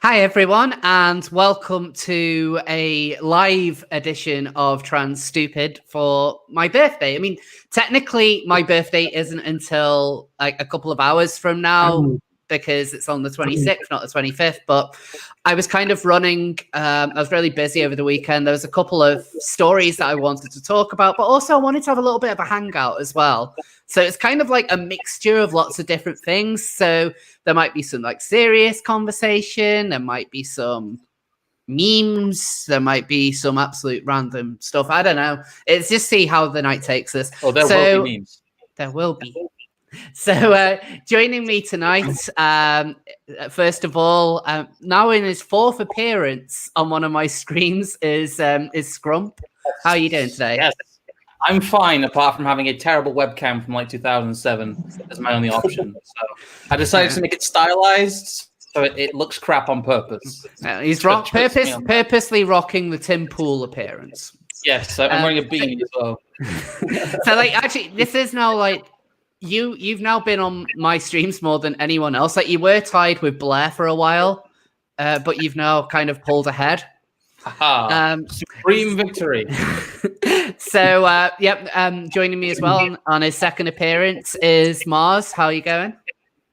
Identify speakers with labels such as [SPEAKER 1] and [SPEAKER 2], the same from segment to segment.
[SPEAKER 1] Hi, everyone, and welcome to a live edition of Trans Stupid for my birthday. I mean, technically, my birthday isn't until like a couple of hours from now because it's on the 26th, not the 25th. But I was kind of running. I was really busy over the weekend. There was a couple of stories that I wanted to talk about, but also I wanted to have a little bit of a hangout as well. So it's kind of like a mixture of lots of different things. So there might be some like serious conversation. There might be some memes. There might be some absolute random stuff. I don't know. It's just see how the night takes us.
[SPEAKER 2] Oh, there will be memes.
[SPEAKER 1] There will be. So joining me tonight, first of all, now in his fourth appearance on one of my streams is Scrump. How are you doing today?
[SPEAKER 2] Yes. I'm fine, apart from having a terrible webcam from like 2007 as my only option. So I decided to make it stylized, so it looks crap on purpose.
[SPEAKER 1] He's purposely rocking the Tim Pool appearance.
[SPEAKER 2] Yes, I'm wearing a beanie as well.
[SPEAKER 1] So, like, actually, this is now like you've now been on my streams more than anyone else. Like, you were tied with Blair for a while, but you've now kind of pulled ahead.
[SPEAKER 2] Supreme victory.
[SPEAKER 1] So, joining me as well on his second appearance is Mars. How are you going?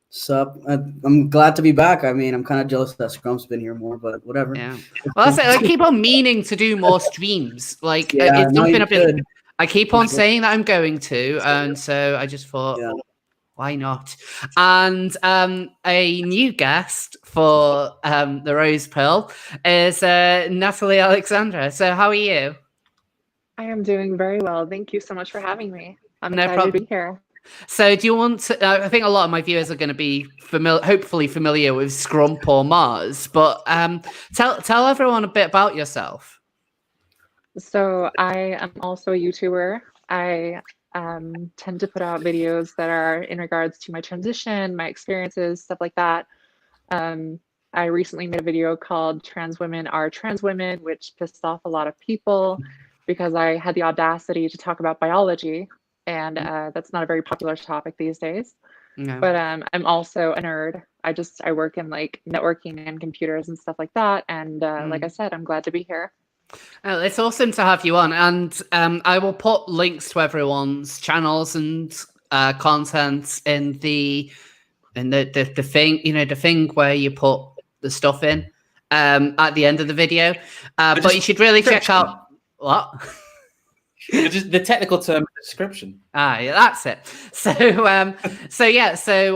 [SPEAKER 3] Sup? I'm glad to be back. I mean, I'm kind of jealous that Scrump's been here more, but whatever.
[SPEAKER 1] Yeah. Well, that's it. I keep on meaning to do more streams. Like, it's something I've been. I keep on saying that I'm going to, and so I just thought, why not? And a new guest for the Rose Pearl is Natalie Alexandra. So how are you?
[SPEAKER 4] I am doing very well. Thank you so much for having me. I'm
[SPEAKER 1] No
[SPEAKER 4] excited
[SPEAKER 1] problem.
[SPEAKER 4] to be here.
[SPEAKER 1] So do you want to, I think a lot of my viewers are going to be hopefully familiar with Scrump or Mars, but tell everyone a bit about yourself.
[SPEAKER 4] So I am also a YouTuber. I tend to put out videos that are in regards to my transition, my experiences, stuff like that. I recently made a video called Trans Women Are Trans Women, which pissed off a lot of people because I had the audacity to talk about biology, and that's not a very popular topic these days. No. But I'm also a nerd. I work in like networking and computers and stuff like that. And like I said, I'm glad to be here.
[SPEAKER 1] Oh, it's awesome to have you on, and I will put links to everyone's channels and content in the thing, the thing where you put the stuff in at the end of the video. But you should really check out what.
[SPEAKER 2] The technical term description.
[SPEAKER 1] Yeah, that's it. So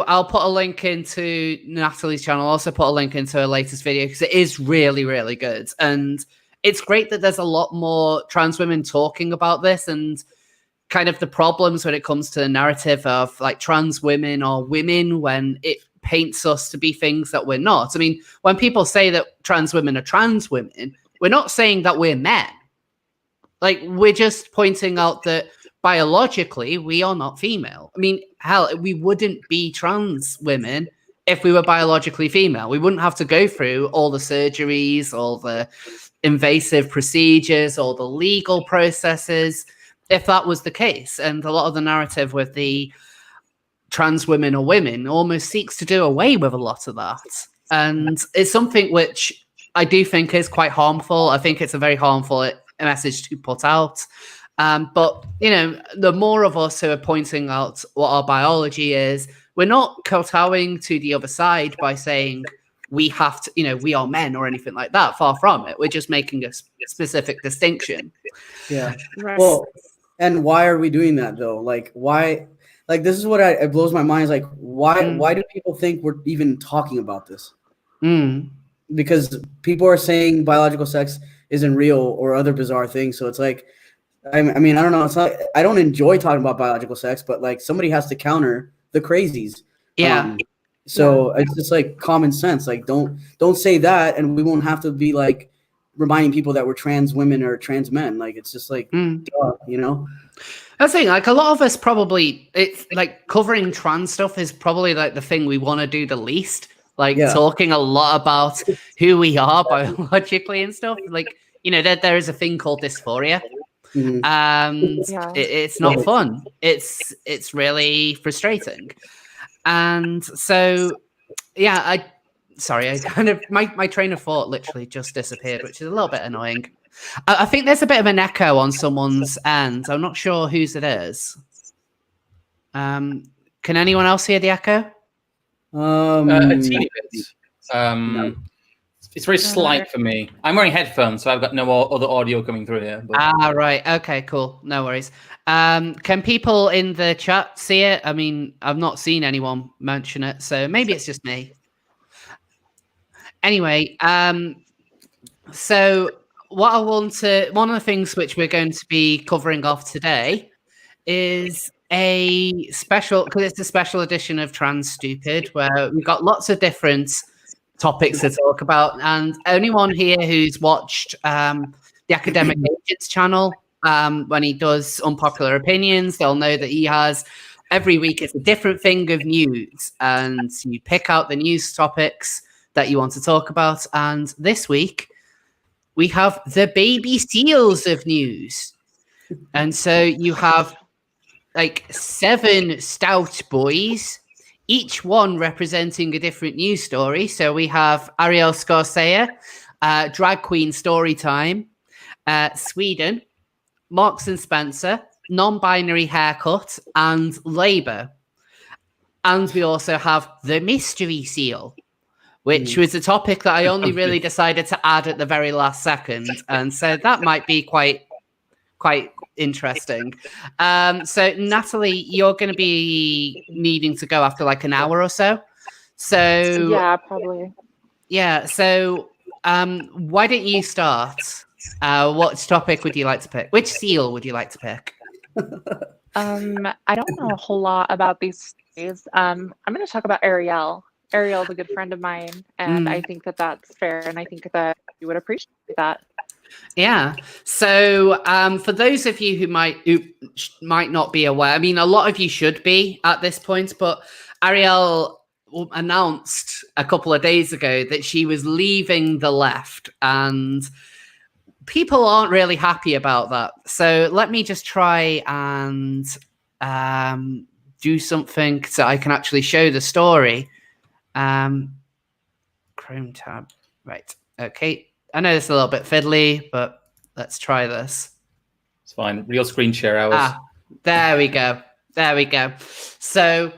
[SPEAKER 1] I'll put a link into Natalie's channel. I'll also put a link into her latest video because it is really, really good. And it's great that there's a lot more trans women talking about this and kind of the problems when it comes to the narrative of like trans women or women when it paints us to be things that we're not. I mean, when people say that trans women are trans women, we're not saying that we're men. Like, we're just pointing out that biologically we are not female. I mean, hell, we wouldn't be trans women if we were biologically female. We wouldn't have to go through all the surgeries, all the invasive procedures, all the legal processes, if that was the case. And a lot of the narrative with the trans women or women almost seeks to do away with a lot of that. And it's something which I do think is quite harmful. I think it's a very harmful message to put out. But, the more of us who are pointing out what our biology is, we're not kowtowing to the other side by saying we have to, we are men or anything like that. Far from it. We're just making a specific distinction.
[SPEAKER 3] Yeah.
[SPEAKER 4] Right.
[SPEAKER 3] Well, and why are we doing that though? Like, why? Like, this is what it blows my mind. Is like, why do people think we're even talking about this? Because people are saying biological sex isn't real or other bizarre things. So it's like, I mean, I don't know. It's not. I don't enjoy talking about biological sex, but like somebody has to counter the crazies.
[SPEAKER 1] Yeah.
[SPEAKER 3] So it's just like common sense. Like, don't say that, and we won't have to be like reminding people that we're trans women or trans men. Like, it's just like, duh,
[SPEAKER 1] I think like a lot of us probably, it's like covering trans stuff is probably like the thing we want to do the least. Like talking a lot about who we are biologically and stuff. Like, there is a thing called dysphoria. And it's not fun. It's really frustrating. And so, sorry, I kind of my train of thought literally just disappeared, which is a little bit annoying. I think there's a bit of an echo on someone's end. I'm not sure whose it is. Can anyone else hear the echo?
[SPEAKER 2] A teeny bit. It's very slight for me. I'm wearing headphones, so I've got no other audio coming through here. But...
[SPEAKER 1] right. Okay, cool. No worries. Can people in the chat see it? I mean, I've not seen anyone mention it, so maybe it's just me. Anyway, so what I want to, one of the things which we're going to be covering off today is a special, because it's a special edition of Trans Stupid, where we've got lots of different topics to talk about, and anyone here who's watched the Academic Agents channel, when he does Unpopular Opinions, they'll know that he has every week it's a different thing of news, and you pick out the news topics that you want to talk about. And this week we have the baby seals of news, and so you have like 7 stout boys, each one representing a different news story. So we have Ariel Scorsese, Drag Queen Story Time, Sweden, Marks and Spencer, Non-Binary Haircut, and Labour. And we also have the Mystery Seal, which was a topic that I only really decided to add at the very last second. And so that might be quite interesting. So Natalie, you're going to be needing to go after like an hour or so. So
[SPEAKER 4] yeah, probably.
[SPEAKER 1] Yeah. So why don't you start? What topic would you like to pick? Which seal would you like to pick?
[SPEAKER 4] I don't know a whole lot about these stories. I'm going to talk about Ariel. Ariel's a good friend of mine, and I think that that's fair, and I think that you would appreciate that.
[SPEAKER 1] Yeah. So for those of you who might not be aware, I mean, a lot of you should be at this point, but Ariel announced a couple of days ago that she was leaving the left, and people aren't really happy about that. So let me just try and do something so I can actually show the story. Chrome tab. Right. Okay. I know it's a little bit fiddly, but let's try this.
[SPEAKER 2] It's fine. Real screen share hours.
[SPEAKER 1] There we go. There we go. So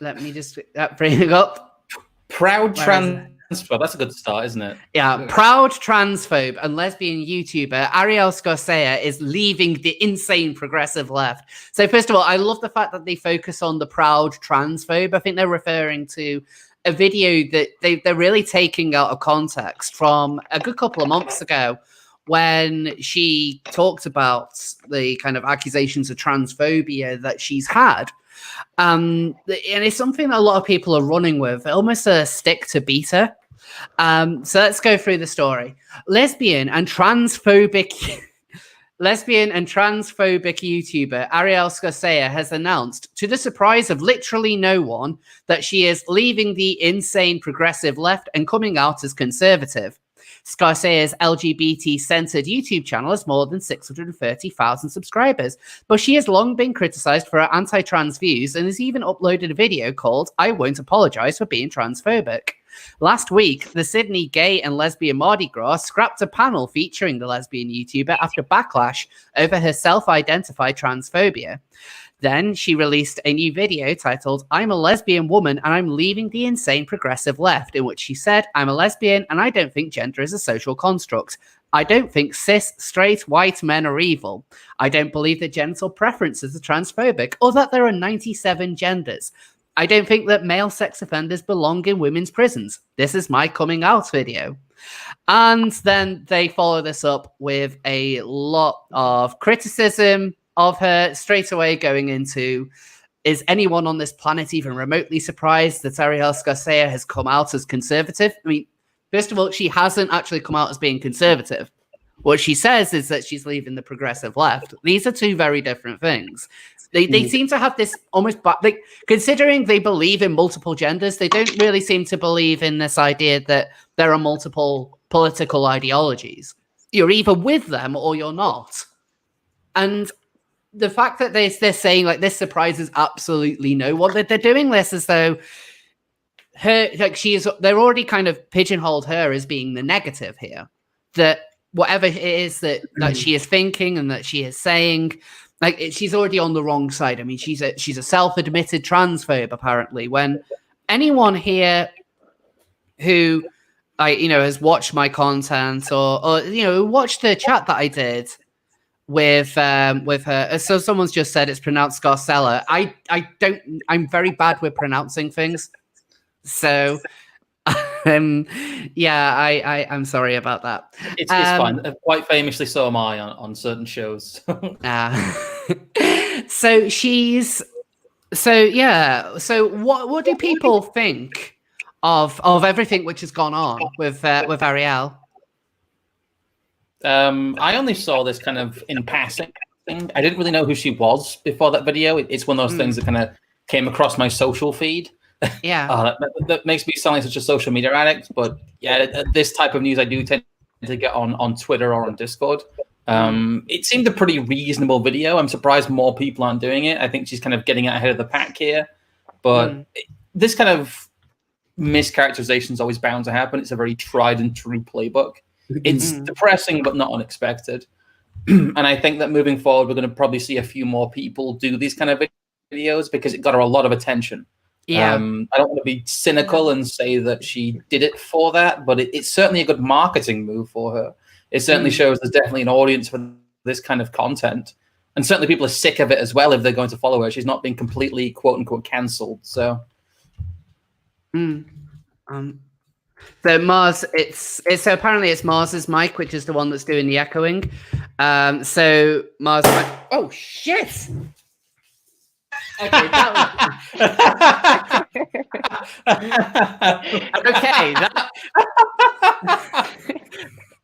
[SPEAKER 1] let me just bring it up.
[SPEAKER 2] Proud transphobe. That's a good start, isn't it?
[SPEAKER 1] Yeah. Proud transphobe and lesbian YouTuber Ariel Scorsese is leaving the insane progressive left. So first of all, I love the fact that they focus on the proud transphobe. I think they're referring to a video that they're really taking out of context from a good couple of months ago when she talked about the kind of accusations of transphobia that she's had. And it's something that a lot of people are running with, almost a stick to beat her. So let's go through the story. Lesbian and transphobic YouTuber Ariel Scorsese has announced, to the surprise of literally no one, that she is leaving the insane progressive left and coming out as conservative. Scorsese's LGBT-centered YouTube channel has more than 630,000 subscribers, but she has long been criticized for her anti-trans views and has even uploaded a video called "I Won't Apologize for Being Transphobic." Last week, the Sydney Gay and Lesbian Mardi Gras scrapped a panel featuring the lesbian YouTuber after backlash over her self-identified transphobia. Then she released a new video titled "I'm a lesbian woman and I'm leaving the insane progressive left," in which she said, "I'm a lesbian and I don't think gender is a social construct. I don't think cis, straight, white men are evil. I don't believe that genital preferences are transphobic or that there are 97 genders. I don't think that male sex offenders belong in women's prisons. This is my coming out video." And then they follow this up with a lot of criticism of her, straight away going into, is anyone on this planet even remotely surprised that Ariel Scorsese has come out as conservative? I mean, first of all, she hasn't actually come out as being conservative. What she says is that she's leaving the progressive left. These are two very different things. They seem to have this almost, like, considering they believe in multiple genders, they don't really seem to believe in this idea that there are multiple political ideologies. You're either with them or you're not. And the fact that they're saying, like, this surprises absolutely no one, that they're doing this as though her, like they're already kind of pigeonholed her as being the negative here. That whatever it is that she is thinking and that she is saying, like she's already on the wrong side. I mean, she's a self-admitted transphobe apparently. When anyone here who has watched my content or watched the chat that I did with her. So someone's just said it's pronounced Scarcella. I'm very bad with pronouncing things. So I'm sorry about that.
[SPEAKER 2] It's fine. Quite famously, so am I on certain shows.
[SPEAKER 1] So what do people think of everything which has gone on with Ariel?
[SPEAKER 2] I only saw this kind of in passing. I didn't really know who she was before that video. It's one of those things that kind of came across my social feed.
[SPEAKER 1] Yeah.
[SPEAKER 2] That makes me sound like such a social media addict. But yeah, this type of news I do tend to get on Twitter or on Discord. It seemed a pretty reasonable video. I'm surprised more people aren't doing it. I think she's kind of getting out ahead of the pack here. But this kind of mischaracterization is always bound to happen. It's a very tried and true playbook. It's depressing, but not unexpected. And I think that moving forward, we're going to probably see a few more people do these kind of videos because it got her a lot of attention.
[SPEAKER 1] Yeah.
[SPEAKER 2] I don't want to be cynical and say that she did it for that, but it's certainly a good marketing move for her. It certainly shows there's definitely an audience for this kind of content. And certainly people are sick of it as well if they're going to follow her. She's not being completely, quote unquote, cancelled. So.
[SPEAKER 1] So Mars, so apparently it's Mars's mic, which is the one that's doing the echoing. So Mars, oh shit! Okay,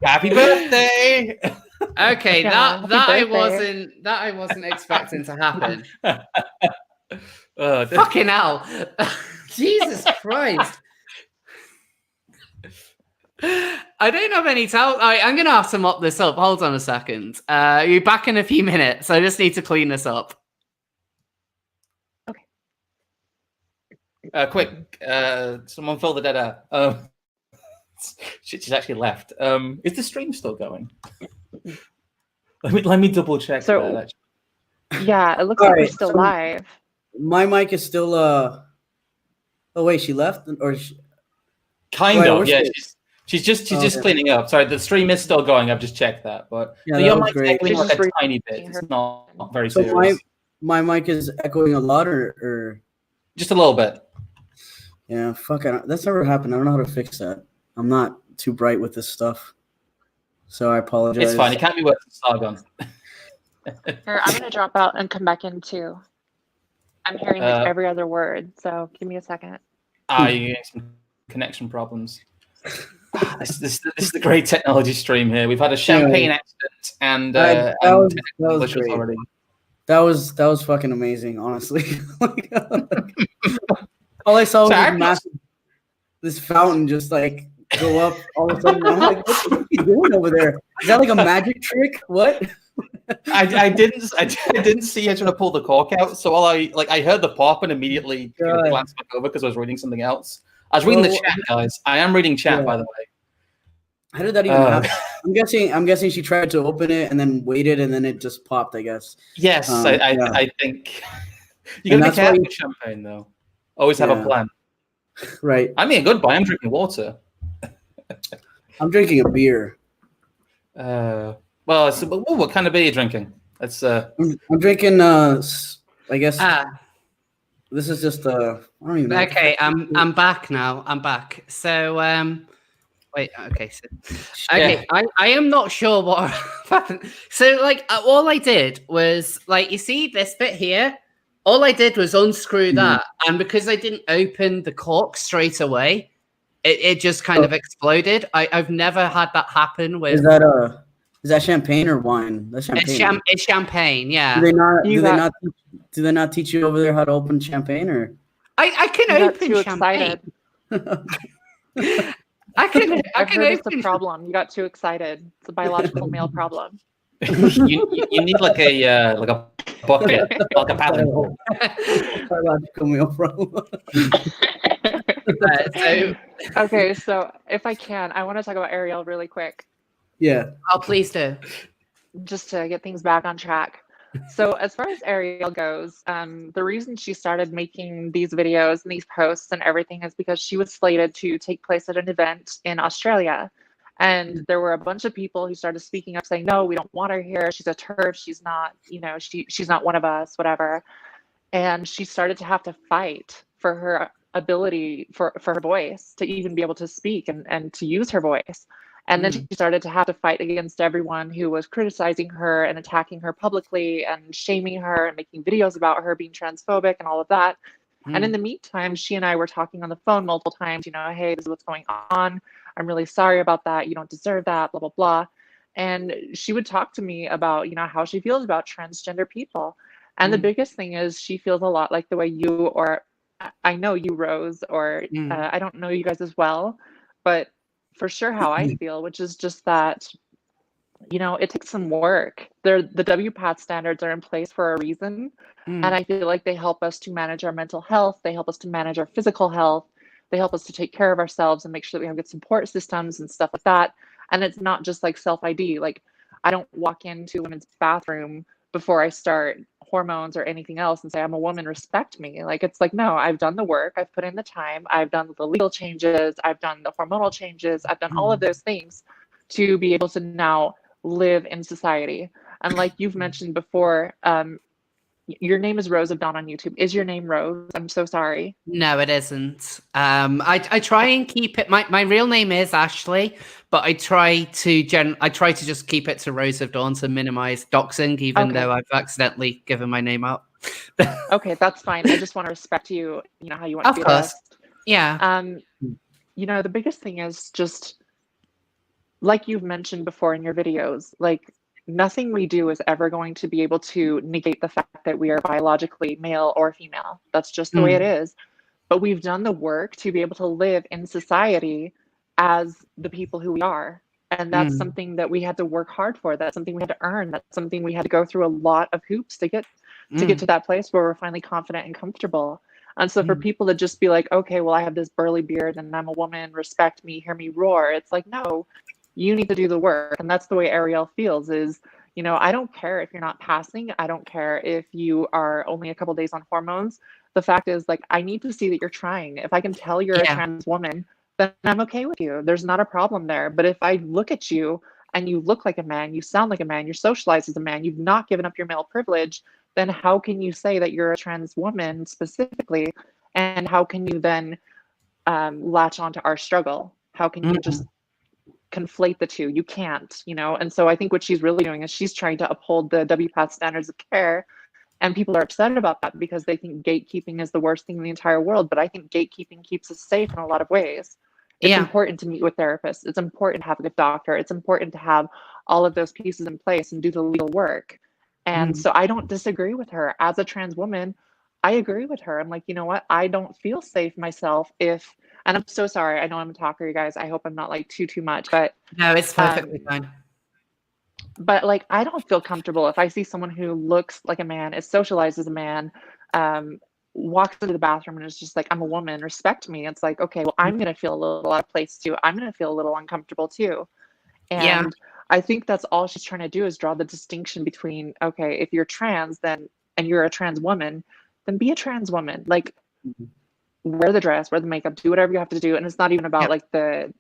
[SPEAKER 2] Happy birthday!
[SPEAKER 1] Okay,
[SPEAKER 4] Yeah,
[SPEAKER 1] that I
[SPEAKER 4] birthday.
[SPEAKER 1] wasn't expecting to happen.
[SPEAKER 2] Oh,
[SPEAKER 1] Fucking hell! Jesus Christ! I don't have any towel. I'm going to have to mop this up. Hold on a second. You're back in a few minutes. I just need to clean this up.
[SPEAKER 4] Okay.
[SPEAKER 2] Quick, someone fill the dead air. She's actually left. Is the stream still going? Let me double check.
[SPEAKER 4] So,
[SPEAKER 2] that,
[SPEAKER 4] yeah, it looks
[SPEAKER 3] All
[SPEAKER 4] like we're
[SPEAKER 3] right,
[SPEAKER 4] still
[SPEAKER 3] so-
[SPEAKER 4] live.
[SPEAKER 3] My mic is still. Oh wait, she left, or
[SPEAKER 2] kind
[SPEAKER 3] Right,
[SPEAKER 2] of.
[SPEAKER 3] we're
[SPEAKER 2] Yeah,
[SPEAKER 3] still-
[SPEAKER 2] she's just
[SPEAKER 3] okay.
[SPEAKER 2] cleaning up. Sorry, the stream is still going. I've just checked that, but
[SPEAKER 3] Yeah,
[SPEAKER 2] your
[SPEAKER 3] that was
[SPEAKER 2] mic's
[SPEAKER 3] great.
[SPEAKER 2] echoing like
[SPEAKER 4] Just
[SPEAKER 2] a tiny bit. It's not very
[SPEAKER 3] So
[SPEAKER 2] serious.
[SPEAKER 3] my mic is echoing a lot, or
[SPEAKER 2] Just a little bit.
[SPEAKER 3] yeah, fuck. That's never happened. I don't know how to fix that. I'm not too bright with this stuff, so I apologize.
[SPEAKER 2] It's fine. It can't be worse than Sargon.
[SPEAKER 4] Here, I'm gonna drop out and come back in too. I'm hearing like every other word, so give me a second.
[SPEAKER 2] You're getting some connection problems. This is the great technology stream here. We've had a champagne accident and
[SPEAKER 3] That was
[SPEAKER 2] delicious
[SPEAKER 3] great.
[SPEAKER 2] already.
[SPEAKER 3] That was fucking amazing, honestly. All I saw was this fountain just like go up all of a sudden. I'm like, what are you doing over there? Is that like a magic trick? What?
[SPEAKER 2] I didn't see her trying to pull the cork out, so I heard the pop and immediately glanced back over because I was reading something else. I was reading the chat, guys. I am reading chat, by the way.
[SPEAKER 3] How did that even happen? I'm guessing she tried to open it and then waited and then it just popped, I guess.
[SPEAKER 2] Yes,
[SPEAKER 3] yeah.
[SPEAKER 2] I think you gotta be careful with champagne though. Always have a plan.
[SPEAKER 3] Right.
[SPEAKER 2] I mean, goodbye. I'm drinking water.
[SPEAKER 3] I'm drinking a beer.
[SPEAKER 2] Well, what kind of beer are you drinking? That's
[SPEAKER 3] I'm drinking I guess this is just I don't even know.
[SPEAKER 1] Okay, I'm back now. I'm back. So wait, okay. So, okay, I am not sure what happened. So like all I did was like you see this bit here. All I did was unscrew that, and because I didn't open the cork straight away, it just kind of exploded. I've never had that happen with.
[SPEAKER 3] Is that champagne or wine? That's champagne.
[SPEAKER 1] It's champagne, yeah.
[SPEAKER 3] Do they not teach you over there how to open champagne, or?
[SPEAKER 1] I can open champagne. I can
[SPEAKER 4] It's
[SPEAKER 1] open
[SPEAKER 4] a problem. You got too excited. It's a biological male problem.
[SPEAKER 2] you need like a bucket, like a paddle.
[SPEAKER 3] Biological male problem.
[SPEAKER 4] Okay, so if I can, I want to talk about Ariel really quick.
[SPEAKER 3] Yeah.
[SPEAKER 1] Oh, please do.
[SPEAKER 4] Just to get things back on track. So as far as Ariel goes, the reason she started making these videos and these posts and everything is because she was slated to take place at an event in Australia. And there were a bunch of people who started speaking up saying, no, we don't want her here. She's a TERF. She's not, she's not one of us, whatever. And she started to have to fight for her ability, for her voice, to even be able to speak and to use her voice. And then she started to have to fight against everyone who was criticizing her and attacking her publicly and shaming her and making videos about her being transphobic and all of that. And in the meantime, she and I were talking on the phone multiple times, hey, this is what's going on. I'm really sorry about that. You don't deserve that, blah, blah, blah. And she would talk to me about, how she feels about transgender people. And the biggest thing is she feels a lot like the way you, or I know you, Rose, or I don't know you guys as well, but for sure how I feel, which is just that, it takes some work. The WPATH standards are in place for a reason. And I feel like they help us to manage our mental health. They help us to manage our physical health. They help us to take care of ourselves and make sure that we have good support systems and stuff like that. And it's not just like self-ID. Like, I don't walk into a women's bathroom before I start hormones or anything else and say, I'm a woman, respect me. Like, it's like, no, I've done the work. I've put in the time. I've done the legal changes. I've done the hormonal changes. I've done all of those things to be able to now live in society. And like you've mentioned before, your name is Rose of Dawn on YouTube. Is your name Rose? I'm so sorry.
[SPEAKER 1] No, it isn't. I try and keep it. My real name is Ashley, but I try to just keep it to Rose of Dawn to minimize doxing, even though I've accidentally given my name out.
[SPEAKER 4] Okay, that's fine. I just want to respect you. How you want to be addressed.
[SPEAKER 1] Yeah.
[SPEAKER 4] The biggest thing is just like you've mentioned before in your videos, like, nothing we do is ever going to be able to negate the fact that we are biologically male or female. That's just the way it is. But we've done the work to be able to live in society as the people who we are. And that's something that we had to work hard for. That's something we had to earn. That's something we had to go through a lot of hoops to get to that place where we're finally confident and comfortable. And so for people to just be like, okay, well, I have this burly beard and I'm a woman, respect me, hear me roar. It's like, no, you need to do the work. And that's the way Ariel feels is, I don't care if you're not passing. I don't care if you are only a couple days on hormones. The fact is, like, I need to see that you're trying. If I can tell you're a trans woman, then I'm okay with you. There's not a problem there. But if I look at you and you look like a man, you sound like a man, you're socialized as a man, you've not given up your male privilege, then how can you say that you're a trans woman specifically? And how can you then latch onto our struggle? How can you just conflate the two? You can't, and so I think what she's really doing is she's trying to uphold the WPATH standards of care, and people are upset about that because they think gatekeeping is the worst thing in the entire world. But I think gatekeeping keeps us safe in a lot of ways. It's important to meet with therapists. It's important to have a good doctor. It's important to have all of those pieces in place and do the legal work. And so I don't disagree with her. As a trans woman, I agree with her. I'm like, you know what? I don't feel safe myself if, and I'm so sorry. I know I'm a talker, you guys. I hope I'm not like too much, but
[SPEAKER 1] no, it's perfectly fine.
[SPEAKER 4] But like, I don't feel comfortable if I see someone who looks like a man, is socialized as a man, walks into the bathroom and is just like, I'm a woman, respect me. It's like, okay, well, I'm going to feel a little out of place too. I'm going to feel a little uncomfortable too. And I think that's all she's trying to do is draw the distinction between, okay, if you're trans, then, and you're a trans woman, then be a trans woman. Like, wear the dress, wear the makeup, do whatever you have to do. And it's not even about like the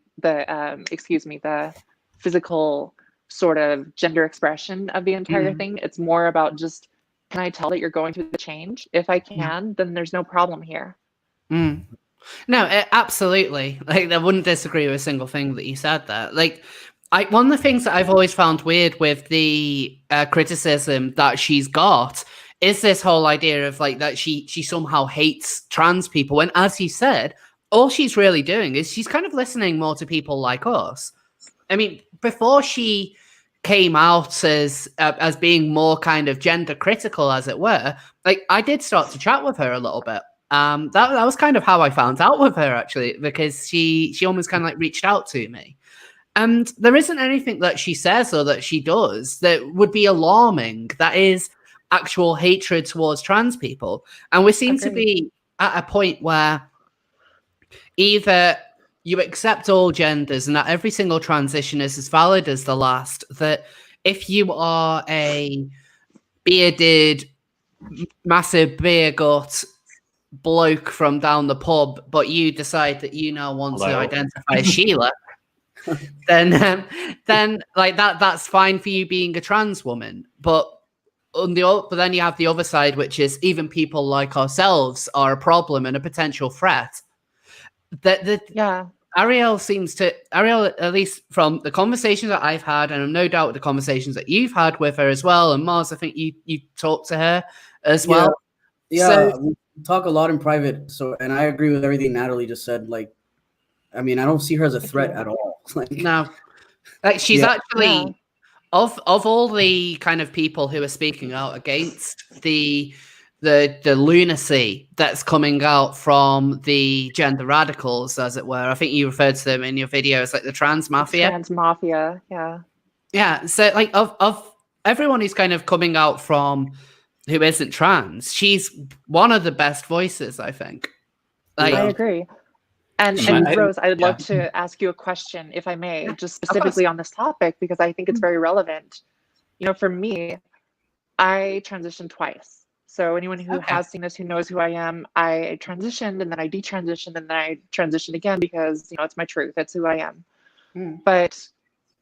[SPEAKER 4] physical sort of gender expression of the entire thing. It's more about just, can I tell that you're going through the change? If I can, then there's no problem here.
[SPEAKER 1] No, absolutely. Like, I wouldn't disagree with a single thing that you said there. Like, one of the things that I've always found weird with the criticism that she's got is this whole idea of like that she somehow hates trans people. And as you said, all she's really doing is she's kind of listening more to people like us. I mean, before she came out as being more kind of gender critical, as it were, like, I did start to chat with her a little bit. That was kind of how I found out with her, actually, because she almost kind of like reached out to me. And there isn't anything that she says or that she does that would be alarming. That is actual hatred towards trans people. And we seem to be at a point where either you accept all genders and that every single transition is as valid as the last, that if you are a bearded, massive beer gut bloke from down the pub, but you decide that you now want to identify as Sheila, then like that's fine for you being a trans woman. But then you have the other side, which is even people like ourselves are a problem and a potential threat. Ariel, at least from the conversations that I've had, and I'm no doubt the conversations that you've had with her as well, and Mars, I think you talked to her as well.
[SPEAKER 3] Yeah,
[SPEAKER 1] so,
[SPEAKER 3] we talk a lot in private. So, and I agree with everything Natalie just said. Like, I mean, I don't see her as a threat at all. Like,
[SPEAKER 1] no, like she's actually of all the kind of people who are speaking out against the lunacy that's coming out from the gender radicals, as it were. I think you referred to them in your videos, like the trans mafia.
[SPEAKER 4] Trans mafia, yeah.
[SPEAKER 1] Yeah, so like of everyone who's kind of coming out from who isn't trans, she's one of the best voices, I think. Like,
[SPEAKER 4] I agree. And Rose, I'd love to ask you a question, if I may, just specifically on this topic, because I think it's very relevant. You know, for me, I transitioned twice. So anyone who has seen this, who knows who I am, I transitioned and then I detransitioned and then I transitioned again because, you know, it's my truth. It's who I am. But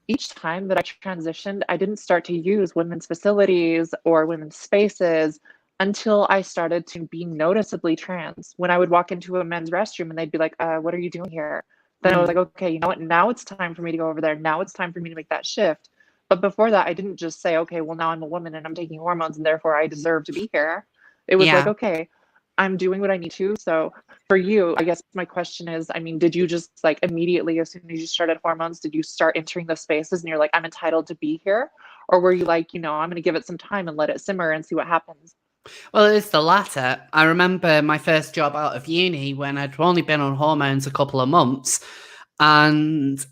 [SPEAKER 4] each time that I transitioned, I didn't start to use women's facilities or women's spaces until I started to be noticeably trans. When I would walk into a men's restroom and they'd be like, what are you doing here? Then I was like, okay, you know what? Now it's time for me to go over there. Now it's time for me to make that shift. But before that, I didn't just say, okay, well, now I'm a woman and I'm taking hormones and therefore I deserve to be here. It was like, okay, I'm doing what I need to. So for you, I guess my question is, I mean, did you just like immediately, as soon as you started hormones, did you start entering those spaces and you're like, I'm entitled to be here? Or were you like, you know, I'm going to give it some time and let it simmer and see what happens?
[SPEAKER 1] Well, it's the latter. I remember my first job out of uni when I'd only been on hormones a couple of months, and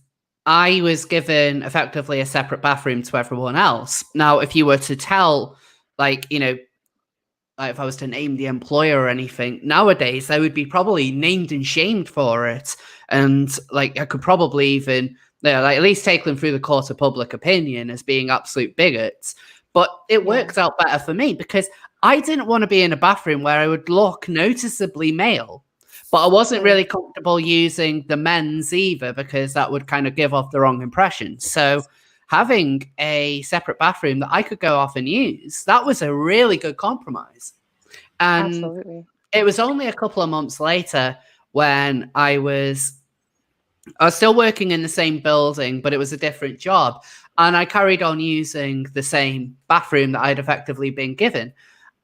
[SPEAKER 1] I was given effectively a separate bathroom to everyone else. Now, if you were to tell, like, you know, like if I was to name the employer or anything, nowadays I would be probably named and shamed for it. And like I could probably even, you know, like at least take them through the court of public opinion as being absolute bigots. But it worked out better for me because I didn't want to be in a bathroom where I would look noticeably male. But I wasn't really comfortable using the men's either because that would kind of give off the wrong impression. So having a separate bathroom that I could go off and use, that was a really good compromise. And it was only a couple of months later when I was still working in the same building, but it was a different job. And I carried on using the same bathroom that I'd effectively been given.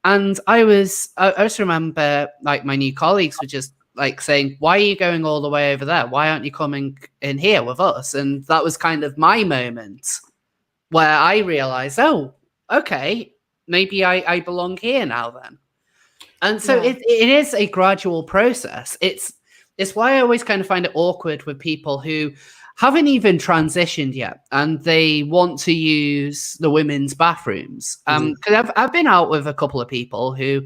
[SPEAKER 1] And I just remember like my new colleagues were just like saying, why are you going all the way over there? Why aren't you coming in here with us? And that was kind of my moment where I realized, oh, okay, maybe I belong here now then. And so it is a gradual process. It's why I always kind of find it awkward with people who haven't even transitioned yet and they want to use the women's bathrooms. Because I've been out with a couple of people who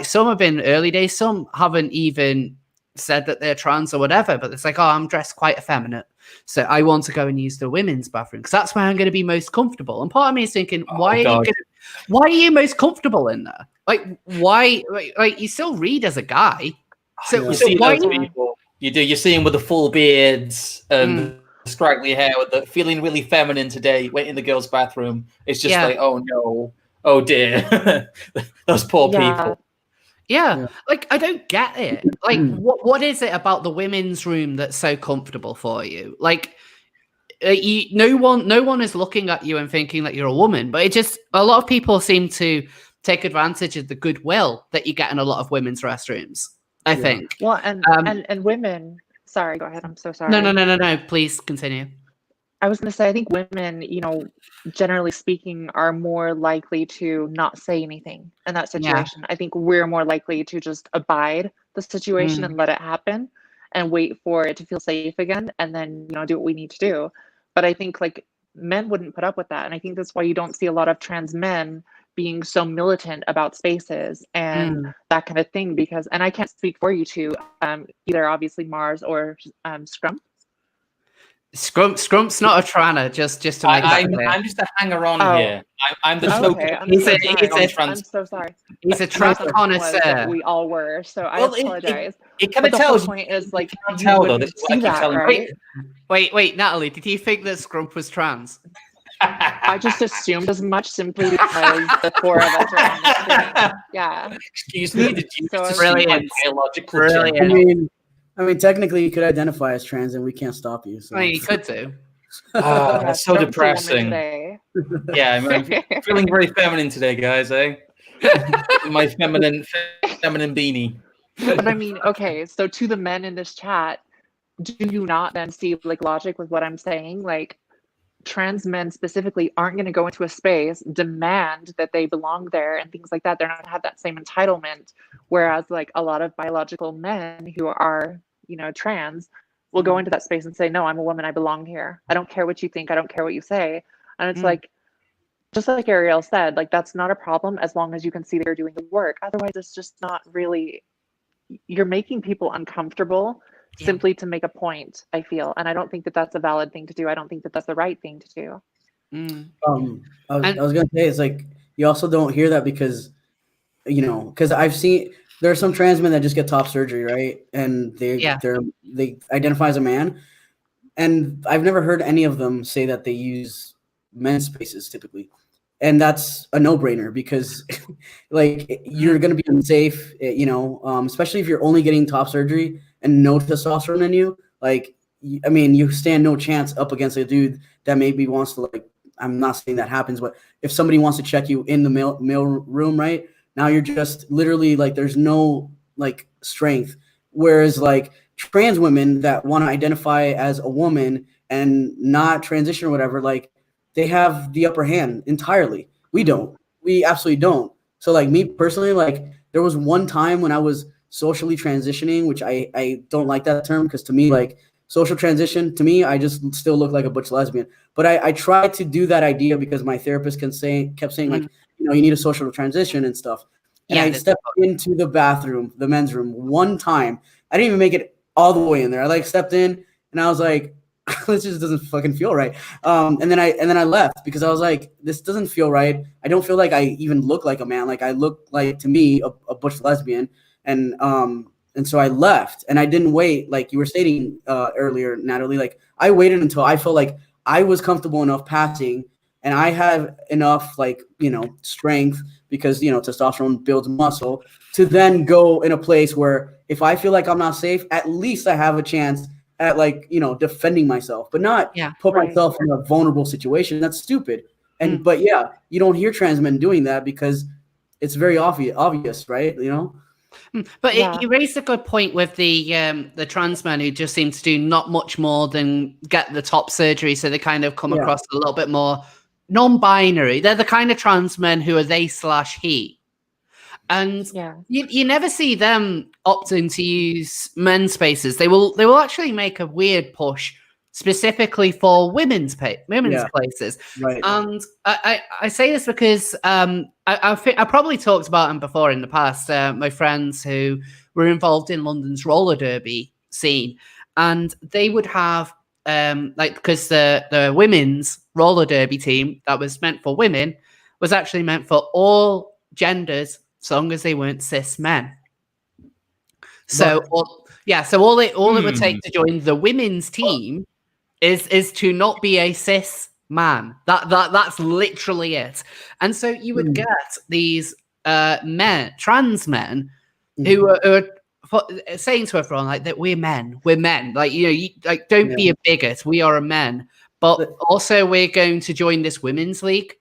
[SPEAKER 1] some have been early days, some haven't even said that they're trans or whatever, but it's like, oh, I'm dressed quite effeminate, so I want to go and use the women's bathroom because that's where I'm going to be most comfortable. And part of me is thinking, why are you most comfortable in there? Like, why? Like you still read as a guy, so
[SPEAKER 2] you see those people. You do. You see them with the full beards and scraggly hair, with the feeling really feminine today. Wait in the girls' bathroom. It's just like, oh no. Oh dear, those poor people.
[SPEAKER 1] Yeah, like I don't get it. Like, what is it about the women's room that's so comfortable for you? Like, no one is looking at you and thinking that you're a woman, but it just a lot of people seem to take advantage of the goodwill that you get in a lot of women's restrooms. I think.
[SPEAKER 4] Well, and women. Sorry, go ahead. I'm so sorry.
[SPEAKER 1] No. Please continue.
[SPEAKER 4] I was going to say, I think women, you know, generally speaking, are more likely to not say anything in that situation. I think we're more likely to just abide the situation and let it happen and wait for it to feel safe again and then, you know, do what we need to do. But I think like men wouldn't put up with that. And I think that's why you don't see a lot of trans men being so militant about spaces and that kind of thing, because, and I can't speak for you two, either obviously Mars or Scrump.
[SPEAKER 1] Scrump's not a tranner, just to make that clear.
[SPEAKER 2] I'm just a hanger-on here. I'm the
[SPEAKER 4] okay. I'm so sorry.
[SPEAKER 1] He's a trans connoisseur.
[SPEAKER 4] We all were, so I apologize.
[SPEAKER 2] It kind of tells.
[SPEAKER 4] The point is, like,
[SPEAKER 2] you tell though. This is what I keep telling
[SPEAKER 4] right?
[SPEAKER 1] Wait, Natalie, did you think that Scrump was trans?
[SPEAKER 4] I just assumed as much simply because the four of us are on the screen. Yeah.
[SPEAKER 2] Excuse me, did you
[SPEAKER 1] so brilliant.
[SPEAKER 3] Biological I mean, technically, you could identify as trans, and we can't stop you. So.
[SPEAKER 1] I mean, you could do.
[SPEAKER 2] Oh, that's so depressing. Yeah, I'm feeling very feminine today, guys. My feminine beanie.
[SPEAKER 4] But I mean, okay, so to the men in this chat, do you not then see like logic with what I'm saying? Like, trans men specifically aren't going to go into a space, demand that they belong there and things like that. They're not going to have that same entitlement. Whereas like a lot of biological men who are, you know, trans will go into that space and say, no, I'm a woman. I belong here. I don't care what you think. I don't care what you say. And it's like, just like Ariel said, like, that's not a problem as long as you can see they're doing the work. Otherwise, it's just not really, you're making people uncomfortable simply to make a point, I feel. And I don't think that that's a valid thing to do. I don't think that that's the right thing to do.
[SPEAKER 3] I was going to say, it's like, you also don't hear that because, you know, because I've seen, there are some trans men that just get top surgery, right? And they identify as a man. And I've never heard any of them say that they use men's spaces typically. And that's a no-brainer because like you're going to be unsafe, you know, especially if you're only getting top surgery and no testosterone in you. Like, I mean, you stand no chance up against a dude that maybe wants to, like, I'm not saying that happens, but if somebody wants to check you in the male room, right? Now you're just literally like, there's no like strength. Whereas like trans women that want to identify as a woman and not transition or whatever, like they have the upper hand entirely. We don't. We absolutely don't. So like me personally, like there was one time when I was socially transitioning, which I don't like that term because to me, like social transition, to me, I just still look like a butch lesbian. But I tried to do that idea because my therapist kept saying like, you know, you need a social transition and stuff. And I stepped into the bathroom, the men's room, one time. I didn't even make it all the way in there. I like stepped in and I was like, this just doesn't fucking feel right. And then I left because I was like, this doesn't feel right. I don't feel like I even look like a man. Like I look like, to me, a butch lesbian. And so I left and I didn't wait. Like you were stating earlier, Natalie, like I waited until I felt like I was comfortable enough passing and I have enough, like, you know, strength because, you know, testosterone builds muscle to then go in a place where if I feel like I'm not safe, at least I have a chance at, like, you know, defending myself, but not put myself in a vulnerable situation. That's stupid. And, but yeah, you don't hear trans men doing that because it's very obvious, right? You know?
[SPEAKER 1] But you raised a good point with the trans men who just seem to do not much more than get the top surgery, so they kind of come across a little bit more non-binary. They're the kind of trans men who are they/he, and you never see them opting to use men's spaces. They will actually make a weird push specifically for women's places. Right. And I say this because I probably talked about them before in the past. My friends who were involved in London's roller derby scene, and they would have like, because the women's roller derby team that was meant for women was actually meant for all genders, so long as they weren't cis men. So all it would take to join the women's team is to not be a cis man. That's literally it. And so you would get these trans men who are saying to everyone like that we're men. Like, you know, like don't be a bigot. We are a men. But also we're going to join this women's league,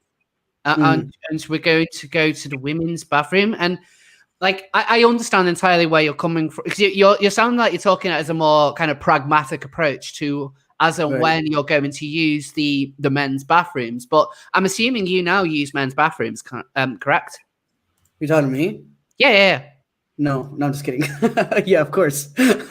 [SPEAKER 1] and we're going to go to the women's bathroom. And like I understand entirely where you're coming from, because you're sounding like you're talking as a more kind of pragmatic approach to as and when you're going to use the men's bathrooms. But I'm assuming you now use men's bathrooms, correct?
[SPEAKER 3] You're talking to me?
[SPEAKER 1] Yeah.
[SPEAKER 3] No, I'm just kidding. Yeah, of course.
[SPEAKER 1] Of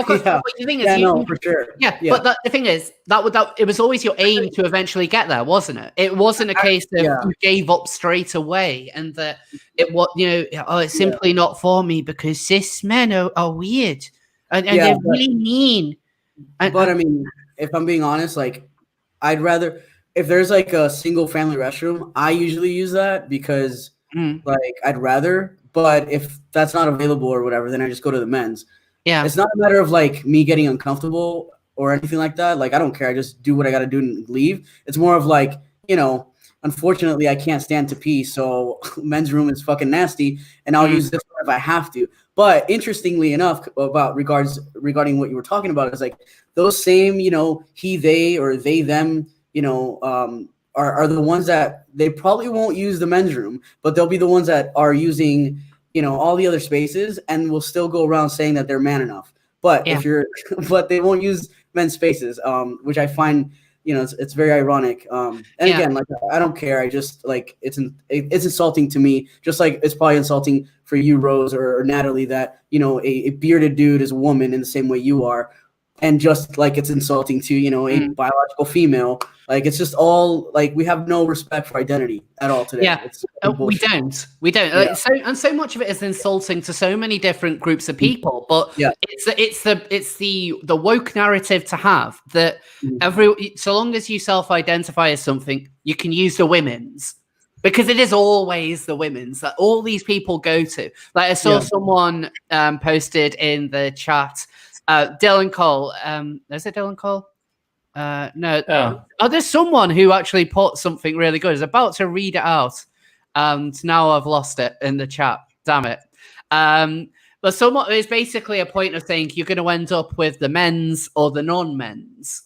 [SPEAKER 1] course.
[SPEAKER 3] Yeah.
[SPEAKER 1] But the thing is,
[SPEAKER 3] For sure.
[SPEAKER 1] Yeah, but the thing is that it was always your aim to eventually get there, wasn't it? It wasn't a case of you gave up straight away, and that it was it's simply not for me because cis men are weird and they're really mean.
[SPEAKER 3] But I mean, if I'm being honest, like I'd rather if there's like a single family restroom, I usually use that because like I'd rather. But if that's not available or whatever, then I just go to the men's. Yeah, it's not a matter of like me getting uncomfortable or anything like that. Like I don't care. I just do what I got to do and leave. It's more of like, unfortunately I can't stand to pee, so men's room is fucking nasty, and I'll use this one if I have to. But interestingly enough, regarding what you were talking about, is like those same, he, they, or they, them, are the ones that they probably won't use the men's room, but they'll be the ones that are using, all the other spaces and will still go around saying that they're man enough. But but they won't use men's spaces, which I find, it's very ironic. Again, like I don't care. I just like it's insulting to me, just like it's probably insulting for you, Rose or Natalie, that a bearded dude is a woman in the same way you are. And just like it's insulting to, a biological female, like it's just all like we have no respect for identity at all today.
[SPEAKER 1] Yeah, we don't. Yeah. So much of it is insulting to so many different groups of people. But it's the woke narrative to have that so long as you self-identify as something, you can use the women's. Because it is always the women's that all these people go to. Like I saw someone posted in the chat. Dylan Cole, is it Dylan Cole? No. Oh, there's someone who actually put something really good. I was about to read it out, and now I've lost it in the chat. Damn it. But someone is basically a point of saying you're going to end up with the men's or the non-men's,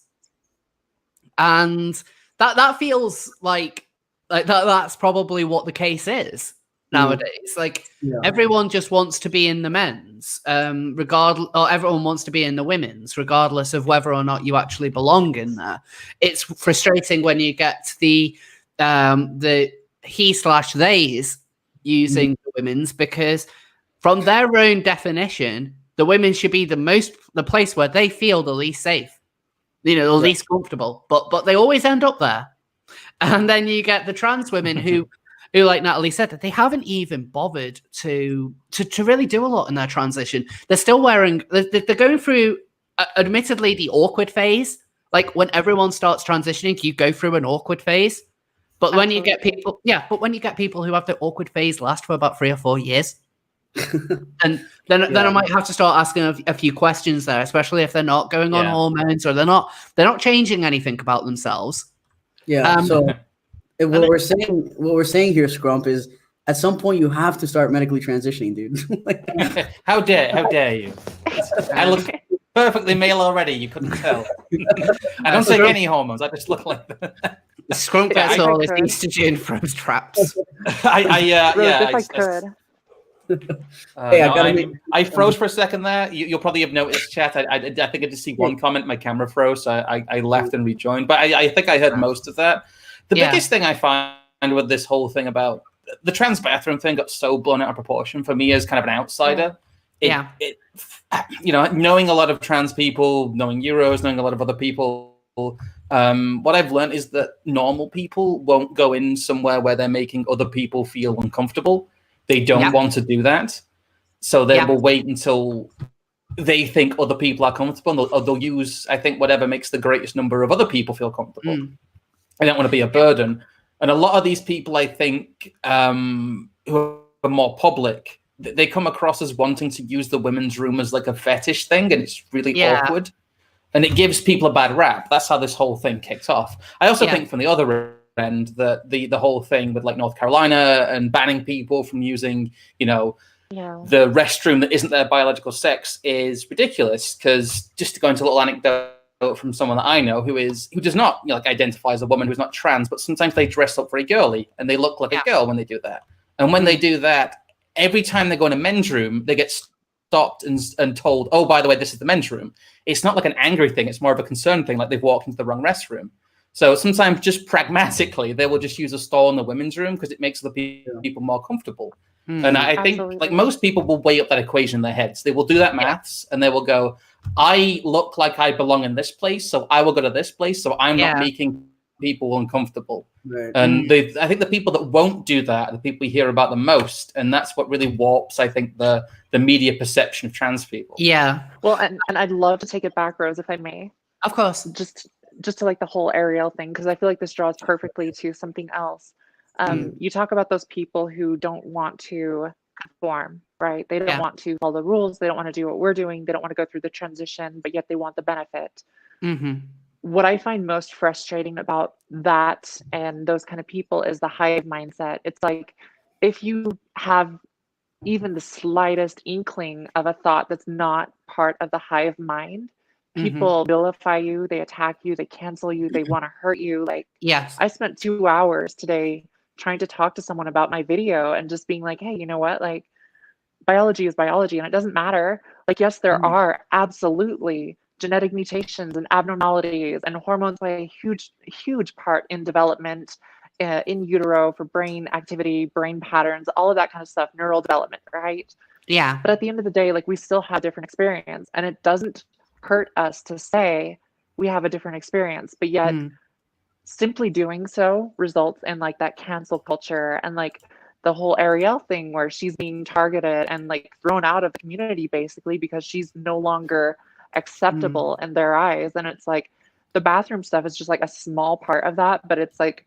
[SPEAKER 1] and that feels like that's probably what the case is nowadays. Like everyone just wants to be in the men's, regardless, or everyone wants to be in the women's, regardless of whether or not you actually belong in there. It's frustrating when you get the he/theys using the women's, because from their own definition, the women should be the place where they feel the least safe, the least comfortable. But they always end up there, and then you get the trans women who, like Natalie said, that they haven't even bothered to really do a lot in their transition. They're still they're going through, admittedly, the awkward phase. Like when everyone starts transitioning, you go through an awkward phase. But when you get people, who have the awkward phase last for about 3 or 4 years, and then I might have to start asking a few questions there, especially if they're not going on hormones or they're not changing anything about themselves.
[SPEAKER 3] Yeah. What we're saying here, Scrump, is at some point you have to start medically transitioning, dude.
[SPEAKER 2] How dare you? I look perfectly male already. You couldn't tell. I don't take any hormones. I just look like that.
[SPEAKER 1] Scrump gets all his estrogen from his traps.
[SPEAKER 2] I froze for a second there. You'll probably have noticed, chat. I think I did see one comment. My camera froze, so I left and rejoined. But I think I heard most of that. The biggest thing I find with this whole thing about the trans bathroom thing got so blown out of proportion for me as kind of an outsider. Knowing a lot of trans people, knowing Euros, knowing a lot of other people, what I've learned is that normal people won't go in somewhere where they're making other people feel uncomfortable. They don't want to do that. So they will wait until they think other people are comfortable, or they'll use, I think, whatever makes the greatest number of other people feel comfortable. I don't want to be a burden. And a lot of these people, I think, who are more public, they come across as wanting to use the women's room as like a fetish thing, and it's really awkward. And it gives people a bad rap. That's how this whole thing kicked off. I also think from the other end that the whole thing with like North Carolina and banning people from using, the restroom that isn't their biological sex is ridiculous. Because just to go into a little anecdote from someone that I know who does not identify as a woman, who's not trans, but sometimes they dress up very girly and they look like a girl when they do that. And when they do that, every time they go in a men's room, they get stopped and told, oh, by the way, this is the men's room. It's not like an angry thing. It's more of a concern thing, like they've walked into the wrong restroom. So sometimes just pragmatically, they will just use a stall in the women's room because it makes the people more comfortable. And I think like most people will weigh up that equation in their heads. They will do that maths and they will go, I look like I belong in this place, so I will go to this place, so I'm not making people uncomfortable.
[SPEAKER 3] Right.
[SPEAKER 2] And I think the people that won't do that are the people we hear about the most, and that's what really warps, I think, the media perception of trans people.
[SPEAKER 1] Yeah.
[SPEAKER 4] Well, and I'd love to take it back, Rose, if I may.
[SPEAKER 1] Of course.
[SPEAKER 4] Just to like the whole Ariel thing, because I feel like this draws perfectly to something else. You talk about those people who don't want to conform, right? They don't want to follow the rules. They don't want to do what we're doing. They don't want to go through the transition, but yet they want the benefit. What I find most frustrating about that and those kind of people is the hive mindset. It's like, if you have even the slightest inkling of a thought that's not part of the hive mind, people vilify you, they attack you, they cancel you, they want to hurt you. Like, I spent 2 hours today trying to talk to someone about my video and just being like, hey, you know what? Like, biology is biology and it doesn't matter. Like, yes, there are absolutely genetic mutations and abnormalities, and hormones play a huge part in development in utero for brain activity, brain patterns, all of that kind of stuff, neural development, right?
[SPEAKER 1] Yeah.
[SPEAKER 4] But at the end of the day, like, we still have different experience, and it doesn't hurt us to say we have a different experience, but yet simply doing so results in like that cancel culture and like the whole Ariel thing where she's being targeted and like thrown out of the community basically because she's no longer acceptable in their eyes. And it's like the bathroom stuff is just like a small part of that, but it's like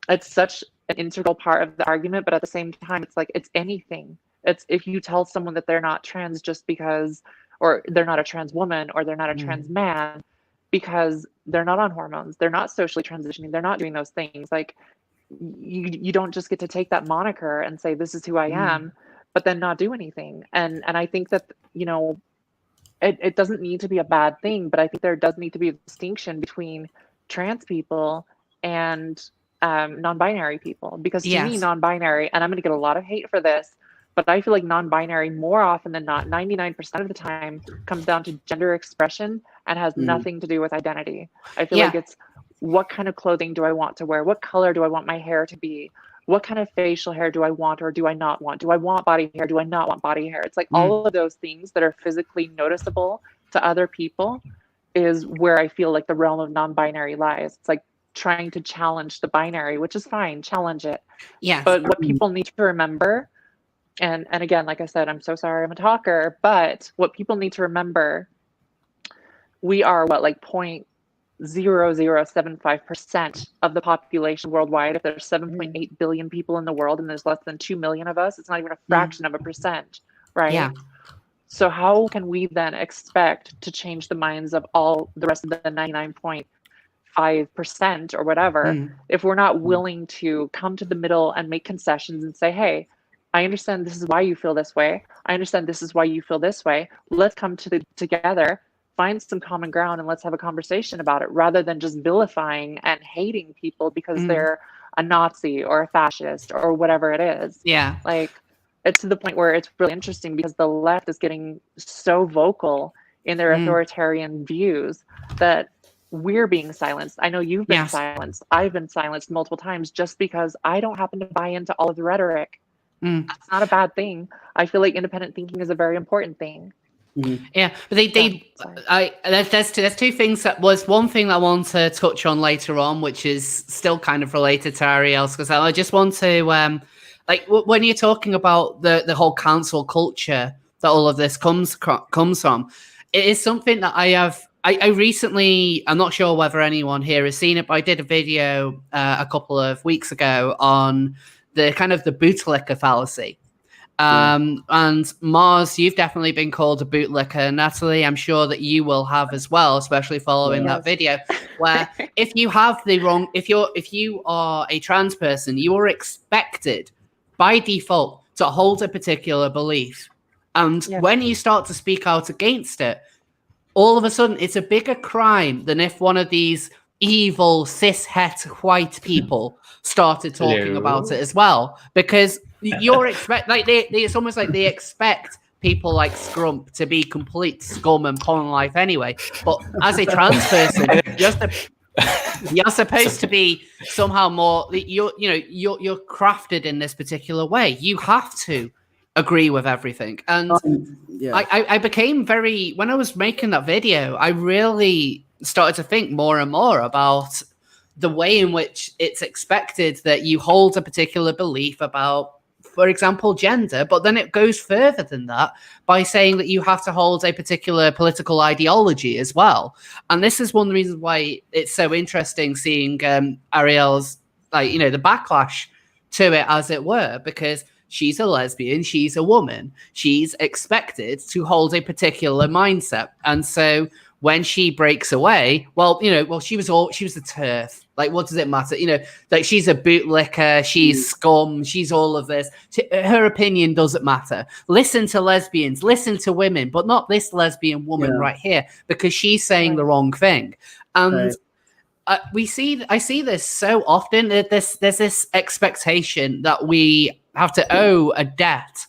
[SPEAKER 4] it's such an integral part of the argument. But at the same time, it's like it's anything. It's if you tell someone that they're not trans just because, or they're not a trans woman, or they're not a trans man because they're not on hormones, they're not socially transitioning, they're not doing those things. Like you don't just get to take that moniker and say this is who I am, but then not do anything. And I think that, you know, it doesn't need to be a bad thing, but I think there does need to be a distinction between trans people and non-binary people, because to me, non-binary, and I'm going to get a lot of hate for this, but I feel like non-binary more often than not, 99% of the time, comes down to gender expression and has nothing to do with identity. I feel like it's what kind of clothing do I want to wear? What color do I want my hair to be? What kind of facial hair do I want or do I not want? Do I want body hair? Do I not want body hair? It's like all of those things that are physically noticeable to other people is where I feel like the realm of non-binary lies. It's like trying to challenge the binary, which is fine, challenge it. Yeah. But what people need to remember, and again, like I said, I'm so sorry I'm a talker, but what people need to remember, we are what, like 0.0075% of the population worldwide. If there's 7.8 billion people in the world and there's less than 2 million of us, it's not even a fraction of a percent, right? Yeah. So how can we then expect to change the minds of all the rest of the 99.5% or whatever if we're not willing to come to the middle and make concessions and say, hey, I understand this is why you feel this way. I understand this is why you feel this way. Let's come together, find some common ground, and let's have a conversation about it, rather than just vilifying and hating people because they're a Nazi or a fascist or whatever it is. Yeah. Like, it's to the point where it's really interesting because the left is getting so vocal in their authoritarian views that we're being silenced. I know you've been silenced. I've been silenced multiple times just because I don't happen to buy into all of the rhetoric. That's not a bad thing. I feel like independent thinking is a very important thing.
[SPEAKER 1] Yeah, but there's two things. That was one thing that I want to touch on later on, which is still kind of related to Ariel's, because I just want to like when you're talking about the whole cancel culture that all of this comes from, it is something that I recently, I'm not sure whether anyone here has seen it, but I did a video a couple of weeks ago on the kind of the bootlicker fallacy. And Mars, you've definitely been called a bootlicker. Natalie, I'm sure that you will have as well, especially following that video, where if you are a trans person, you are expected by default to hold a particular belief. And when you start to speak out against it, all of a sudden it's a bigger crime than if one of these evil cis-het white people started talking about it as well, because you're it's almost like they expect people like Scrump to be complete scum and porn life anyway. But as a trans person, You're supposed to be somehow more. You're crafted in this particular way. You have to agree with everything. And I became when I was making that video, I really started to think more and more about the way in which it's expected that you hold a particular belief about, for example, gender, but then it goes further than that by saying that you have to hold a particular political ideology as well. And this is one of the reasons why it's so interesting seeing Ariel's, the backlash to it, as it were, because she's a lesbian, she's a woman, she's expected to hold a particular mindset. And so when she breaks away, she was the turf. Like, what does it matter? She's a bootlicker, she's scum, she's all of this. Her opinion doesn't matter. Listen to lesbians, listen to women, but not this lesbian woman right here, because she's saying the wrong thing. And I see this so often. There's this expectation that we have to owe a debt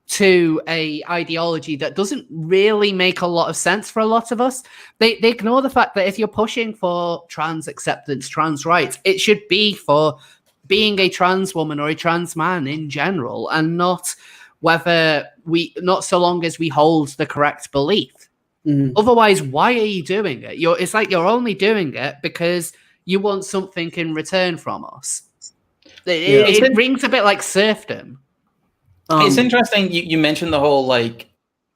[SPEAKER 1] to a ideology that doesn't really make a lot of sense for a lot of us. They ignore the fact that if you're pushing for trans acceptance, trans rights, it should be for being a trans woman or a trans man in general, and not so long as we hold the correct belief. Otherwise, why are you doing it? It's like you're only doing it because you want something in return from us. It rings a bit like serfdom.
[SPEAKER 2] It's interesting you mentioned the whole bootlicker,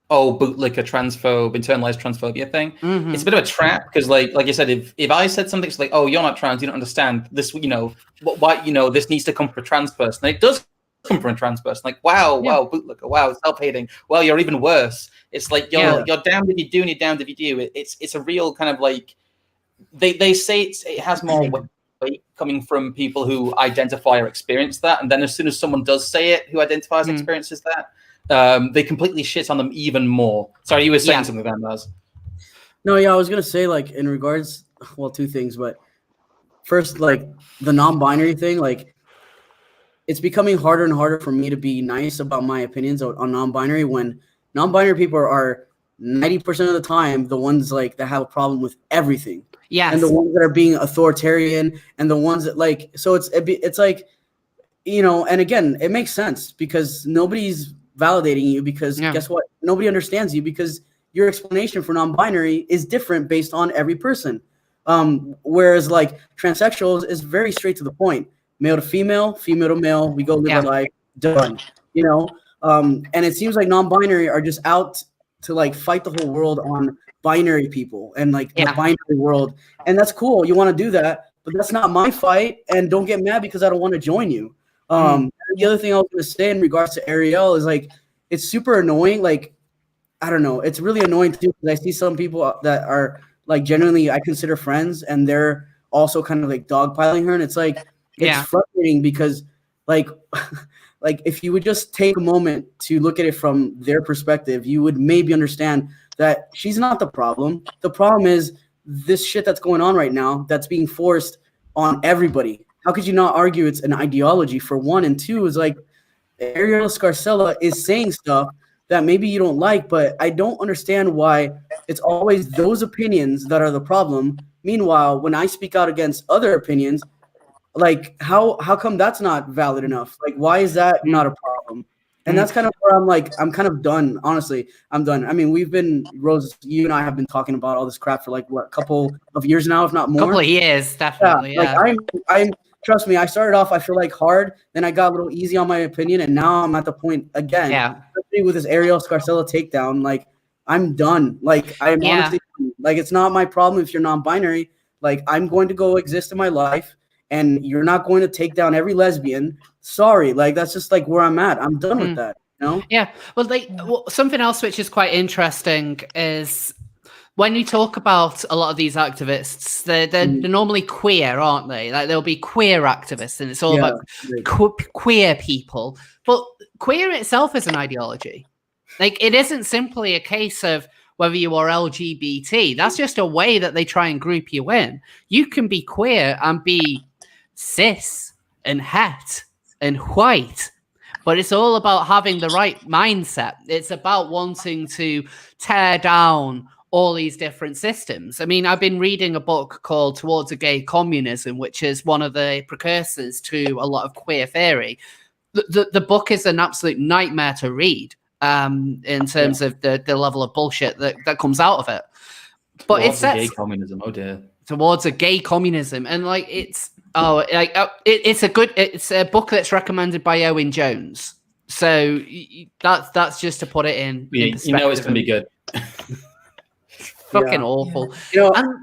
[SPEAKER 2] transphobe, internalized transphobia thing. It's a bit of a trap because like you said, if I said something like, oh, you're not trans, you don't understand this, why this needs to come from a trans person. And it does come from a trans person. Like, wow, bootlicker, wow, self-hating. Well, you're even worse. It's like you're damned if you do and you're damned if you do. It's a real kind of like they say it has more weight coming from people who identify or experience that, and then as soon as someone does say it who identifies and experiences that, they completely shit on them even more. Sorry, you were saying something then, Maz.
[SPEAKER 3] No, I was gonna say, in regards, two things, but first, the non-binary thing, it's becoming harder and harder for me to be nice about my opinions on non-binary when non-binary people are 90% of the time the ones that have a problem with everything.
[SPEAKER 1] Yes.
[SPEAKER 3] And the ones that are being authoritarian, and the ones that so it's like, and again, it makes sense because nobody's validating you because guess what? Nobody understands you because your explanation for non-binary is different based on every person. Whereas transsexuals is very straight to the point. Male to female, female to male, we go live our life, done. And it seems like non-binary are just out to fight the whole world on binary people and the binary world, and that's cool. You want to do that, but that's not my fight. And don't get mad because I don't want to join you. The other thing I was going to say in regards to Ariel is it's super annoying. I don't know, it's really annoying too because I see some people that are genuinely I consider friends, and they're also kind of dogpiling her, and it's it's frustrating because if you would just take a moment to look at it from their perspective, you would maybe understand that she's not the problem. The problem is this shit that's going on right now that's being forced on everybody. How could you not argue it's an ideology, for one? And two is Ariel Scarcella is saying stuff that maybe you don't like, but I don't understand why it's always those opinions that are the problem. Meanwhile, when I speak out against other opinions, how come that's not valid enough? Why is that not a problem? And that's kind of where I'm kind of done. Honestly, I'm done. I mean, Rose, you and I have been talking about all this crap for a couple of years now, if not more.
[SPEAKER 1] Couple of years, definitely. Yeah.
[SPEAKER 3] I'm trust me, I started off, I feel hard, then I got a little easy on my opinion, and now I'm at the point again. Especially with this Ariel Scarcella takedown, I'm done. I'm honestly, it's not my problem if you're non-binary. I'm going to go exist in my life, and you're not going to take down every lesbian. Sorry, that's just where I'm at. I'm done with that.
[SPEAKER 1] Yeah. Well, something else which is quite interesting is when you talk about a lot of these activists, they're normally queer, aren't they? There'll be queer activists, and it's all about queer people. But queer itself is an ideology. It isn't simply a case of whether you are LGBT. That's just a way that they try and group you in. You can be queer and be cis and het and white, but it's all about having the right mindset. It's about wanting to tear down all these different systems. I mean, I've been reading a book called Towards a Gay Communism, which is one of the precursors to a lot of queer theory. The book is an absolute nightmare to read in terms of the level of bullshit that comes out of it. But
[SPEAKER 2] Towards
[SPEAKER 1] it sets
[SPEAKER 2] gay communism. Oh dear.
[SPEAKER 1] Towards a Gay Communism, and like it's a book that's recommended by Owen Jones. So that's just to put it in.
[SPEAKER 2] You know it's going to be good.
[SPEAKER 1] Fucking awful.
[SPEAKER 3] You know,
[SPEAKER 1] And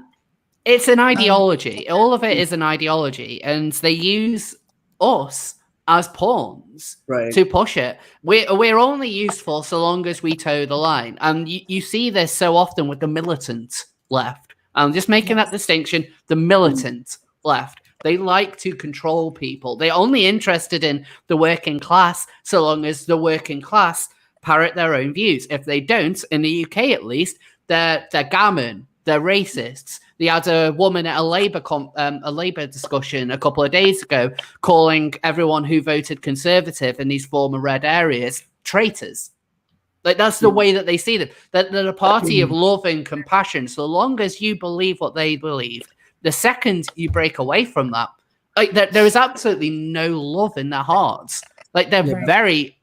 [SPEAKER 1] it's an ideology. All of it is an ideology, and they use us as pawns to push it. We're only useful so long as we toe the line, and you see this so often with the militant left. I'm just making that distinction. The militant left. They like to control people. They're only interested in the working class so long as the working class parrot their own views. If they don't, in the UK at least, they're gammon, they're racists. They had a woman at a Labour discussion a couple of days ago calling everyone who voted Conservative in these former red areas traitors. Like, that's the way that they see them. That they're a party of love and compassion. So long as you believe what they believe, the second you break away from that, like there is absolutely no love in their hearts. Like, they're very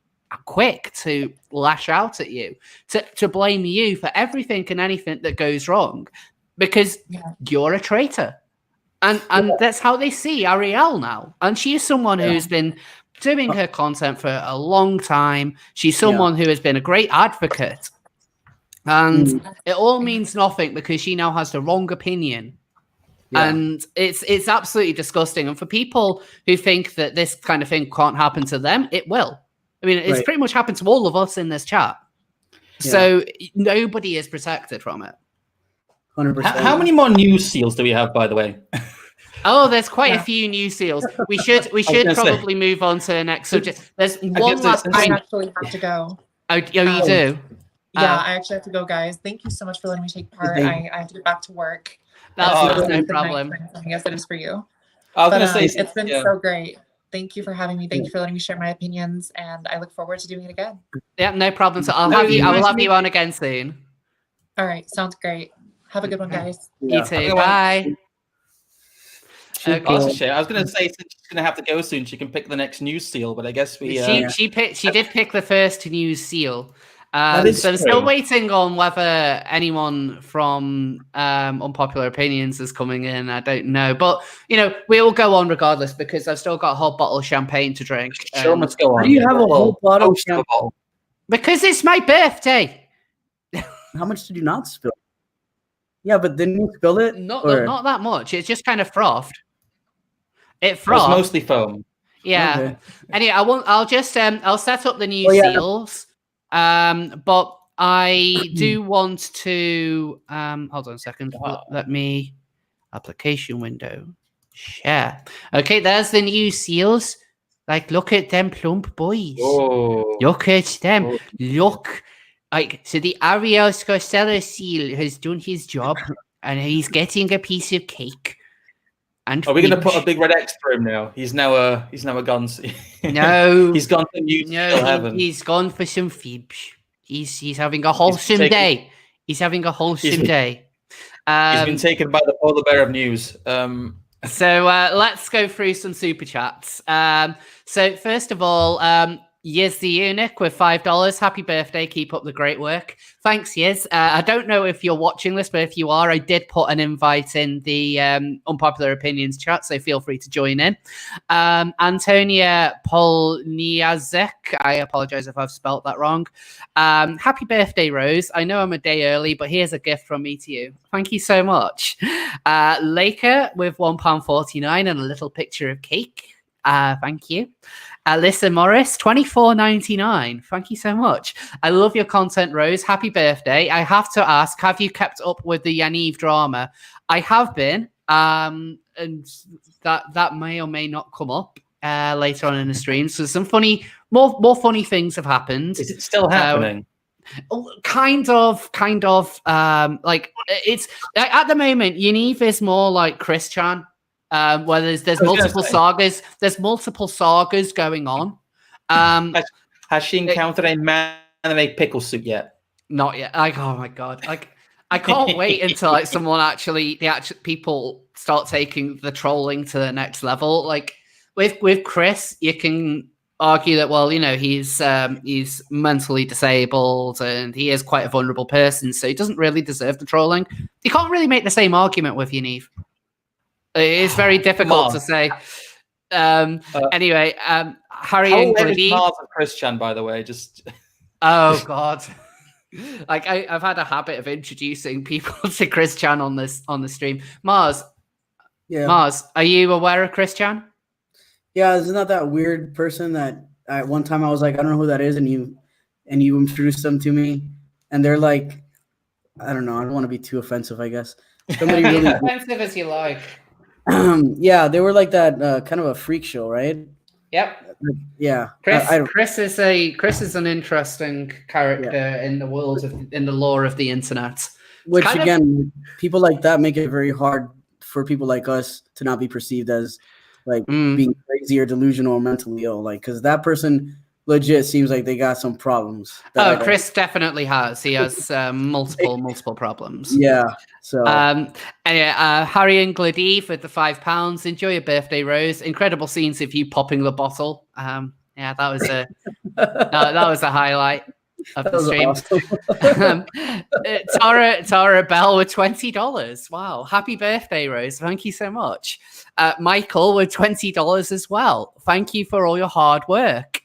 [SPEAKER 1] quick to lash out at you, to blame you for everything and anything that goes wrong, because you're a traitor. And that's how they see Ariel now. And she is someone who's been doing her content for a long time. She's someone who has been a great advocate. And it all means nothing because she now has the wrong opinion. And it's absolutely disgusting. And for people who think that this kind of thing can't happen to them, it will. I mean, it's pretty much happened to all of us in this chat. So nobody is protected from it.
[SPEAKER 3] 100%.
[SPEAKER 2] How many more news seals do we have, by the way?
[SPEAKER 1] Oh, there's quite a few new seals. We should probably move on to the next subject. There's one last
[SPEAKER 5] I actually have to go.
[SPEAKER 1] Oh, you do?
[SPEAKER 5] Yeah, I actually have to go, guys. Thank you so much for letting me take part. I have to get back to work.
[SPEAKER 1] That's no problem.
[SPEAKER 5] I guess it is for you.
[SPEAKER 2] I was going to say,
[SPEAKER 5] it's been so great. Thank you for having me. Thank you for letting me share my opinions, and I look forward to doing it again.
[SPEAKER 1] Yeah, no problem. So I will have you on again soon.
[SPEAKER 5] All right, sounds great. Have a good one, guys.
[SPEAKER 1] You too. Bye.
[SPEAKER 2] Okay. Oh, that's a shame. I was going to say, since she's going to have to go soon, she can pick the next news seal, but I guess we...
[SPEAKER 1] She did pick the first news seal. So I'm still waiting on whether anyone from Unpopular Opinions is coming in. I don't know. But, we'll go on regardless because I've still got a whole bottle of champagne to drink.
[SPEAKER 2] Sure, let's go on.
[SPEAKER 3] Do you have a whole bottle of champagne?
[SPEAKER 1] Because it's my birthday.
[SPEAKER 3] How much did you not spill? Yeah, but didn't you spill it?
[SPEAKER 1] Not that much. It's just kind of frothed. It
[SPEAKER 2] was mostly foam.
[SPEAKER 1] Yeah.
[SPEAKER 3] Okay.
[SPEAKER 1] Anyway, I'll set up the new seals. But I do want to hold on a second. Let me application window share. Okay, there's the new seals. Like, look at them plump boys.
[SPEAKER 2] Oh.
[SPEAKER 1] Look at them. Oh. Look. So the Ariel Scarcella seal has done his job, and he's getting a piece of cake. And
[SPEAKER 2] are we going to put a big red X for him now? He's now a guns.
[SPEAKER 1] No,
[SPEAKER 2] he's gone to new heaven.
[SPEAKER 1] He's gone for some fibs. He's having a wholesome day. He's having a wholesome day.
[SPEAKER 2] He's been taken by the polar bear of news.
[SPEAKER 1] So let's go through some super chats. So first of all, Yiz the Eunuch with $5. Happy birthday. Keep up the great work. Thanks, Yiz. I don't know if you're watching this, but if you are, I did put an invite in the Unpopular Opinions chat, so feel free to join in. Antonia Polniazek, I apologize if I've spelt that wrong. Happy birthday, Rose. I know I'm a day early, but here's a gift from me to you. Thank you so much. Laker with £1.49 and a little picture of cake. Thank you. Alyssa Morris, $24.99. Thank you so much. I love your content, Rose. Happy birthday. I have to ask, have you kept up with the Yaniv drama? I have been, and that may or may not come up later on in the stream. So some more funny things have happened.
[SPEAKER 2] Is it still happening?
[SPEAKER 1] Kind of. Like, it's at the moment, Yaniv is more like Chris Chan. Where there's multiple sagas. There's multiple sagas going on.
[SPEAKER 2] Has she encountered a man in a pickle suit yet?
[SPEAKER 1] Not yet. Like, oh my god. Like, I can't wait until like someone actually people start taking the trolling to the next level. Like with Chris, you can argue that, well, you know, he's mentally disabled and he is quite a vulnerable person, so he doesn't really deserve the trolling. You can't really make the same argument with you, Neve. It's very difficult to say. Anyway, Harry and Glady.
[SPEAKER 2] Mars and Christian, by the way, just.
[SPEAKER 1] Oh God. Like I've had a habit of introducing people to Chris Chan on the stream. Mars, are you aware of Chris Chan?
[SPEAKER 3] Yeah, isn't that that weird person that at one time I was like, I don't know who that is, and you introduced them to me, and they're like, I don't know, I don't want to be too offensive, I guess. Somebody really
[SPEAKER 1] offensive as you like.
[SPEAKER 3] Yeah, they were like that kind of a freak show, right?
[SPEAKER 1] Yep.
[SPEAKER 3] Yeah.
[SPEAKER 1] Chris is an interesting character in the world in the lore of the internet.
[SPEAKER 3] Which again, people like that make it very hard for people like us to not be perceived as like being crazy or delusional or mentally ill. Like, because that person legit seems like they got some problems.
[SPEAKER 1] Chris definitely has. He has multiple problems.
[SPEAKER 3] Yeah. So
[SPEAKER 1] anyway, Harry and Gladive with the £5. Enjoy your birthday, Rose. Incredible scenes of you popping the bottle. Yeah, that was a that was a highlight of the stream. Awesome. Tara Bell with $20. Wow, happy birthday, Rose. Thank you so much. Michael with $20 as well. Thank you for all your hard work.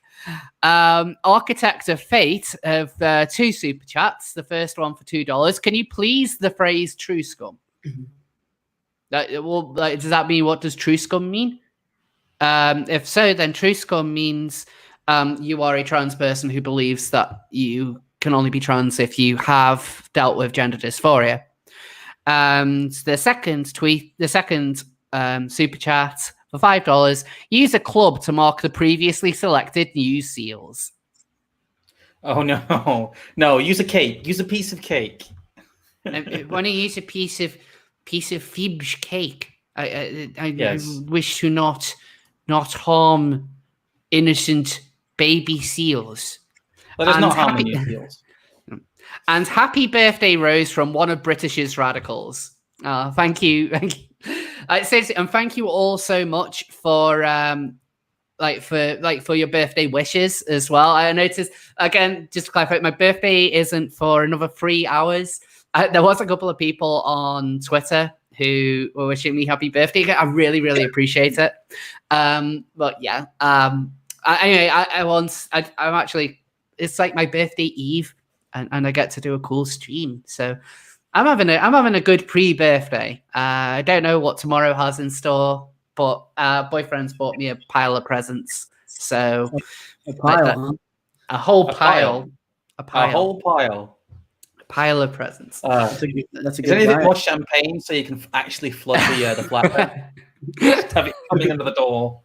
[SPEAKER 1] Architect of Fate of 2 super chats. The first one for $2. Can you please the phrase true scum? Does that mean, what does true scum mean? If so, then true scum means you are a trans person who believes that you can only be trans if you have dealt with gender dysphoria. And the second super chat for $5, use a club to mark the previously selected news seals.
[SPEAKER 2] Oh no! Use a cake. Use a piece of cake.
[SPEAKER 1] Why don't you use a piece of Fibs cake? I wish to not harm innocent baby seals.
[SPEAKER 2] Let us not harm any seals.
[SPEAKER 1] And happy birthday, Rose, from one of British's radicals. Thank you. Seriously, and thank you all so much for for your birthday wishes as well. I noticed, again, just to clarify, my birthday isn't for another 3 hours. There was a couple of people on Twitter who were wishing me happy birthday. I really, really appreciate it. But yeah, I'm actually, it's like my birthday eve, and I get to do a cool stream. So I'm having a good pre-birthday. I don't know what tomorrow has in store, but boyfriend's bought me a pile of presents. So
[SPEAKER 3] a pile
[SPEAKER 1] of presents.
[SPEAKER 3] That's a good.
[SPEAKER 2] Is anything more champagne so you can actually flood the flatbed? Just have it coming under the door,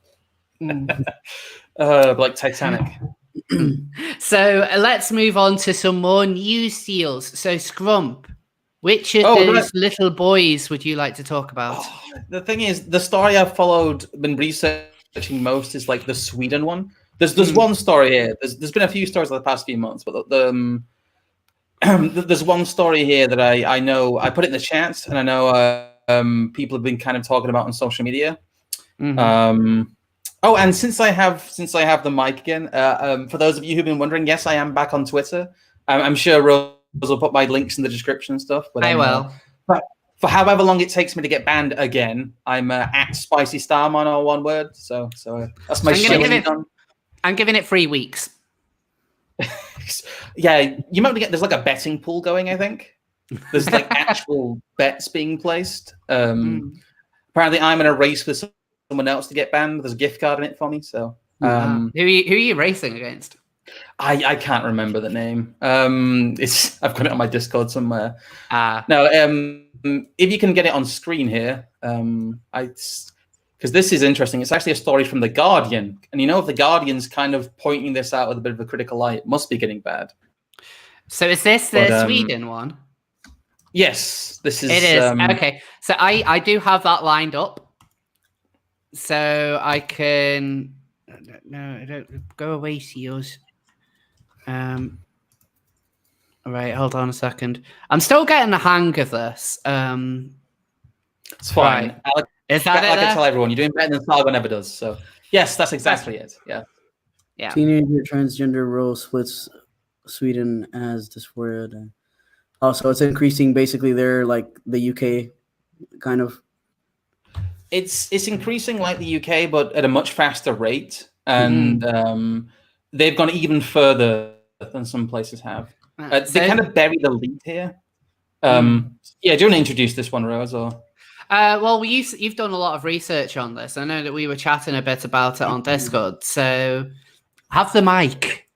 [SPEAKER 2] like Titanic.
[SPEAKER 1] So let's move on to some more news seals. So Scrump, which of those little boys would you like to talk about?
[SPEAKER 2] The thing is, the story I've been researching most is like the Sweden one. There's one story here. There's been a few stories over the past few months, but there's one story here that I know. I put it in the chat, and I know people have been kind of talking about on social media. Mm-hmm. And since I have the mic again, for those of you who've been wondering, yes, I am back on Twitter. I'm sure Rose will put my links in the description and stuff. But
[SPEAKER 1] I will.
[SPEAKER 2] For however long it takes me to get banned again, I'm at Spicy Starman, all one word. So that's my
[SPEAKER 1] I'm giving it 3 weeks.
[SPEAKER 2] Yeah, you might get. There's like a betting pool going. I think there's like actual bets being placed. Apparently, I'm in a race with someone else to get banned. There's a gift card in it for me. So
[SPEAKER 1] who are you racing against?
[SPEAKER 2] I can't remember the name. I've got it on my Discord somewhere. No, if you can get it on screen here, because this is interesting. It's actually a story from The Guardian, and if The Guardian's kind of pointing this out with a bit of a critical light, it must be getting bad.
[SPEAKER 1] So is this the Sweden one?
[SPEAKER 2] Yes, this is.
[SPEAKER 1] It is. Okay, so I do have that lined up, so I can. No, I don't. Go away, seals. All right, hold on a second. I'm still getting the hang of this.
[SPEAKER 2] It's fine.
[SPEAKER 1] Right.
[SPEAKER 2] Alex,
[SPEAKER 1] Is that it?
[SPEAKER 2] like I
[SPEAKER 1] There?
[SPEAKER 2] tell everyone, you're doing better than Saga never does. So yes, that's exactly it. Yeah.
[SPEAKER 1] Yeah.
[SPEAKER 3] Teenager transgender role splits Sweden as dysphoria. Also, it's increasing. Basically, they're like the UK, kind of.
[SPEAKER 2] It's increasing like the UK, but at a much faster rate, and they've gone even further than some places have. They kind of bury the lead here. Yeah, do you want to introduce this one, Rose? Or
[SPEAKER 1] well, you've done a lot of research on this. I know that we were chatting a bit about it on Discord. So have the mic.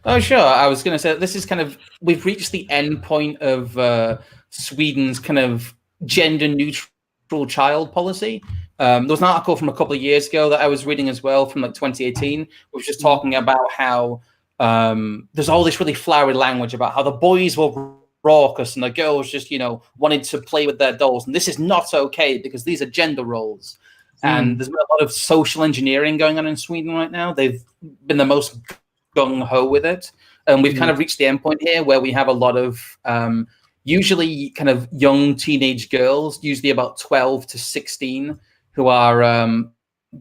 [SPEAKER 2] Oh, sure. I was going to say this is kind of we've reached the end point of Sweden's kind of gender neutral child policy. There was an article from a couple of years ago that I was reading as well from like 2018, which was just talking about how there's all this really flowery language about how the boys were raucous and the girls just, wanted to play with their dolls. And this is not okay because these are gender roles. And there's been a lot of social engineering going on in Sweden right now. They've been the most gung-ho with it. And we've kind of reached the end point here where we have a lot of usually kind of young teenage girls, usually about 12 to 16, who are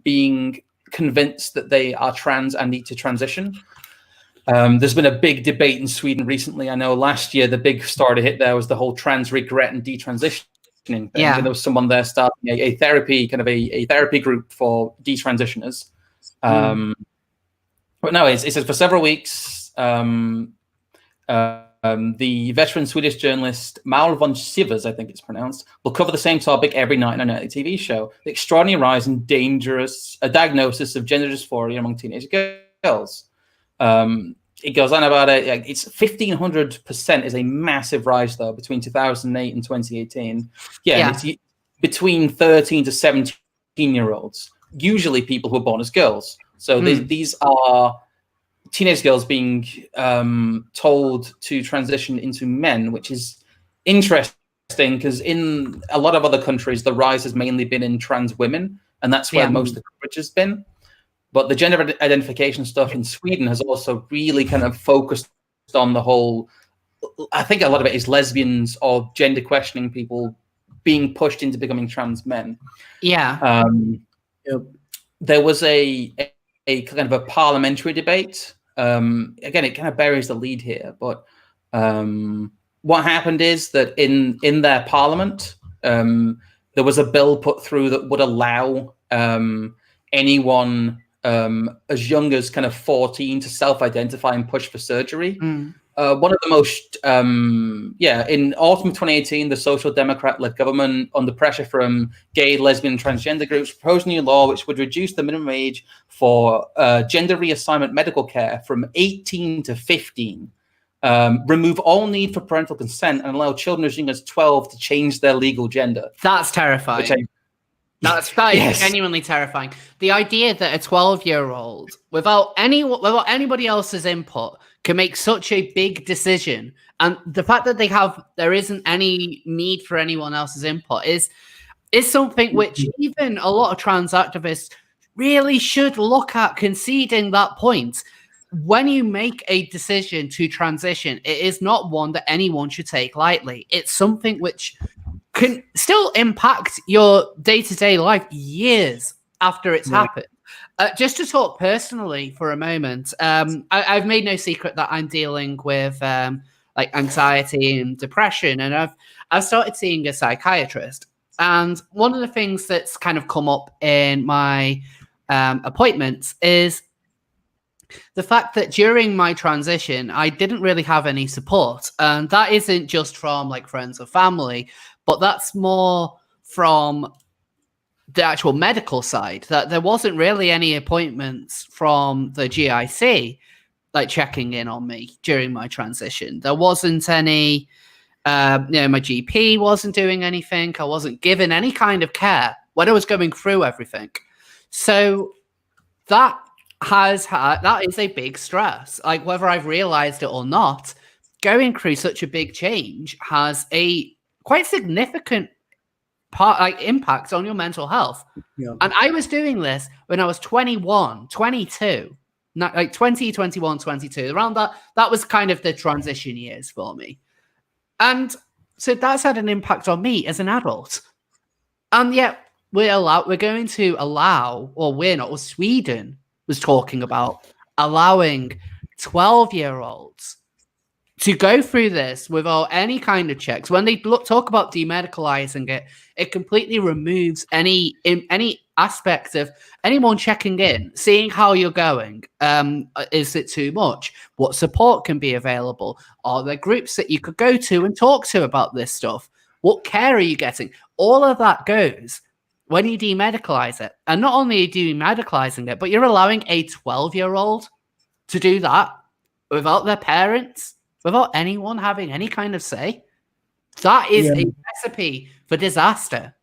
[SPEAKER 2] being convinced that they are trans and need to transition. There's been a big debate in Sweden recently. I know last year the big star to hit there was the whole trans regret and detransitioning thing.
[SPEAKER 1] Yeah.
[SPEAKER 2] And there was someone there starting a therapy, kind of a therapy group for detransitioners. But no, it says for several weeks, the veteran Swedish journalist Maul von Sivers, I think it's pronounced, will cover the same topic every night on a nightly TV show. The extraordinary rise in dangerous diagnosis of gender dysphoria among teenage girls. It goes on about it. It's 1,500% is a massive rise, though, between 2008 and 2018. Yeah. It's between 13 to 17-year-olds, usually people who are born as girls. So these are teenage girls being told to transition into men, which is interesting because in a lot of other countries, the rise has mainly been in trans women, and that's where most of the coverage has been. But the gender identification stuff in Sweden has also really kind of focused on the whole, I think a lot of it is lesbians or gender questioning people being pushed into becoming trans men.
[SPEAKER 1] Yeah.
[SPEAKER 2] There was a kind of a parliamentary debate. Again, it kind of buries the lead here, but what happened is that in their parliament, there was a bill put through that would allow anyone as young as kind of 14 to self-identify and push for surgery. One of the most, in autumn 2018, the Social Democrat-led government, under pressure from gay, lesbian, and transgender groups, proposed a new law which would reduce the minimum age for gender reassignment medical care from 18 to 15, remove all need for parental consent, and allow children as young as 12 to change their legal gender.
[SPEAKER 1] That's terrifying. That is genuinely terrifying. The idea that a 12-year-old, without anybody else's input, can make such a big decision, and the fact that there isn't any need for anyone else's input is something which even a lot of trans activists really should look at conceding that point. When you make a decision to transition, it is not one that anyone should take lightly. It's something which can still impact your day-to-day life years after it's happened. Just to talk personally for a moment, I've made no secret that I'm dealing with like anxiety and depression, and I've started seeing a psychiatrist. And one of the things that's kind of come up in my appointments is the fact that during my transition, I didn't really have any support. And that isn't just from like friends or family, but that's more from the actual medical side, that there wasn't really any appointments from the GIC like checking in on me during my transition. There wasn't any, my GP wasn't doing anything. I wasn't given any kind of care when I was going through everything. So that is a big stress. Like whether I've realized it or not, going through such a big change has a quite significant impact on your mental health. And I was doing this when I was 21, 22. like 20, 21, 22, around that was kind of the transition years for me. And so that's had an impact on me as an adult. And yet we're going to allow, or we're not, or Sweden was talking about allowing 12-year-olds to go through this without any kind of checks. When they talk about demedicalizing it, it completely removes any aspect of anyone checking in, seeing how you're going. Is it too much? What support can be available? Are there groups that you could go to and talk to about this stuff? What care are you getting? All of that goes when you demedicalize it. And not only are you demedicalizing it, but you're allowing a 12-year-old to do that without their parents, without anyone having any kind of say. That is a recipe for disaster.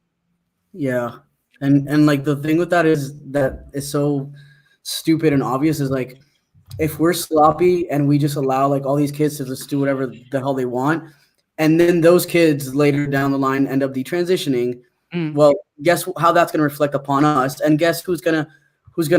[SPEAKER 3] Yeah. And like the thing with that is that is so stupid and obvious is like, if we're sloppy and we just allow like all these kids to just do whatever the hell they want, and then those kids later down the line end up detransitioning, well, guess how that's going to reflect upon us, and guess who's gonna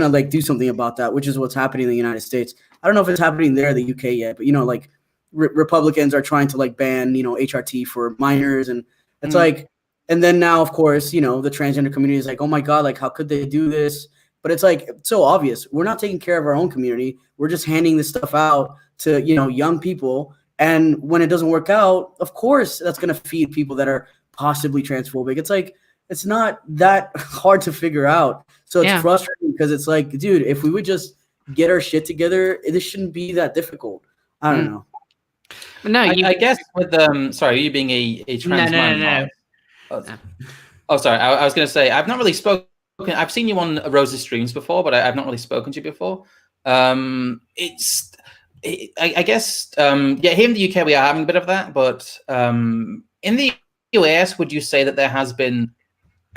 [SPEAKER 3] like do something about that, which is what's happening in the United States. I don't know if it's happening there in the UK yet, but like Republicans are trying to like ban HRT for minors, and it's like, and then now of course the transgender community is like, oh my god, like how could they do this? But it's like, it's so obvious. We're not taking care of our own community. We're just handing this stuff out to young people, and when it doesn't work out, of course that's going to feed people that are possibly transphobic. It's like, it's not that hard to figure out. So it's frustrating because it's like, dude, if we would just get our shit together, this shouldn't be that difficult. I don't know.
[SPEAKER 2] No, I guess with sorry, you being a trans man. No. Oh, sorry. I was going to say, I've not really spoken. I've seen you on Rose's streams before, but I've not really spoken to you before. I guess, here in the UK we are having a bit of that, but in the US, would you say that there has been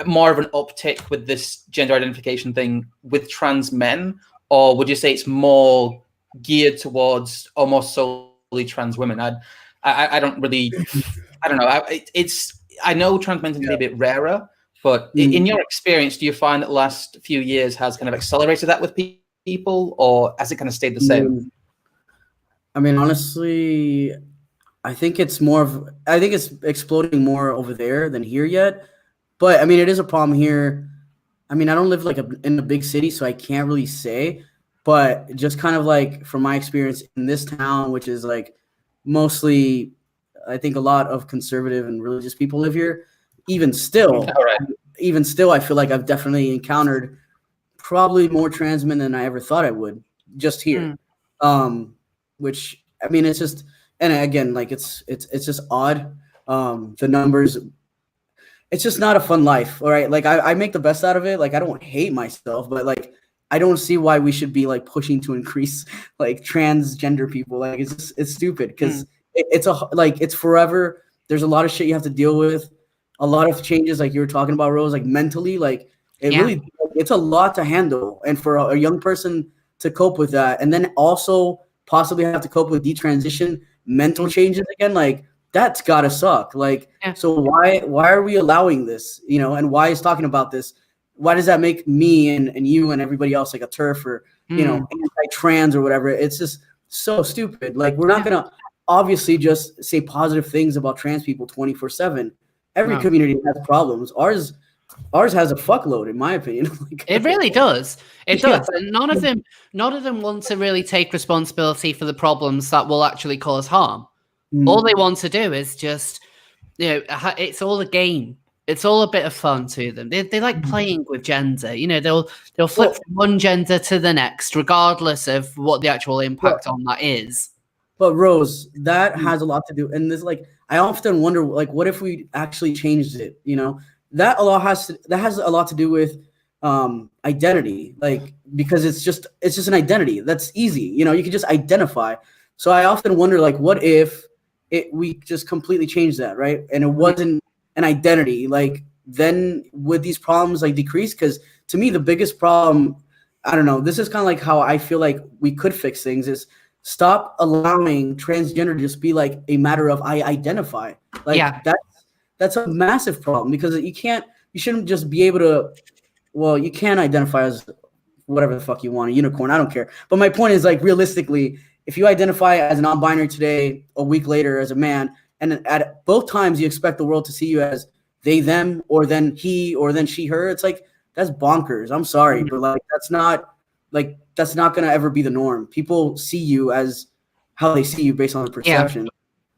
[SPEAKER 2] more of an uptick with this gender identification thing with trans men, or would you say it's more geared towards almost solely trans women? I don't really, I don't know. I know trans men tend to be a bit rarer, but in your experience, do you find that the last few years has kind of accelerated that with people, or has it kind of stayed the same?
[SPEAKER 3] I mean, honestly, I think it's exploding more over there than here yet. But I mean, it is a problem here. I mean, I don't live in a big city, so I can't really say. But just kind of like from my experience in this town, which is like mostly, I think a lot of conservative and religious people live here. Even still, I feel like I've definitely encountered probably more trans men than I ever thought I would just here. Which, I mean, it's just, and again, like it's just odd. The numbers, it's just not a fun life. All right. Like I make the best out of it. Like I don't hate myself, but like, I don't see why we should be like pushing to increase like transgender people. Like it's stupid because it's forever. There's a lot of shit you have to deal with. A lot of changes, like you were talking about, Rose, like mentally, like really, it's a lot to handle. And for a young person to cope with that, and then also possibly have to cope with detransition, mental changes again, like that's gotta suck. Like, so why are we allowing this? And why is talking about this? Why does that make me and you and everybody else like a TERF or anti-trans or whatever? It's just so stupid. Like we're not gonna obviously just say positive things about trans people 24/7. Every community has problems. Ours has a fuckload, in my opinion.
[SPEAKER 1] It really does. It does. And none of them want to really take responsibility for the problems that will actually cause harm. All they want to do is just, it's all a game. It's all a bit of fun to them. They like playing with gender. They'll flip from one gender to the next, regardless of what the actual impact on that is.
[SPEAKER 3] But Rose, that has a lot to do. And this, like, I often wonder, like, what if we actually changed it? That has a lot to do with identity, like, because it's just an identity. That's easy. You can just identify. So I often wonder, like, what if we just completely changed that, right? And it wasn't an identity, like, then would these problems like decrease? Because to me, the biggest problem, I don't know, this is kind of like how I feel like we could fix things is stop allowing transgender to just be like a matter of I identify. Like that's a massive problem because you shouldn't just be able to, well, you can identify as whatever the fuck you want, a unicorn. I don't care. But my point is, like, realistically, if you identify as a non-binary today, a week later as a man, and at both times you expect the world to see you as they, them, or then he, or then she, her, it's like, that's bonkers. I'm sorry, but like that's not gonna ever be the norm. People see you as how they see you based on the perception.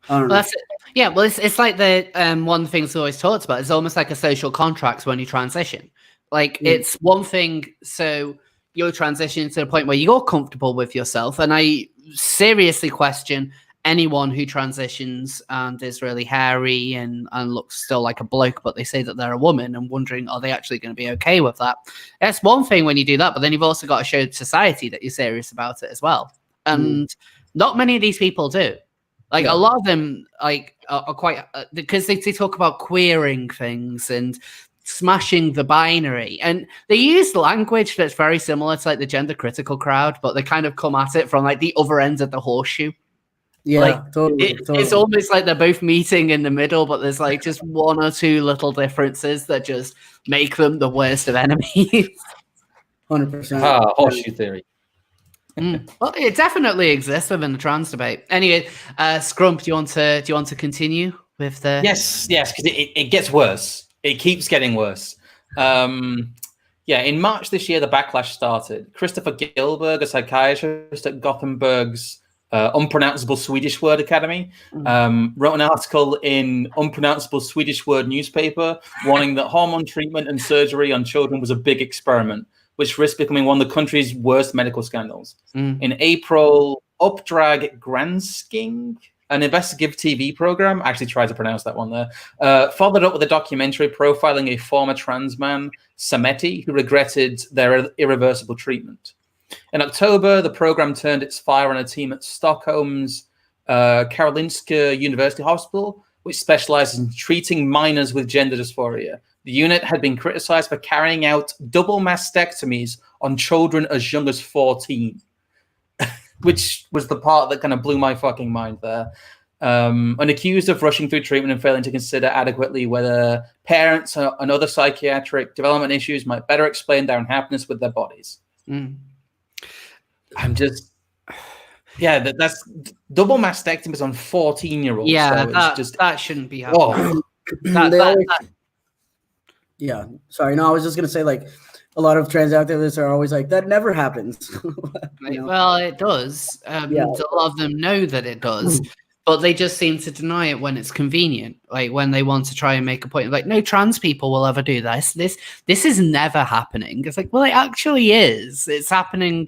[SPEAKER 3] I don't know.
[SPEAKER 1] That's it. Yeah, well, it's like the one of the things we always talked about. It's almost like a social contract when you transition. Like it's one thing, so you're transitioning to the point where you're comfortable with yourself, and I seriously question anyone who transitions and is really hairy and looks still like a bloke, but they say that they're a woman, and wondering, are they actually going to be okay with that? That's one thing when you do that, but then you've also got to show society that you're serious about it as well. And not many of these people do. Like a lot of them like are quite, because they talk about queering things and smashing the binary, and they use language that's very similar to like the gender critical crowd, but they kind of come at it from like the other end of the horseshoe.
[SPEAKER 3] Yeah,
[SPEAKER 1] like,
[SPEAKER 3] totally.
[SPEAKER 1] It's almost like they're both meeting in the middle, but there's like just one or two little differences that just make them the worst of enemies.
[SPEAKER 3] 100%.
[SPEAKER 2] Horseshoe theory.
[SPEAKER 1] Well, it definitely exists within the trans debate. Anyway, Scrump, do you want to continue with the?
[SPEAKER 2] Yes, because it gets worse. It keeps getting worse. In March this year, the backlash started. Christopher Gilberg, a psychiatrist at Gothenburg's Unpronounceable Swedish Word Academy, wrote an article in Unpronounceable Swedish Word newspaper warning that hormone treatment and surgery on children was a big experiment, which risked becoming one of the country's worst medical scandals. In April, Uppdrag Gransking, an investigative TV program, I actually tried to pronounce that one there, followed up with a documentary profiling a former trans man, Sameti, who regretted their irreversible treatment. In October, the program turned its fire on a team at Stockholm's Karolinska University Hospital, which specializes in treating minors with gender dysphoria. The unit had been criticized for carrying out double mastectomies on children as young as 14, which was the part that kind of blew my fucking mind there. And accused of rushing through treatment and failing to consider adequately whether parents and other psychiatric development issues might better explain their unhappiness with their bodies. I'm just... Yeah, that's double mastectomies on 14-year-olds.
[SPEAKER 1] Yeah,
[SPEAKER 2] so
[SPEAKER 1] that shouldn't be happening.
[SPEAKER 3] Yeah, sorry. No, I was just gonna say, like, a lot of trans activists are always like, that never happens.
[SPEAKER 1] You know? Well, it does. A lot of them know that it does, but they just seem to deny it when it's convenient. Like when they want to try and make a point, like, no trans people will ever do this. This is never happening. It's like, well, it actually is. It's happening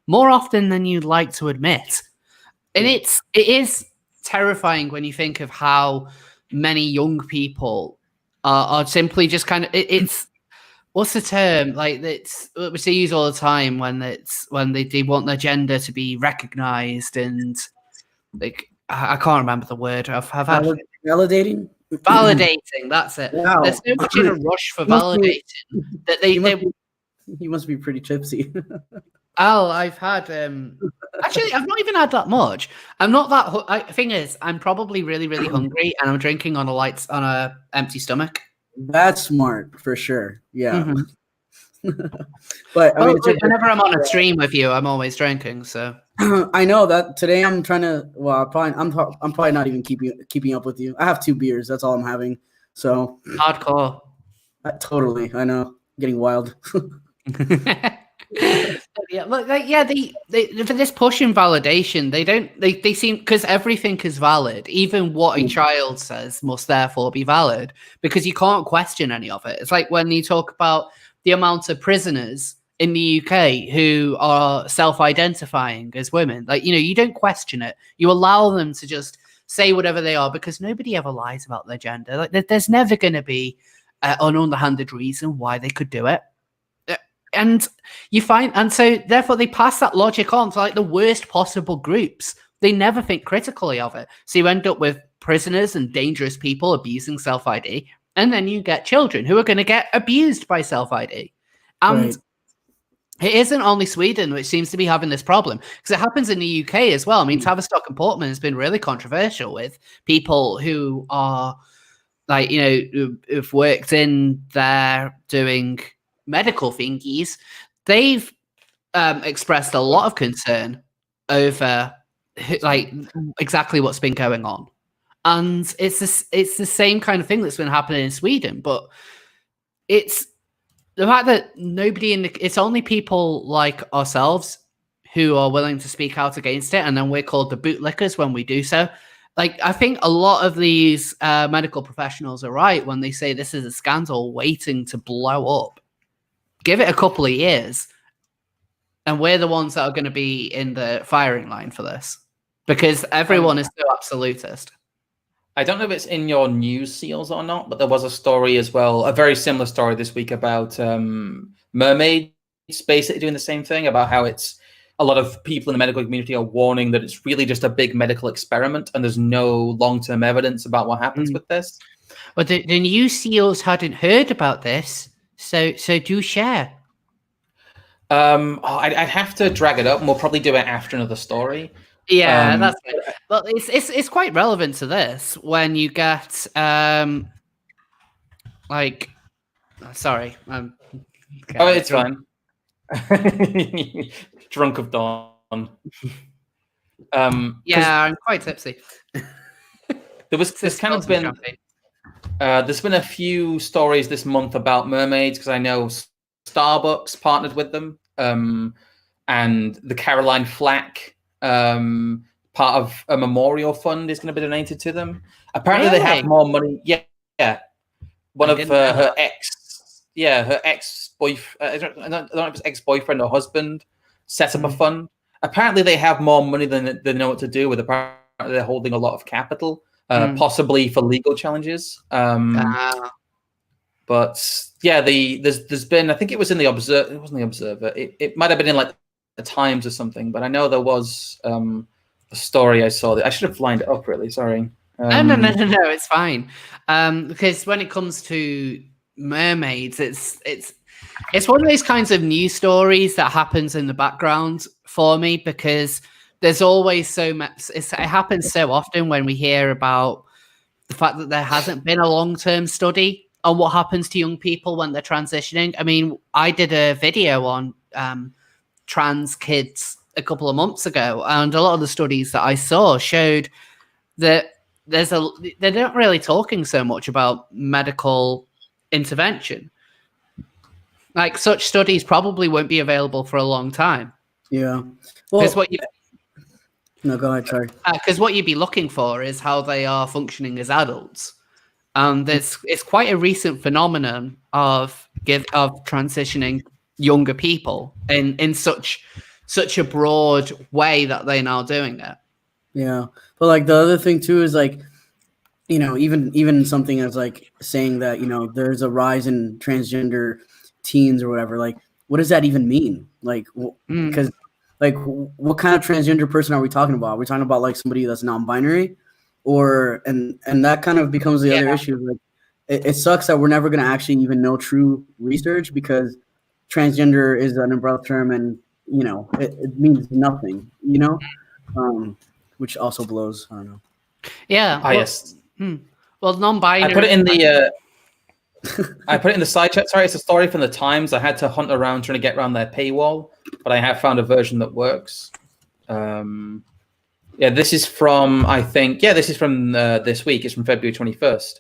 [SPEAKER 1] more often than you'd like to admit, and it is terrifying when you think of how many young people are simply just kind of it's what's the term, like it's which they use all the time when they want their gender to be recognized, and like I can't remember the word. I've had
[SPEAKER 3] validating.
[SPEAKER 1] That's it.
[SPEAKER 3] Wow.
[SPEAKER 1] There's so much in a rush for validating that
[SPEAKER 3] he must be pretty tipsy.
[SPEAKER 1] Oh, I've had actually I've not even had that much. I'm not that thing is I'm probably really, really hungry, and I'm drinking on a empty stomach.
[SPEAKER 3] That's smart for sure. Yeah. But I mean,
[SPEAKER 1] whenever I'm on a stream with you, I'm always drinking, so
[SPEAKER 3] I know that today I'm trying to I'm probably not even keeping up with you. I have 2 beers, that's all I'm having. So
[SPEAKER 1] hardcore.
[SPEAKER 3] Totally. I know. Getting wild.
[SPEAKER 1] Yeah, look, like, yeah, they for this push in validation, they seem, because everything is valid, even what a child says must therefore be valid, because you can't question any of it. It's like when you talk about the amount of prisoners in the UK who are self-identifying as women, like, you know, you don't question it. You allow them to just say whatever they are, because nobody ever lies about their gender. Like, there's never going to be an underhanded reason why they could do it. And you find, and so therefore they pass that logic on to like the worst possible groups. They never think critically of it. So you end up with prisoners and dangerous people abusing self-ID, and then you get children who are going to get abused by self-ID. And it isn't only Sweden which seems to be having this problem, because it happens in the UK as well. I mean, Tavistock and Portman has been really controversial with people who are like, you know, who've worked in there doing medical thingies. They've expressed a lot of concern over like exactly what's been going on, and it's the same kind of thing that's been happening in Sweden, but it's the fact that it's only people like ourselves who are willing to speak out against it, and then we're called the bootlickers when we do so. Like, I think a lot of these medical professionals are right when they say this is a scandal waiting to blow up. Give it a couple of years, and we're the ones that are going to be in the firing line for this, because everyone is so absolutist.
[SPEAKER 2] I don't know if it's in your news seals or not, but there was a story as well, a very similar story this week about mermaids basically doing the same thing, about how it's a lot of people in the medical community are warning that it's really just a big medical experiment and there's no long-term evidence about what happens with this.
[SPEAKER 1] Well, the news seals hadn't heard about this, so do share.
[SPEAKER 2] I'd have to drag it up, and we'll probably do it after another story.
[SPEAKER 1] Yeah, that's it. Well, it's quite relevant to this when you get sorry.
[SPEAKER 2] Okay, it's fine. Drunk of dawn.
[SPEAKER 1] Yeah, I'm quite tipsy.
[SPEAKER 2] There's been a few stories this month about mermaids, because I know Starbucks partnered with them, and the Caroline Flack part of a memorial fund is going to be donated to them. Apparently, they have more money. Yeah. One of her ex-boyfriend, I don't know if it's ex-boyfriend or husband, set up a fund. Apparently, they have more money than they know what to do with. Apparently, they're holding a lot of capital, possibly for legal challenges. But yeah, there's been, I think it was in the Observer. It wasn't the Observer. It might have been in like the Times or something. But I know there was a story I saw. I should have lined it up. Really, sorry.
[SPEAKER 1] No, it's fine. Because when it comes to mermaids, it's one of those kinds of news stories that happens in the background for me, because there's always so much. It happens so often when we hear about the fact that there hasn't been a long-term study on what happens to young people when they're transitioning. I mean, I did a video on trans kids a couple of months ago, and a lot of the studies that I saw showed that they're not really talking so much about medical intervention. Like, such studies probably won't be available for a long time.
[SPEAKER 3] Yeah. Well, no, go ahead. Sorry.
[SPEAKER 1] Because what you'd be looking for is how they are functioning as adults. It's quite a recent phenomenon of transitioning younger people in such a broad way that they're now doing it.
[SPEAKER 3] Yeah, but like the other thing too is like, you know, even something as like saying that, you know, there's a rise in transgender teens or whatever. Like, what does that even mean? Like, because like, what kind of transgender person are we talking about? Are we talking about like somebody that's non-binary, or and that kind of becomes the other issue. Like, it sucks that we're never going to actually even know true research, because transgender is an umbrella term, and you know it means nothing. You know, which also blows. I don't know.
[SPEAKER 1] Yeah.
[SPEAKER 2] Yes.
[SPEAKER 1] Well, non-binary.
[SPEAKER 2] I put it in the. I put it in the side chat. Sorry, it's a story from the Times. I had to hunt around trying to get around their paywall, but I have found a version that works. Yeah, this is from, I think, this is from this week. It's from February 21st.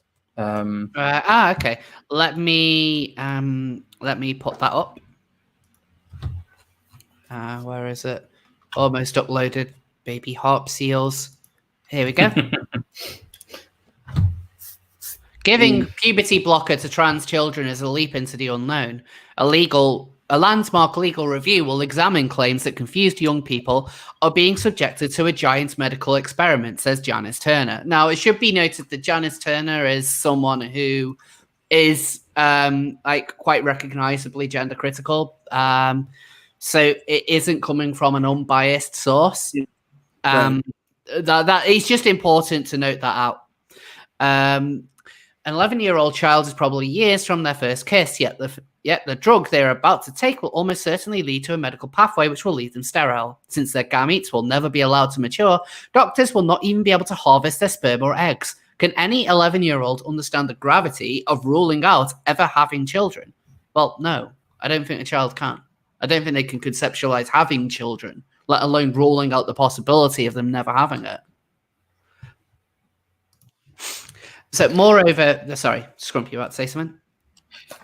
[SPEAKER 1] Okay. Let me put that up. Where is it? Almost uploaded. Baby harp seals. Here we go. Giving puberty blocker to trans children is a leap into the unknown. A landmark legal review will examine claims that confused young people are being subjected to a giant medical experiment, says Janice Turner. Now, it should be noted that Janice Turner is someone who is like quite recognizably gender critical. So it isn't coming from an unbiased source. That it's just important to note that out. An 11-year-old child is probably years from their first kiss, yet the drug they're about to take will almost certainly lead to a medical pathway which will leave them sterile. Since their gametes will never be allowed to mature, doctors will not even be able to harvest their sperm or eggs. Can any 11-year-old understand the gravity of ruling out ever having children? Well, no, I don't think a child can. I don't think they can conceptualize having children, let alone ruling out the possibility of them never having it. So moreover, sorry, Scrumpy, you about to say something?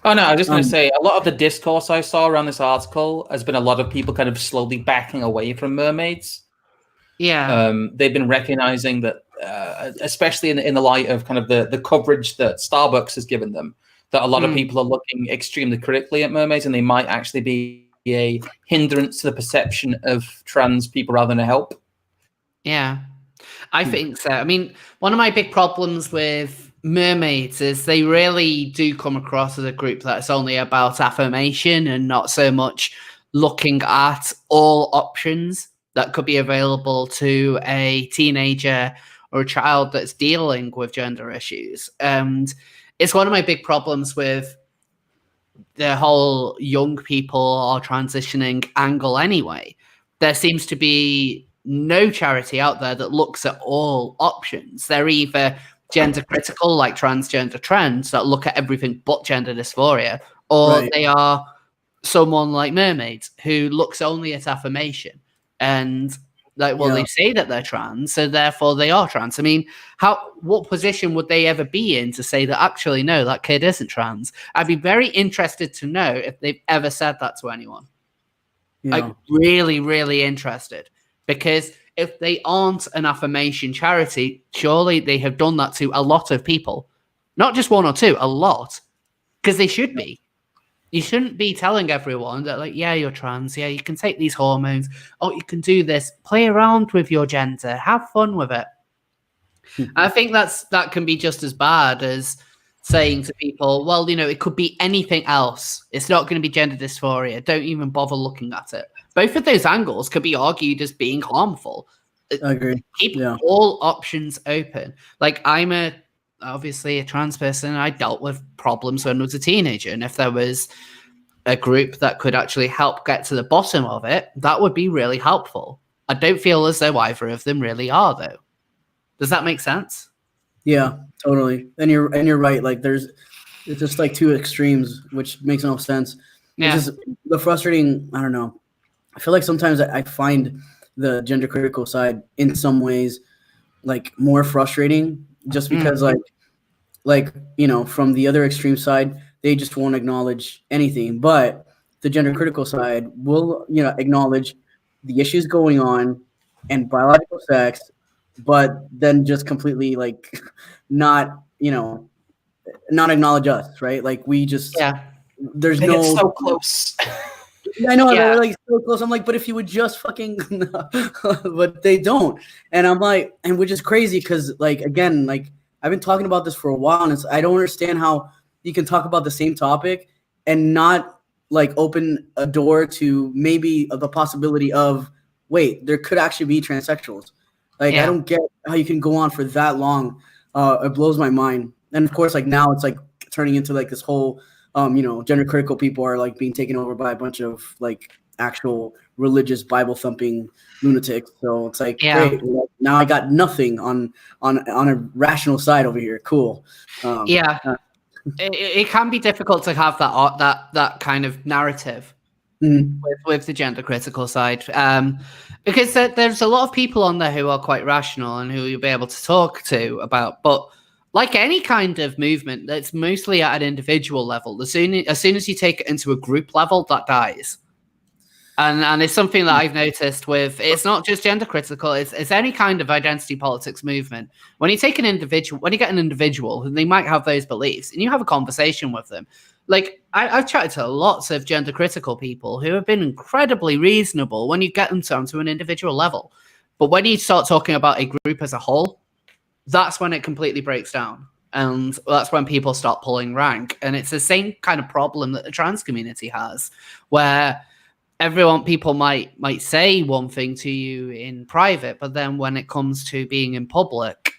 [SPEAKER 2] Oh no, I was just going to say, a lot of the discourse I saw around this article has been a lot of people kind of slowly backing away from mermaids.
[SPEAKER 1] Yeah.
[SPEAKER 2] They've been recognizing that, especially in the light of kind of the coverage that Starbucks has given them, that a lot of people are looking extremely critically at mermaids, and they might actually be a hindrance to the perception of trans people rather than a help.
[SPEAKER 1] Yeah, I think so. I mean, one of my big problems with mermaids is they really do come across as a group that's only about affirmation and not so much looking at all options that could be available to a teenager or a child that's dealing with gender issues. And it's one of my big problems with the whole young people are transitioning angle anyway. There seems to be no charity out there that looks at all options. They're either gender critical, like Transgender Trends, that look at everything but gender dysphoria, or they are someone like Mermaids who looks only at affirmation. And like, well, they say that they're trans, so therefore they are trans. I mean, what position would they ever be in to say that actually, no, that kid isn't trans? I'd be very interested to know if they've ever said that to anyone. Like, really, really interested. Because if they aren't an affirmation charity, surely they have done that to a lot of people. Not just one or two, a lot. Because they should be. You shouldn't be telling everyone that, like, yeah, you're trans. Yeah, you can take these hormones. Oh, you can do this. Play around with your gender. Have fun with it. I think that can be just as bad as saying to people, well, you know, it could be anything else. It's not going to be gender dysphoria. Don't even bother looking at it. Both of those angles could be argued as being harmful.
[SPEAKER 3] I agree.
[SPEAKER 1] Keep all options open. Like, I'm obviously a trans person. I dealt with problems when I was a teenager. And if there was a group that could actually help get to the bottom of it, that would be really helpful. I don't feel as though either of them really are, though. Does that make sense?
[SPEAKER 3] Yeah, totally. And you're right. Like, it's just like two extremes, which makes no sense.
[SPEAKER 1] Yeah.
[SPEAKER 3] It's just the frustrating, I don't know. I feel like sometimes I find the gender critical side in some ways like more frustrating, just because like, you know, from the other extreme side, they just won't acknowledge anything. But the gender critical side will, you know, acknowledge the issues going on and biological sex, but then just completely like not, you know, not acknowledge us, right? Like, we just there's
[SPEAKER 2] they
[SPEAKER 3] no
[SPEAKER 2] get so close.
[SPEAKER 3] I know, they're like so close. I'm like, but if you would just fucking, but they don't. And I'm like, and which is crazy because, like, again, like, I've been talking about this for a while, and I don't understand how you can talk about the same topic and not like open a door to maybe the possibility of, wait, there could actually be transsexuals. Like, I don't get how you can go on for that long. It blows my mind. And of course, like, now it's like turning into like this whole, you know, gender critical people are like being taken over by a bunch of like actual religious Bible thumping lunatics. So it's like, great, now I got nothing on a rational side over here. Cool.
[SPEAKER 1] It can be difficult to have that kind of narrative with the gender critical side, because there's a lot of people on there who are quite rational and who you'll be able to talk to about, but like any kind of movement that's mostly at an individual level, as soon as you take it into a group level, that dies. And it's something that I've noticed with, it's not just gender critical, it's any kind of identity politics movement. When you take an individual, when you get an individual who they might have those beliefs and you have a conversation with them, like I've chatted to lots of gender critical people who have been incredibly reasonable when you get them down to an individual level. But when you start talking about a group as a whole, that's when it completely breaks down. And that's when people start pulling rank. And it's the same kind of problem that the trans community has, where people might say one thing to you in private, but then when it comes to being in public,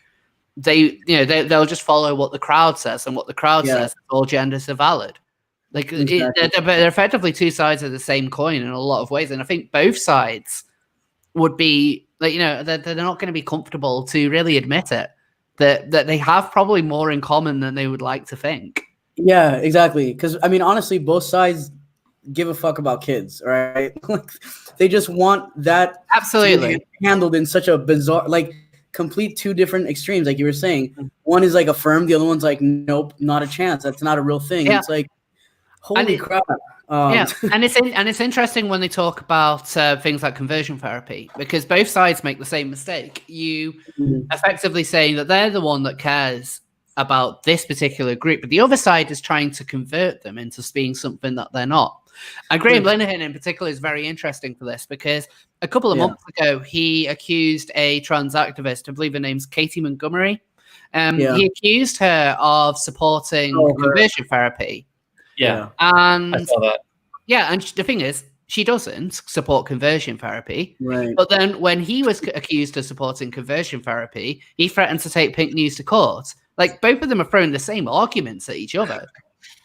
[SPEAKER 1] they'll just follow what the crowd says, and what the crowd says, all genders are valid. Like, exactly. They're effectively two sides of the same coin in a lot of ways. And I think both sides would be like, you know, they're not going to be comfortable to really admit it, that they have probably more in common than they would like to think.
[SPEAKER 3] Yeah, exactly. Because I mean, honestly, both sides give a fuck about kids, right? Like, they just want that
[SPEAKER 1] Absolutely.
[SPEAKER 3] to be handled in such a bizarre, like, complete two different extremes. Like you were saying, one is like affirmed, the other one's like, nope, not a chance. That's not a real thing.
[SPEAKER 1] Yeah.
[SPEAKER 3] It's like, holy crap.
[SPEAKER 1] Yeah, and it's interesting when they talk about things like conversion therapy, because both sides make the same mistake. You effectively saying that they're the one that cares about this particular group, but the other side is trying to convert them into being something that they're not. And Graham Linehan in particular is very interesting for this, because a couple of months ago, he accused a trans activist, I believe her name's Katie Montgomery. He accused her of supporting conversion therapy.
[SPEAKER 2] Yeah,
[SPEAKER 1] and
[SPEAKER 2] I saw that.
[SPEAKER 1] Yeah, and the thing is, she doesn't support conversion therapy.
[SPEAKER 3] Right.
[SPEAKER 1] But then when he was accused of supporting conversion therapy, he threatened to take Pink News to court. Like, both of them are throwing the same arguments at each other.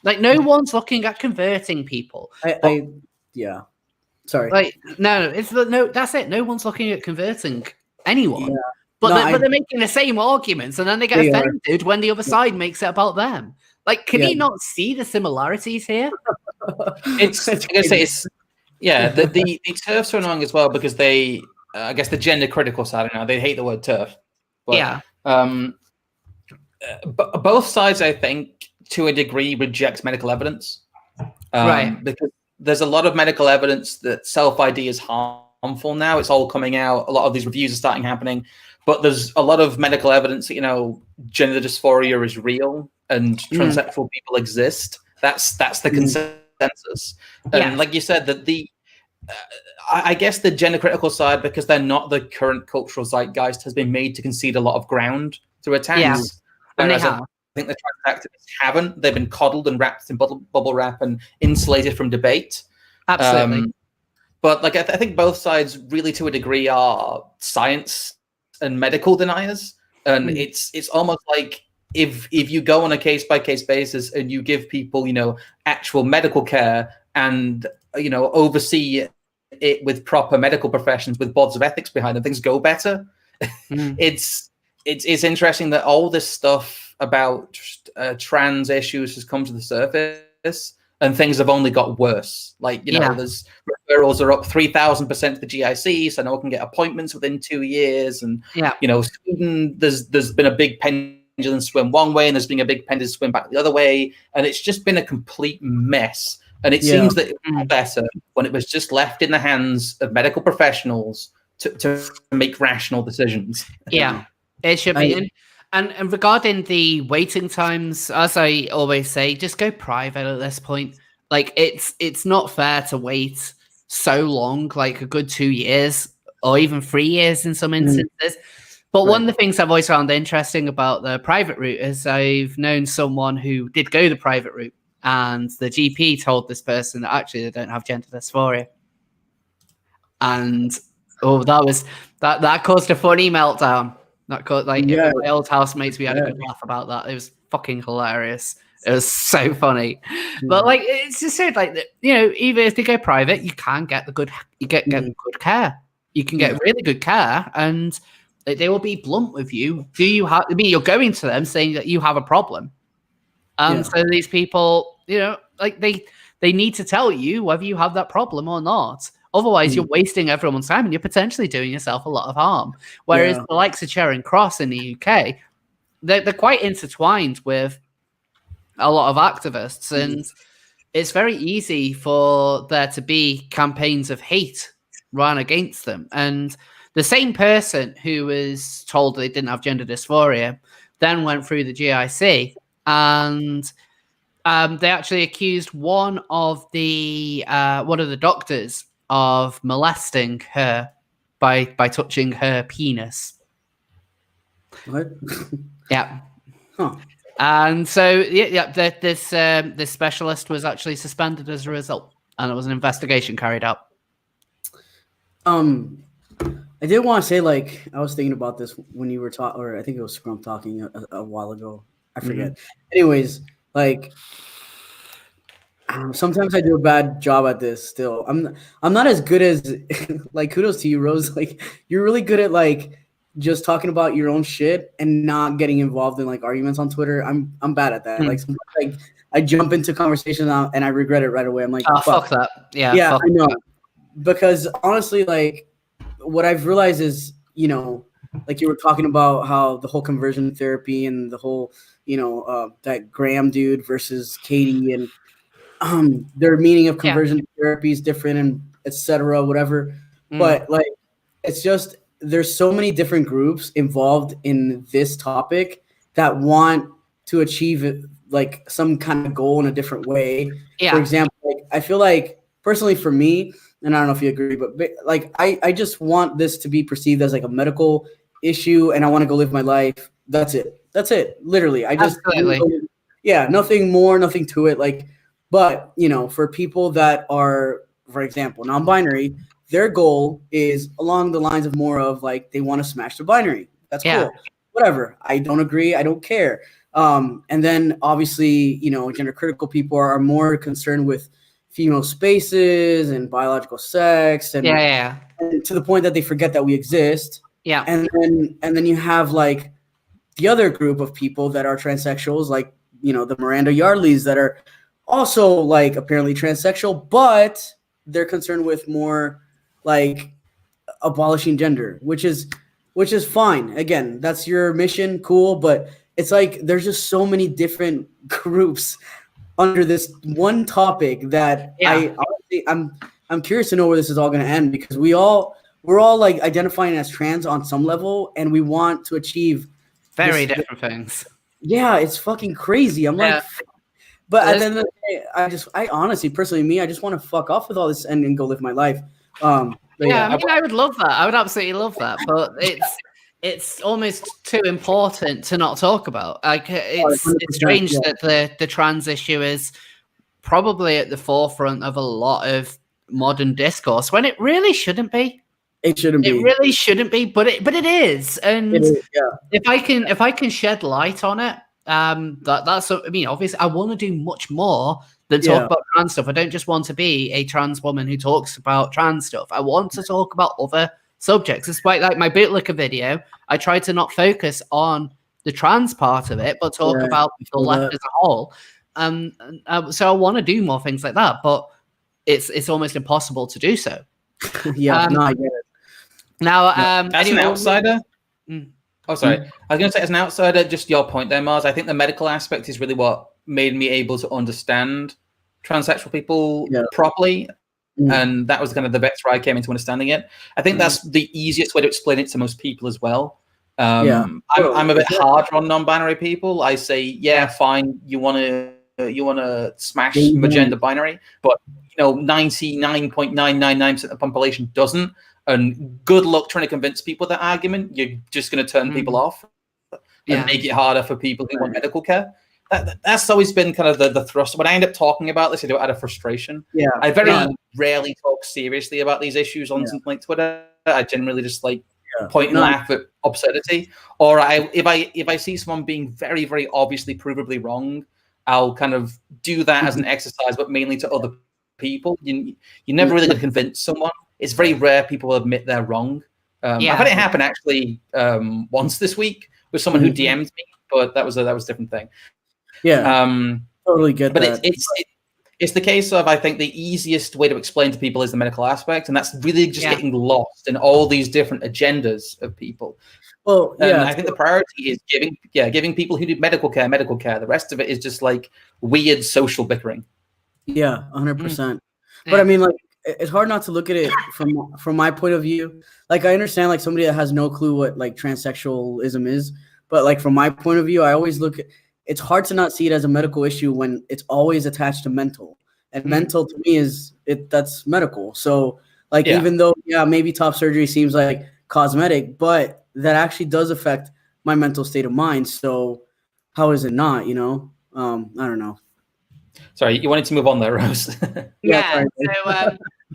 [SPEAKER 1] Like, no one's looking at converting people.
[SPEAKER 3] Sorry.
[SPEAKER 1] Like, no, that's it. No one's looking at converting anyone. Yeah. But they're making the same arguments, and then they get offended when the other side makes it about them. Like, can you not see the similarities here?
[SPEAKER 2] It's like I say, the TERFs are annoying as well, because they, I guess, the gender critical side now, they hate the word TERF. But, both sides, I think, to a degree, rejects medical evidence. Right. Because there's a lot of medical evidence that self-ID is harmful now. It's all coming out. A lot of these reviews are starting happening. But there's a lot of medical evidence that, gender dysphoria is real and transsexual people exist. That's the consensus. And like you said, that I guess the gender critical side, because they're not the current cultural zeitgeist, has been made to concede a lot of ground through attacks. Yeah.
[SPEAKER 1] And
[SPEAKER 2] I think the trans activists haven't. They've been coddled and wrapped in bubble wrap and insulated from debate.
[SPEAKER 1] Absolutely.
[SPEAKER 2] But like I think both sides, really, to a degree, are science and medical deniers. And it's almost like if you go on a case-by-case basis and you give people, actual medical care and, oversee it with proper medical professions with boards of ethics behind them, things go better. It's interesting that all this stuff about trans issues has come to the surface and things have only got worse. Like, there's referrals are up 3,000% to the GIC, so no one can get appointments within 2 years. And, Sweden, there's been a big pendulum swim one way and there's been a big pendulum swim back the other way. And it's just been a complete mess. And it seems that it was better when it was just left in the hands of medical professionals to make rational decisions.
[SPEAKER 1] Yeah, it should be. And regarding the waiting times, as I always say, just go private at this point. Like, it's not fair to wait so long, like a good 2 years or even 3 years in some instances. But one of the things I've always found interesting about the private route is I've known someone who did go the private route, and the GP told this person that actually they don't have gender dysphoria. And that caused a funny meltdown. That caused, like, my old housemates, we had a good laugh about that. It was fucking hilarious. It was so funny. But like, it's just so like, even if they go private, you can get good care. You can get really good care, and they will be blunt with you. Do you have? I mean, you're going to them saying that you have a problem, and so these people, like they need to tell you whether you have that problem or not. Otherwise, you're wasting everyone's time and you're potentially doing yourself a lot of harm. Whereas the likes of Charing Cross in the UK, they're quite intertwined with a lot of activists, and it's very easy for there to be campaigns of hate run against them. And the same person who was told they didn't have gender dysphoria then went through the GIC, and they actually accused one of the doctors of molesting her by touching her penis.
[SPEAKER 3] What?
[SPEAKER 1] Yeah.
[SPEAKER 3] Huh.
[SPEAKER 1] And so this specialist was actually suspended as a result, and it was an investigation carried out.
[SPEAKER 3] I did want to say, like, I was thinking about this when you were talking, or I think it was Scrum talking a while ago. I forget. Anyways, like, sometimes I do a bad job at this still. I'm not as good as like, kudos to you, Rose. Like, you're really good at like just talking about your own shit and not getting involved in like arguments on Twitter. I'm bad at that. Like, sometimes I jump into conversations and I regret it right away. I'm like,
[SPEAKER 1] oh, fuck that. Yeah,
[SPEAKER 3] yeah,
[SPEAKER 1] fuck
[SPEAKER 3] I know.
[SPEAKER 1] that.
[SPEAKER 3] Because honestly, like, what I've realized is, you know, like you were talking about how the whole conversion therapy and the whole, you know, that Graham dude versus Katie and their meaning of conversion therapy is different and etc. whatever. But like, it's just there's so many different groups involved in this topic that want to achieve it, like some kind of goal in a different way. For example, like I feel like personally for me, and I don't know if you agree, but like I just want this to be perceived as like a medical issue, and I want to go live my life. That's it. That's it. Literally, I just nothing more, nothing to it. Like, but you know, for people that are, for example, non-binary, their goal is along the lines of more of like they want to smash the binary. That's cool. Whatever. I don't agree. I don't care. And then obviously, you know, gender critical people are more concerned with female spaces and biological sex and, and to the point that they forget that we exist. And then you have like the other group of people that are transsexuals, like, you know, the Miranda Yardleys that are also like apparently transsexual, but they're concerned with more like abolishing gender, which is fine. Again, that's your mission, cool, but it's like there's just so many different groups under this one topic that I'm curious to know where this is all going to end, because we're all like identifying as trans on some level, and we want to achieve
[SPEAKER 1] very different things.
[SPEAKER 3] Yeah, it's fucking crazy. I'm like, but at the end of the day, I honestly, personally, me, I just want to fuck off with all this and go live my life.
[SPEAKER 1] I mean, I would love that. I would absolutely love that, but it's almost too important to not talk about. Like, it's strange that the trans issue is probably at the forefront of a lot of modern discourse when it really shouldn't be.
[SPEAKER 3] It shouldn't be.
[SPEAKER 1] It really shouldn't be, but it is. And if I can shed light on it, that's. I mean, obviously, I want to do much more than talk about trans stuff. I don't just want to be a trans woman who talks about trans stuff. I want to talk about other subjects. Despite like my bootlicker video, I try to not focus on the trans part of it, but talk about the left as a whole. So I want to do more things like that, but it's almost impossible to do so.
[SPEAKER 3] No, I get it.
[SPEAKER 1] Now,
[SPEAKER 2] as an outsider, oh, sorry. I was going to say, as an outsider, just your point there, Mars. I think the medical aspect is really what made me able to understand transsexual people properly. And that was kind of the vector I came into understanding it. I think that's the easiest way to explain it to most people as well. I'm a bit harder on non-binary people. I say, fine, you want to smash magenta binary, but you know, 99.999% of the population doesn't. And good luck trying to convince people that argument. You're just going to turn people off and make it harder for people who want medical care. That's always been kind of the thrust. When I end up talking about this, I do it out of frustration. I very rarely talk seriously about these issues on something like Twitter. I generally just like point and laugh at absurdity. Or if I see someone being very, very obviously provably wrong, I'll kind of do that as an exercise, but mainly to other people. You're never really going to convince someone. It's very rare people admit they're wrong. I've had it happen actually once this week with someone who DM'd me, but that was a different thing.
[SPEAKER 3] Totally get that.
[SPEAKER 2] But it's the case of, I think the easiest way to explain to people is the medical aspect, and that's really just getting lost in all these different agendas of people.
[SPEAKER 3] Well,
[SPEAKER 2] I think the priority is giving people who need medical care. The rest of it is just like weird social bickering.
[SPEAKER 3] 100%. But I mean, like, it's hard not to look at it from my point of view. Like, I understand like somebody that has no clue what like transsexualism is, but like from my point of view, I always look at it's hard to not see it as a medical issue when it's always attached to mental. And mental to me that's medical. So like even though maybe top surgery seems like cosmetic, but that actually does affect my mental state of mind. So how is it not, you know? I don't know.
[SPEAKER 2] Sorry, you wanted to move on there, Rose.
[SPEAKER 1] So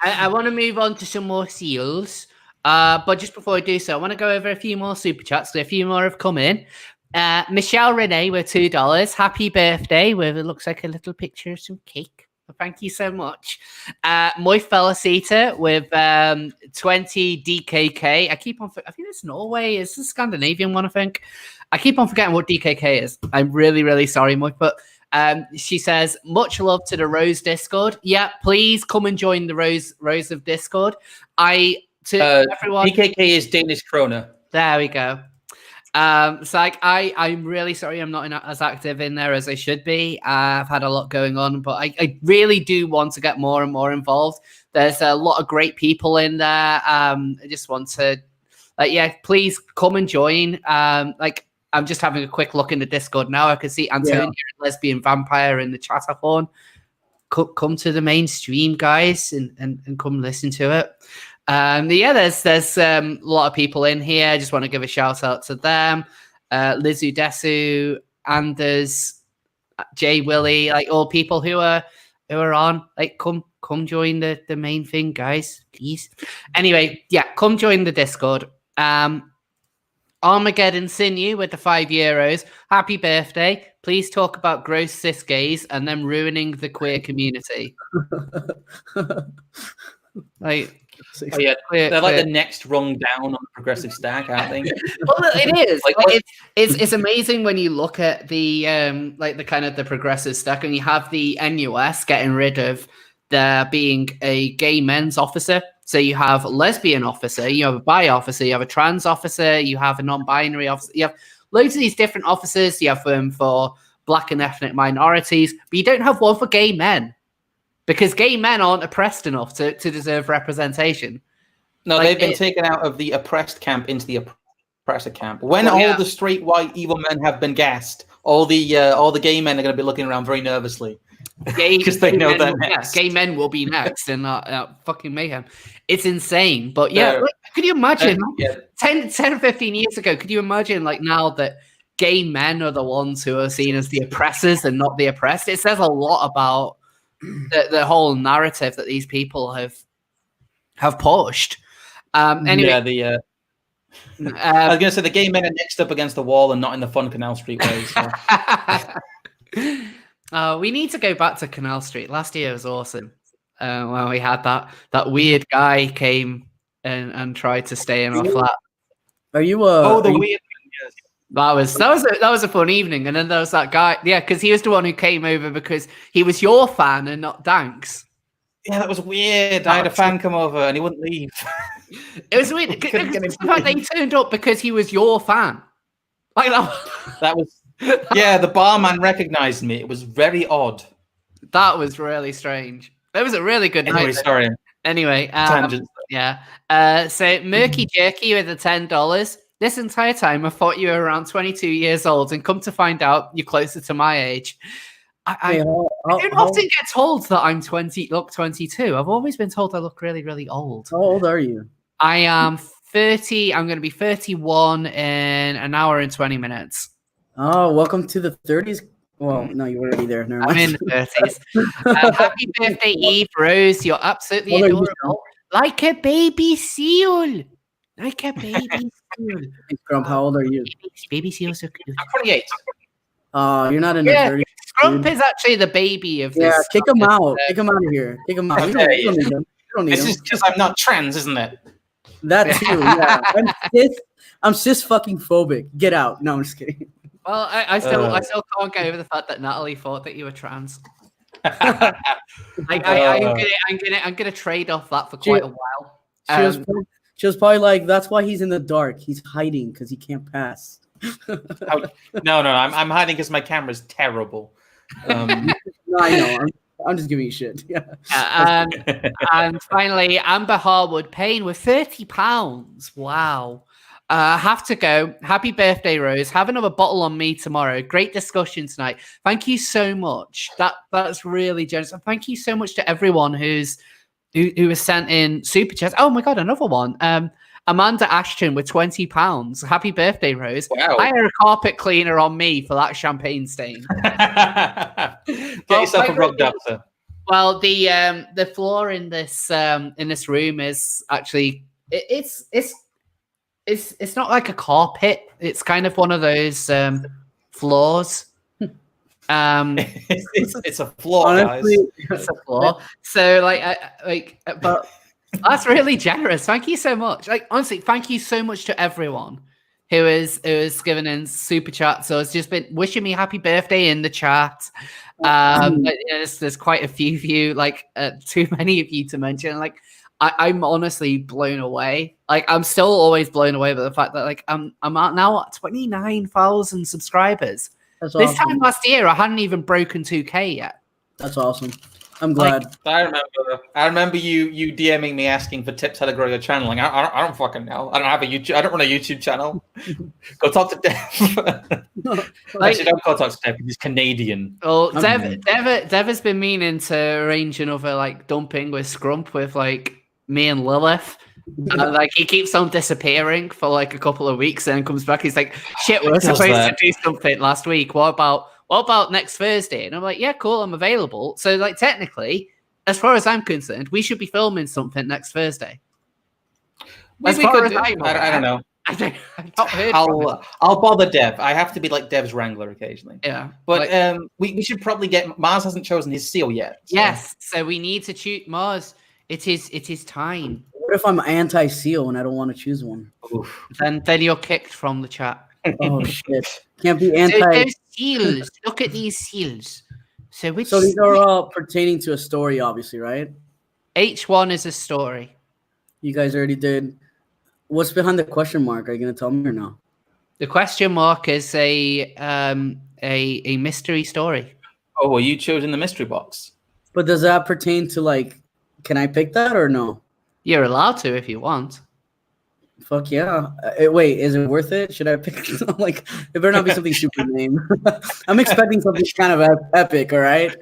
[SPEAKER 1] I want to move on to some more seals. But just before I do so, I want to go over a few more super chats. So a few more have come in. Michelle Renee with $2. Happy birthday, with it looks like a little picture of some cake. Thank you so much. Moy Felicita with 20 DKK. I think it's Norway. It's a Scandinavian one, I think. I keep on forgetting what DKK is. I'm really, really sorry, Moy. But She says, much love to the Rose Discord. Yeah, please come and join the Rose of Discord. Everyone,
[SPEAKER 2] BKK is Danish kroner.
[SPEAKER 1] There we go. So like I'm really sorry I'm not as active in there as I should be. I've had a lot going on, but I really do want to get more and more involved. There's a lot of great people in there. I just want to, please come and join. I'm just having a quick look in the Discord now. I can see Antonia and Lesbian Vampire in the chat-a-thon. Come to the main stream, guys, and come listen to it. There's a lot of people in here. I just want to give a shout out to them. Lizu Desu, Anders, Jay Willie, like all people who are on. Like come join the main thing, guys, please. Anyway, come join the Discord. Armageddon Sinew with the €5. Happy birthday. Please talk about gross cis gays and them ruining the queer community.
[SPEAKER 2] They're like the next rung down on the progressive stack, aren't they?
[SPEAKER 1] Well, it is. It's amazing when you look at the the kind of the progressive stack, and you have the NUS getting rid of there being a gay men's officer. So you have a lesbian officer, you have a bi officer, you have a trans officer, you have a non-binary officer. You have loads of these different officers. You have them for black and ethnic minorities, but you don't have one for gay men. Because gay men aren't oppressed enough to deserve representation.
[SPEAKER 2] No, they've been taken out of the oppressed camp into the oppressor camp. When all the straight white evil men have been gassed, all the gay men are going to be looking around very nervously. Because they know that
[SPEAKER 1] gay men will be next in fucking mayhem. It's insane. But could you imagine 10 or 15 years ago, could you imagine like now that gay men are the ones who are seen as the oppressors and not the oppressed? It says a lot about the whole narrative that these people have pushed. Anyway,
[SPEAKER 2] I was going to say the gay men are next up against the wall and not in the fun Canal Street way. So.
[SPEAKER 1] We need to go back to Canal Street. Last year was awesome. When we had that weird guy came and tried to stay in our flat.
[SPEAKER 3] Are you
[SPEAKER 1] weird? Yes. That was a fun evening, and then there was that guy. Yeah, because he was the one who came over because he was your fan and not Dank's.
[SPEAKER 2] Yeah, that was weird. I had a fan come over and he wouldn't leave.
[SPEAKER 1] It was weird. The fact that he turned up because he was your fan. Like
[SPEAKER 2] that was. Yeah, the barman recognized me. It was very odd.
[SPEAKER 1] That was really strange. It was a really good night.
[SPEAKER 2] Sorry.
[SPEAKER 1] Anyway, so Murky Jerky with the $10. This entire time, I thought you were around 22 years old, and come to find out, you're closer to my age. I don't often get told that I'm 22. I've always been told I look really, really old.
[SPEAKER 3] How old are you?
[SPEAKER 1] I am 30. I'm going to be 31 in an hour and 20 minutes.
[SPEAKER 3] Oh, welcome to the 30s. Well, no, you're already there. Never mind.
[SPEAKER 1] I'm in the 30s. Happy birthday, Eve Rose. You're absolutely adorable. Like a baby seal. Like a baby seal.
[SPEAKER 3] Grump, how old are you?
[SPEAKER 1] Baby seals are cute.
[SPEAKER 2] I'm 28.
[SPEAKER 3] You're not in the 30s.
[SPEAKER 1] Grump is actually the baby of this.
[SPEAKER 3] Yeah, kick him out. Kick him out of here. Kick him out. You don't need him.
[SPEAKER 2] This is because I'm not trans, isn't it?
[SPEAKER 3] That too, yeah. I'm cis fucking phobic. Get out. No, I'm just kidding.
[SPEAKER 1] Well, I still can't get over the fact that Natalie thought that you were trans. I'm gonna trade off that for quite a while.
[SPEAKER 3] She was probably like, "That's why he's in the dark. He's hiding because he can't pass."
[SPEAKER 2] No, I'm hiding because my camera's terrible.
[SPEAKER 3] No, I know. I'm just giving you shit. Yeah.
[SPEAKER 1] And finally, Amber Harwood paying with £30. Wow. Have to go. Happy birthday, Rose. Have another bottle on me tomorrow. Great discussion tonight. Thank you so much. That's really generous. And thank you so much to everyone who has sent in super chats. Oh my god, another one. Amanda Ashton with £20. Happy birthday, Rose.
[SPEAKER 2] Wow.
[SPEAKER 1] Hire a carpet cleaner on me for that champagne stain.
[SPEAKER 2] Get yourself a rug doctor.
[SPEAKER 1] Well, the floor in this room is actually it's not like a carpet. It's kind of one of those floors.
[SPEAKER 2] It's a floor,
[SPEAKER 3] honestly,
[SPEAKER 2] guys.
[SPEAKER 1] It's a floor. So but that's really generous. Thank you so much. Like honestly, thank you so much to everyone who is giving in super chat. So it's just been wishing me happy birthday in the chat. There's quite a few of you, like too many of you to mention. Like I'm honestly blown away. Like I'm still always blown away by the fact that like I'm now at 29,000 subscribers.
[SPEAKER 3] That's
[SPEAKER 1] This
[SPEAKER 3] awesome.
[SPEAKER 1] time last year, I hadn't even broken 2K yet.
[SPEAKER 3] That's awesome. I'm glad.
[SPEAKER 2] I remember you DMing me asking for tips how to grow your channel. Like, I don't fucking know. I don't have a YouTube. I don't run a YouTube channel. Go talk to Dev. Actually, don't go talk to Dev. He's Canadian.
[SPEAKER 1] Well, Dev has been meaning to arrange another like dumping with Scrump with like me and Lilith. And like he keeps on disappearing for like a couple of weeks and then comes back. He's like, shit, we were supposed to do something last week. What about next Thursday? And I'm like, yeah, cool, I'm available. So like technically, as far as I'm concerned, we should be filming something next Thursday.
[SPEAKER 2] I don't know.
[SPEAKER 1] I've not heard
[SPEAKER 2] I'll bother Dev. I have to be like Dev's wrangler occasionally.
[SPEAKER 1] Yeah.
[SPEAKER 2] But we should probably get Mars hasn't chosen his seal yet.
[SPEAKER 1] So. Yes, so we need to choose Mars. It is time.
[SPEAKER 3] What if I'm anti-seal and I don't want to choose one?
[SPEAKER 2] Oof.
[SPEAKER 1] Then you're kicked from the chat.
[SPEAKER 3] Oh shit! Can't be anti.
[SPEAKER 1] So those seals. Look at these seals. So
[SPEAKER 3] these are all pertaining to a story, obviously, right?
[SPEAKER 1] H1 is a story.
[SPEAKER 3] You guys already did. What's behind the question mark? Are you gonna tell me or no?
[SPEAKER 1] The question mark is a mystery story.
[SPEAKER 2] Oh, well, you chosen the mystery box.
[SPEAKER 3] But does that pertain to like? Can I pick that or no?
[SPEAKER 1] You're allowed to if you want.
[SPEAKER 3] Fuck yeah. Wait, is it worth it? Should I pick like it better not be something super lame. I'm expecting something kind of epic, all right?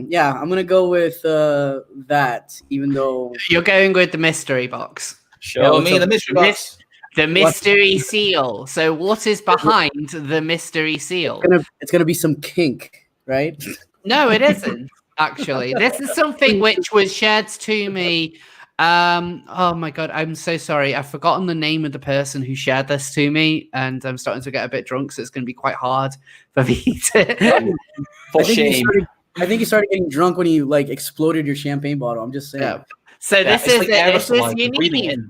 [SPEAKER 3] Yeah, I'm gonna go with that, even though
[SPEAKER 1] you're going with the mystery box.
[SPEAKER 2] Show me the mystery box.
[SPEAKER 1] The mystery seal. So what is behind the mystery seal?
[SPEAKER 3] It's gonna be some kink, right?
[SPEAKER 1] No, it isn't. Actually, this is something which was shared to me. Oh my god, I'm so sorry. I've forgotten the name of the person who shared this to me, and I'm starting to get a bit drunk, so it's going to be quite hard for me to.
[SPEAKER 2] For shame.
[SPEAKER 3] I think you started getting drunk when you like exploded your champagne bottle. I'm just saying.
[SPEAKER 1] Yeah. So this is Yaniv.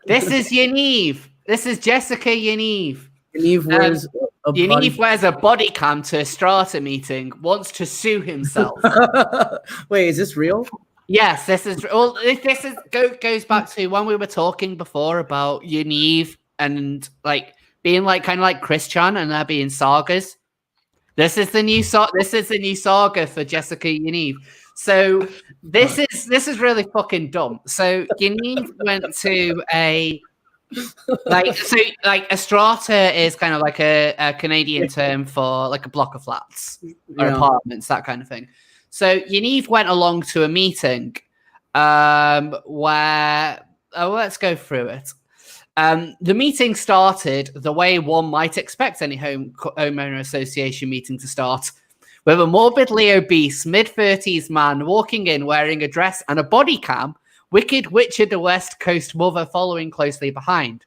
[SPEAKER 1] This is Yaniv. This is Jessica Yaniv. Yaniv wears a body cam to a strata meeting, wants to sue himself.
[SPEAKER 3] Wait, is this real?
[SPEAKER 1] Yes, this is. Well, this goes back to when we were talking before about Yaniv and like being like kind of like Chris Chan and there being sagas. This is the new saga for Jessica Yaniv. So this is really fucking dumb. So Yaniv went to a a strata is kind of like a Canadian term for like a block of flats or apartments, that kind of thing. So Yaniv went along to a meeting where let's go through it. The meeting started the way one might expect any homeowner association meeting to start, with a morbidly obese mid-30s man walking in wearing a dress and a body cam, Wicked Witch of the West Coast mother following closely behind.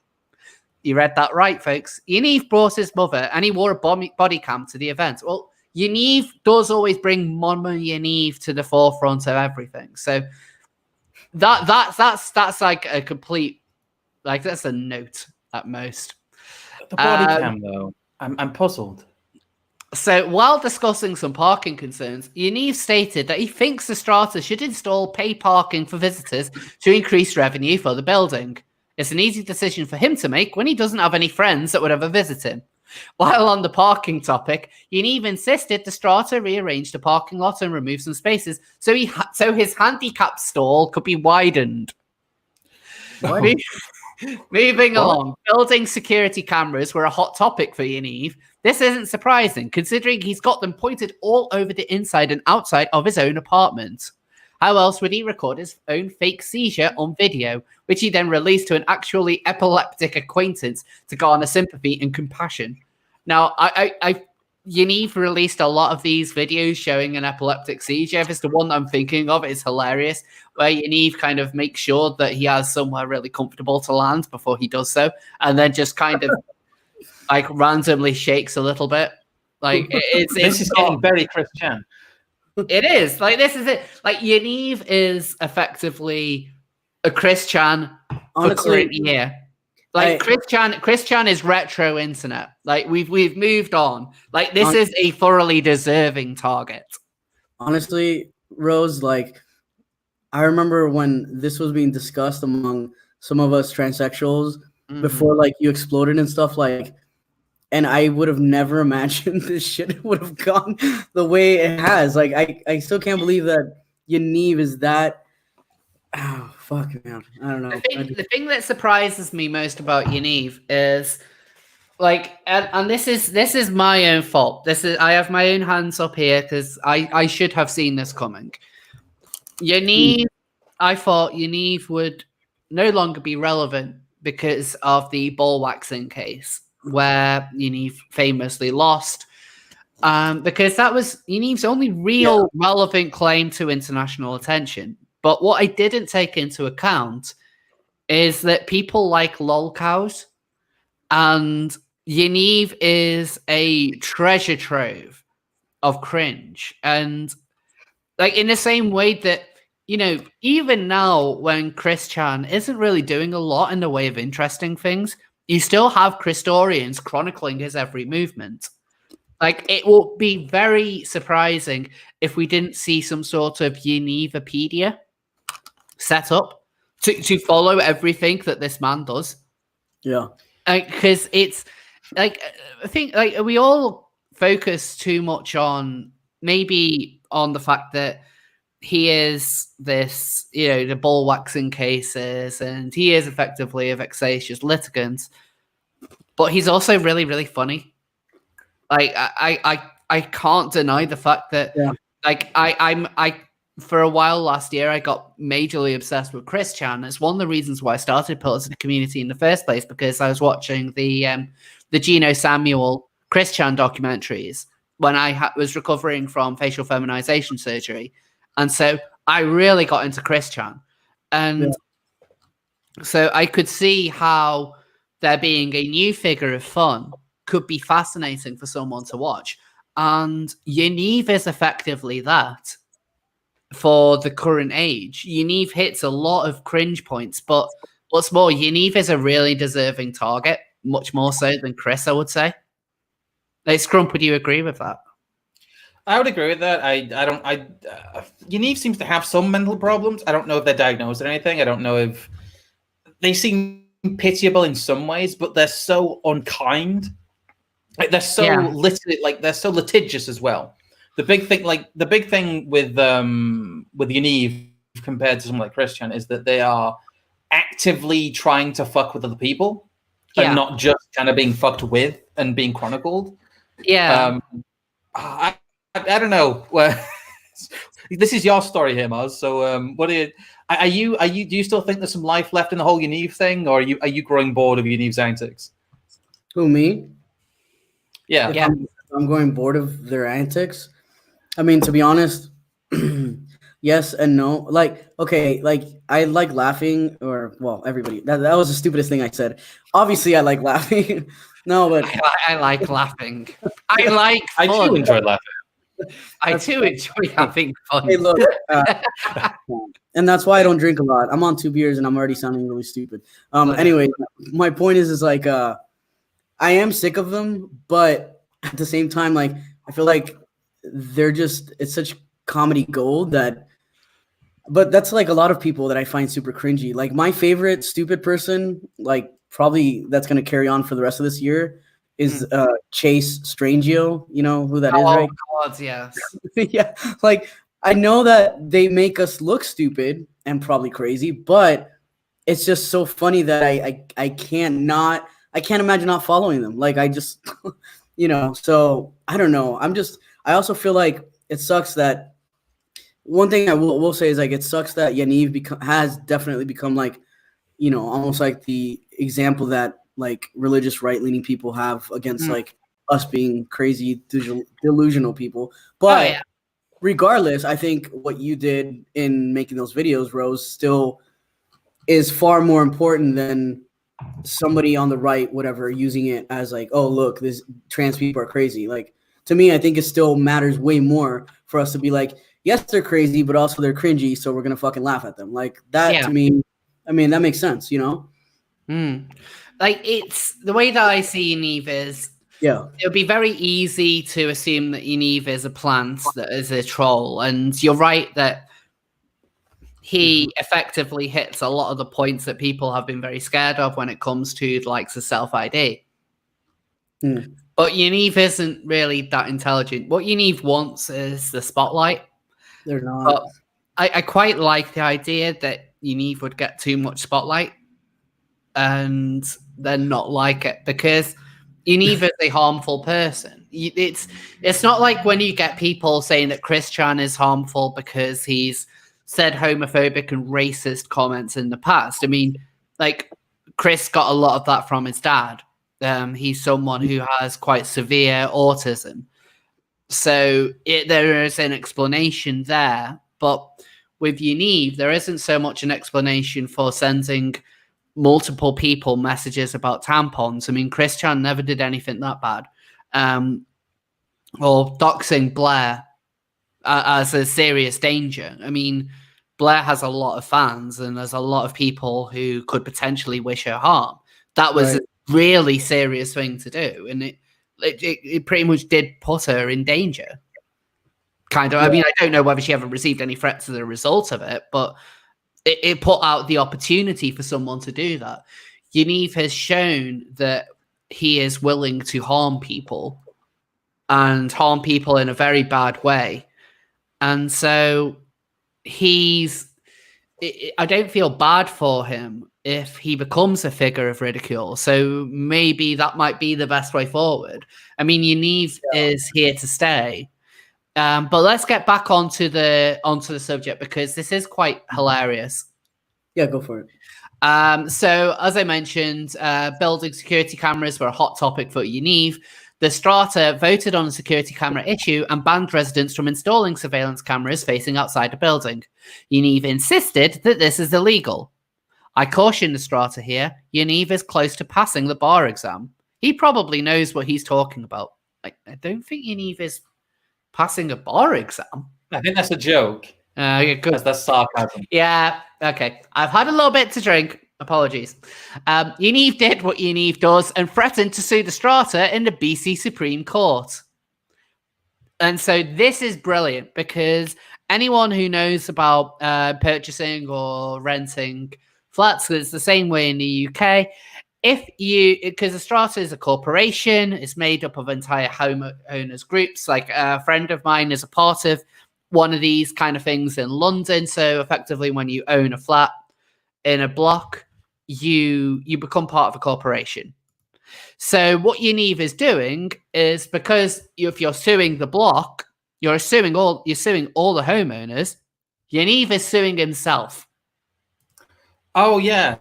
[SPEAKER 1] You read that right, folks. Yaniv brought his mother and he wore a body cam to the event. Well, Yaniv does always bring Mama Yaniv to the forefront of everything. So that's like a complete, like that's a note at most.
[SPEAKER 2] The body cam though, I'm puzzled.
[SPEAKER 1] So while discussing some parking concerns, Yaniv stated that he thinks the strata should install pay parking for visitors to increase revenue for the building. It's an easy decision for him to make when he doesn't have any friends that would ever visit him. While on the parking topic, Yaniv insisted the strata rearrange the parking lot and remove some spaces so his handicap stall could be widened. Moving along, building security cameras were a hot topic for Yaniv. This isn't surprising, considering he's got them pointed all over the inside and outside of his own apartment. How else would he record his own fake seizure on video, which he then released to an actually epileptic acquaintance to garner sympathy and compassion? Now, Yaniv released a lot of these videos showing an epileptic seizure. If it's the one I'm thinking of, it's hilarious, where Yaniv kind of makes sure that he has somewhere really comfortable to land before he does so, and then just kind of like randomly shakes a little bit. Like
[SPEAKER 2] this is getting very Chris Chan.
[SPEAKER 1] It is like this is it. Like Yaniv is effectively a Chris Chan for current year. Like Chris Chan is retro internet. Like we've moved on. Like this is a thoroughly deserving target.
[SPEAKER 3] Honestly, Rose, like I remember when this was being discussed among some of us transsexuals before like you exploded and stuff, like, and I would have never imagined this shit would have gone the way it has. Like I still can't believe that Yaniv is that. Oh fuck, man! I don't know.
[SPEAKER 1] The thing that surprises me most about Yaniv is, like, and this is my own fault. I have my own hands up here because I should have seen this coming. Yaniv, I thought Yaniv would no longer be relevant because of the ball waxing case where Yaniv famously lost. Because that was Yaniv's only real relevant claim to international attention. But what I didn't take into account is that people like lolcows, and Yaniv is a treasure trove of cringe. And like in the same way that, you know, even now when Chris Chan isn't really doing a lot in the way of interesting things, you still have Christorians chronicling his every movement. Like, it will be very surprising if we didn't see some sort of Yanivopedia set up to follow everything that this man does.
[SPEAKER 3] Yeah.
[SPEAKER 1] Because it's, like, I think, like, we all focus too much on, maybe on the fact that he is this, you know, the ball waxing cases, and he is effectively a vexatious litigant, but he's also really, really funny. Like I can't deny the fact that like I for a while last year I got majorly obsessed with Chris Chan. It's one of the reasons why I started Pillars of the Community in the first place, because I was watching the Gino Samuel Chris Chan documentaries when I was recovering from facial feminization surgery. And so I really got into Chris Chan. And so I could see how there being a new figure of fun could be fascinating for someone to watch. And Yaniv is effectively that for the current age. Yaniv hits a lot of cringe points, but what's more, Yaniv is a really deserving target, much more so than Chris, I would say. Like, Scrump, would you agree with that?
[SPEAKER 2] I would agree with that. Yaniv seems to have some mental problems. I don't know if they're diagnosed or anything. I don't know if they seem pitiable in some ways, but they're so unkind. Like they're so they're so litigious as well. The big thing with Yaniv compared to someone like Chris Chan is that they are actively trying to fuck with other people and not just kind of being fucked with and being chronicled. Yeah. I don't know. This is your story here, Maz. So, what do you still think there's some life left in the whole Yaniv thing, or are you growing bored of Yaniv's antics?
[SPEAKER 3] Who, me?
[SPEAKER 2] Yeah.
[SPEAKER 3] I'm going bored of their antics. I mean, to be honest, yes and no. Like, okay, like I like laughing, or well, everybody. That was the stupidest thing I said. Obviously, I like laughing. No, but
[SPEAKER 1] I like laughing. I like fun.
[SPEAKER 2] I do enjoy laughing.
[SPEAKER 1] I do enjoy having fun.
[SPEAKER 3] Hey, look, and that's why I don't drink a lot. I'm on 2 beers and I'm already sounding really stupid. Anyway, my point is like, I am sick of them, but at the same time, like, I feel like it's such comedy gold that, but that's like a lot of people that I find super cringy. Like my favorite stupid person, like probably that's going to carry on for the rest of this year, is Chase Strangio. You know who that is, right?
[SPEAKER 1] Oh, God, yes.
[SPEAKER 3] Yeah, like I know that they make us look stupid and probably crazy, but it's just so funny that I can't imagine not following them. Like I just, you know, so I don't know. I also feel like it sucks that one thing I will say is like it sucks that Yaniv has definitely become like, you know, almost like the example that like religious right-leaning people have against like us being crazy delusional people. But regardless, I think what you did in making those videos, Rose, still is far more important than somebody on the right, whatever, using it as like, oh, look, this trans people are crazy. Like, to me, I think it still matters way more for us to be like, yes, they're crazy, but also they're cringy, so we're going to fucking laugh at them. Like that to me, I mean, that makes sense, you know?
[SPEAKER 1] like it's the way that I see Yaniv is
[SPEAKER 3] Yeah.
[SPEAKER 1] it would be very easy to assume that Yaniv is a plant that is a troll, and you're right that he effectively hits a lot of the points that people have been very scared of when it comes to the likes of self-ID. But Yaniv isn't really that intelligent. What Yaniv wants is the spotlight.
[SPEAKER 3] They're not.
[SPEAKER 1] But I quite like the idea that Yaniv would get too much spotlight and then not like it, because Yaniv is a harmful person. It's not like when you get people saying that Chris Chan is harmful because he's said homophobic and racist comments in the past. I mean, like, Chris got a lot of that from his dad. He's someone who has quite severe autism. So there is an explanation there. But with Yaniv, there isn't so much an explanation for sending multiple people messages about tampons. I mean, Chris Chan never did anything that bad. Or doxing Blair as a serious danger. I mean, Blair has a lot of fans and there's a lot of people who could potentially wish her harm. That was a really serious thing to do, and it pretty much did put her in danger. Kind of. I mean, I don't know whether she ever received any threats as a result of it, but it put out the opportunity for someone to do that. Yaniv has shown that he is willing to harm people and harm people in a very bad way. And so I don't feel bad for him if he becomes a figure of ridicule. So maybe that might be the best way forward. I mean, Yaniv is here to stay. But let's get back onto the subject, because this is quite hilarious.
[SPEAKER 3] Yeah, go for it.
[SPEAKER 1] So as I mentioned, building security cameras were a hot topic for Yaniv. The Strata voted on a security camera issue and banned residents from installing surveillance cameras facing outside the building. Yaniv insisted that this is illegal. I caution the Strata here. Yaniv is close to passing the bar exam. He probably knows what he's talking about. I don't think Yaniv is passing a bar exam.
[SPEAKER 2] I think that's a joke.
[SPEAKER 1] Yeah, good.
[SPEAKER 2] That's sarcasm.
[SPEAKER 1] Yeah, okay. I've had a little bit to drink. Apologies. Yaniv did what Yaniv does and threatened to sue the Strata in the BC Supreme Court. And so this is brilliant, because anyone who knows about purchasing or renting flats, it's the same way in the UK. Because the Strata is a corporation, it's made up of entire homeowners groups. Like a friend of mine is a part of one of these kind of things in London. So effectively, when you own a flat in a block, you become part of a corporation. So what Yaniv is doing is, because if you're suing the block, you're suing all the homeowners. Yaniv is suing himself.
[SPEAKER 2] Oh yeah,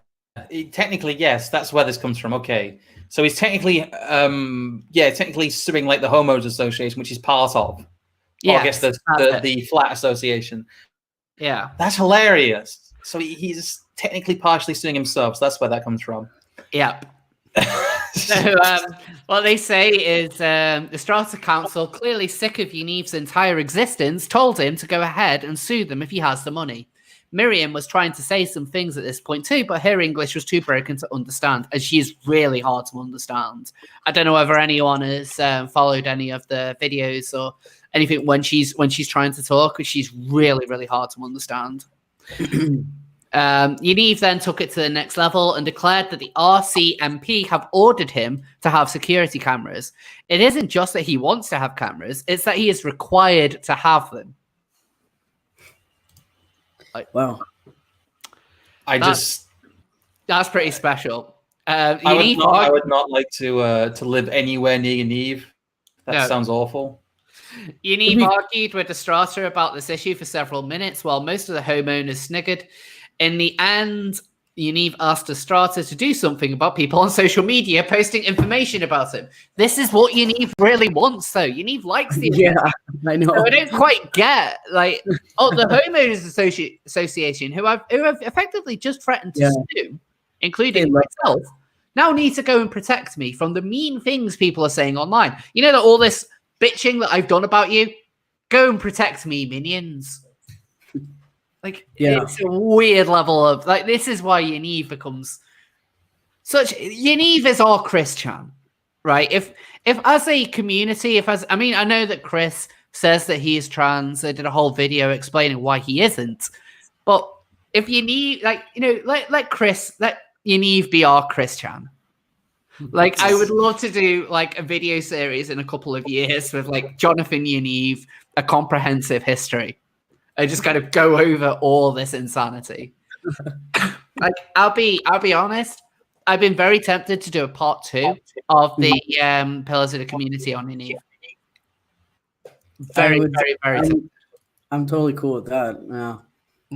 [SPEAKER 2] technically yes. That's where this comes from. Okay, so he's technically suing like the homeowners association, which he's part of. Yeah, I guess the flat association.
[SPEAKER 1] Yeah,
[SPEAKER 2] that's hilarious. So he's technically partially suing himself. So that's where that comes from.
[SPEAKER 1] Yep. So what they say is the Strata Council, clearly sick of Yaniv's entire existence, told him to go ahead and sue them if he has the money. Miriam was trying to say some things at this point too, but her English was too broken to understand, and she is really hard to understand. I don't know whether anyone has followed any of the videos or anything when she's trying to talk, because she's really, really hard to understand. Yaniv then took it to the next level and declared that the RCMP have ordered him to have security cameras. It isn't just that he wants to have cameras, it's that he is required to have them.
[SPEAKER 3] Wow.
[SPEAKER 1] That's pretty special.
[SPEAKER 2] I would not like to live anywhere near Yaniv. That sounds awful.
[SPEAKER 1] Yaniv argued with the Strata about this issue for several minutes, while most of the homeowners sniggered. In the end, Yaniv asked the Strata to do something about people on social media posting information about him. This is what Yaniv really wants, though. Yaniv likes the
[SPEAKER 3] I know.
[SPEAKER 1] So I don't quite get, like, the homeowners association, who have effectively just threatened to sue, including myself, now need to go and protect me from the mean things people are saying online. You know that all this bitching that I've done about you? Go and protect me, minions. Like, it's a weird level of, like, this is why Yaniv becomes such Yaniv is our Chris Chan, right? If as a community, I mean, I know that Chris says that he is trans. I did a whole video explaining why he isn't. But if Yaniv, like, you know, let Yaniv be our Chris Chan. Like, I would love to do like a video series in a couple of years with like Jonathan Yaniv, a comprehensive history. I just kind of go over all this insanity. Like, I'll be honest. I've been very tempted to do a part 2 of the Pillars of the Community on Yaniv. Very tempted.
[SPEAKER 3] I'm totally cool with that. Yeah.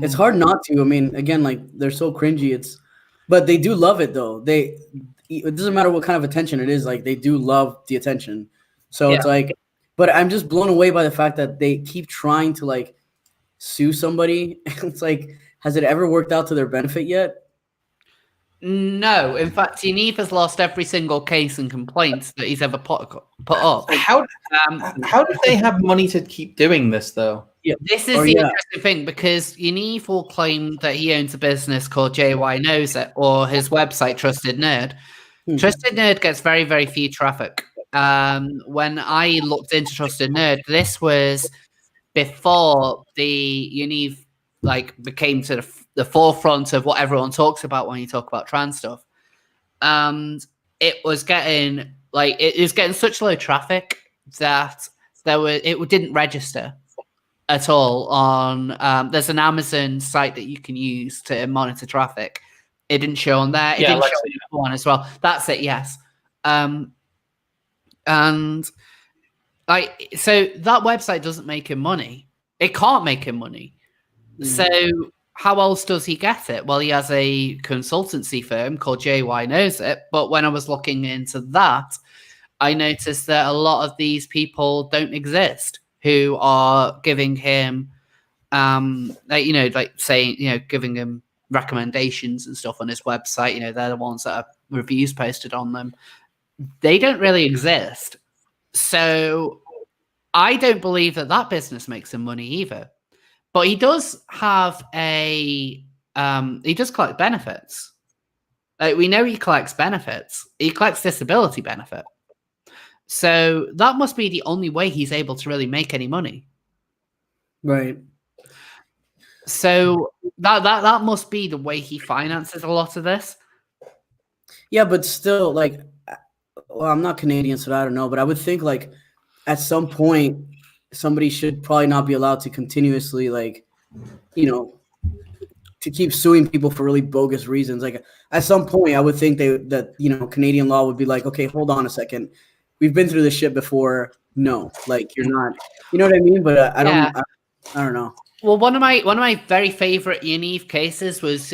[SPEAKER 3] It's hard not to. I mean, again, like, they're so cringy. But they do love it though. It doesn't matter what kind of attention it is. Like, they do love the attention. So it's like, but I'm just blown away by the fact that they keep trying to like sue somebody. It's like, has it ever worked out to their benefit yet?
[SPEAKER 1] No. In fact, Yaniv has lost every single case and complaint that he's ever put up.
[SPEAKER 2] How do they have money to keep doing this though?
[SPEAKER 3] Yeah.
[SPEAKER 1] This is the interesting thing, because Yaniv will claim that he owns a business called JY Knows It, or his website, Trusted Nerd. Trusted Nerd gets very, very few traffic. When I looked into Trusted Nerd, this was before the Yaniv like became to the forefront of what everyone talks about when you talk about trans stuff. And it was getting such low traffic that it didn't register at all on there's an Amazon site that you can use to monitor traffic. It didn't show on there. It didn't show on the other one as well. That's it, yes. And like, so that website doesn't make him money. It can't make him money. So how else does he get it? Well, he has a consultancy firm called JY Knows It. But when I was looking into that, I noticed that a lot of these people don't exist who are giving him, giving him recommendations and stuff on his website. You know, they're the ones that have reviews posted on them. They don't really exist. So I don't believe that business makes him money either. But he does have he does collect benefits. We know he collects benefits. He collects disability benefit. So that must be the only way he's able to really make any money.
[SPEAKER 3] Right.
[SPEAKER 1] So that must be the way he finances a lot of this.
[SPEAKER 3] Yeah, but still, like, well, I'm not Canadian, so I don't know. But I would think, like, at some point, somebody should probably not be allowed to continuously, like, you know, to keep suing people for really bogus reasons. Like, at some point, I would think that Canadian law would be like, okay, hold on a second, we've been through this shit before. No, like, you're not, you know what I mean? But I don't know.
[SPEAKER 1] Well, one of my very favorite Yaniv cases was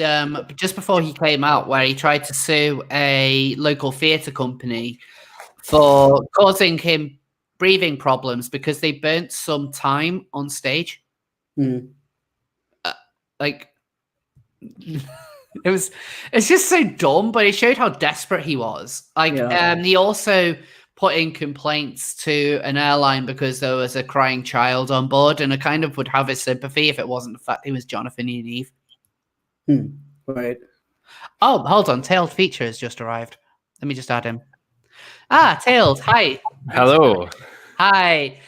[SPEAKER 1] just before he came out, where he tried to sue a local theater company for causing him breathing problems because they burnt some time on stage. It's just so dumb, but it showed how desperate he was. He also put in complaints to an airline because there was a crying child on board, and I kind of would have his sympathy if it wasn't the fact he was Jonathan Yaniv.
[SPEAKER 3] Right.
[SPEAKER 1] Oh, hold on. Tailed Feature has just arrived. Let me just add him. Tailed, hi.
[SPEAKER 6] Hello.
[SPEAKER 1] Hi.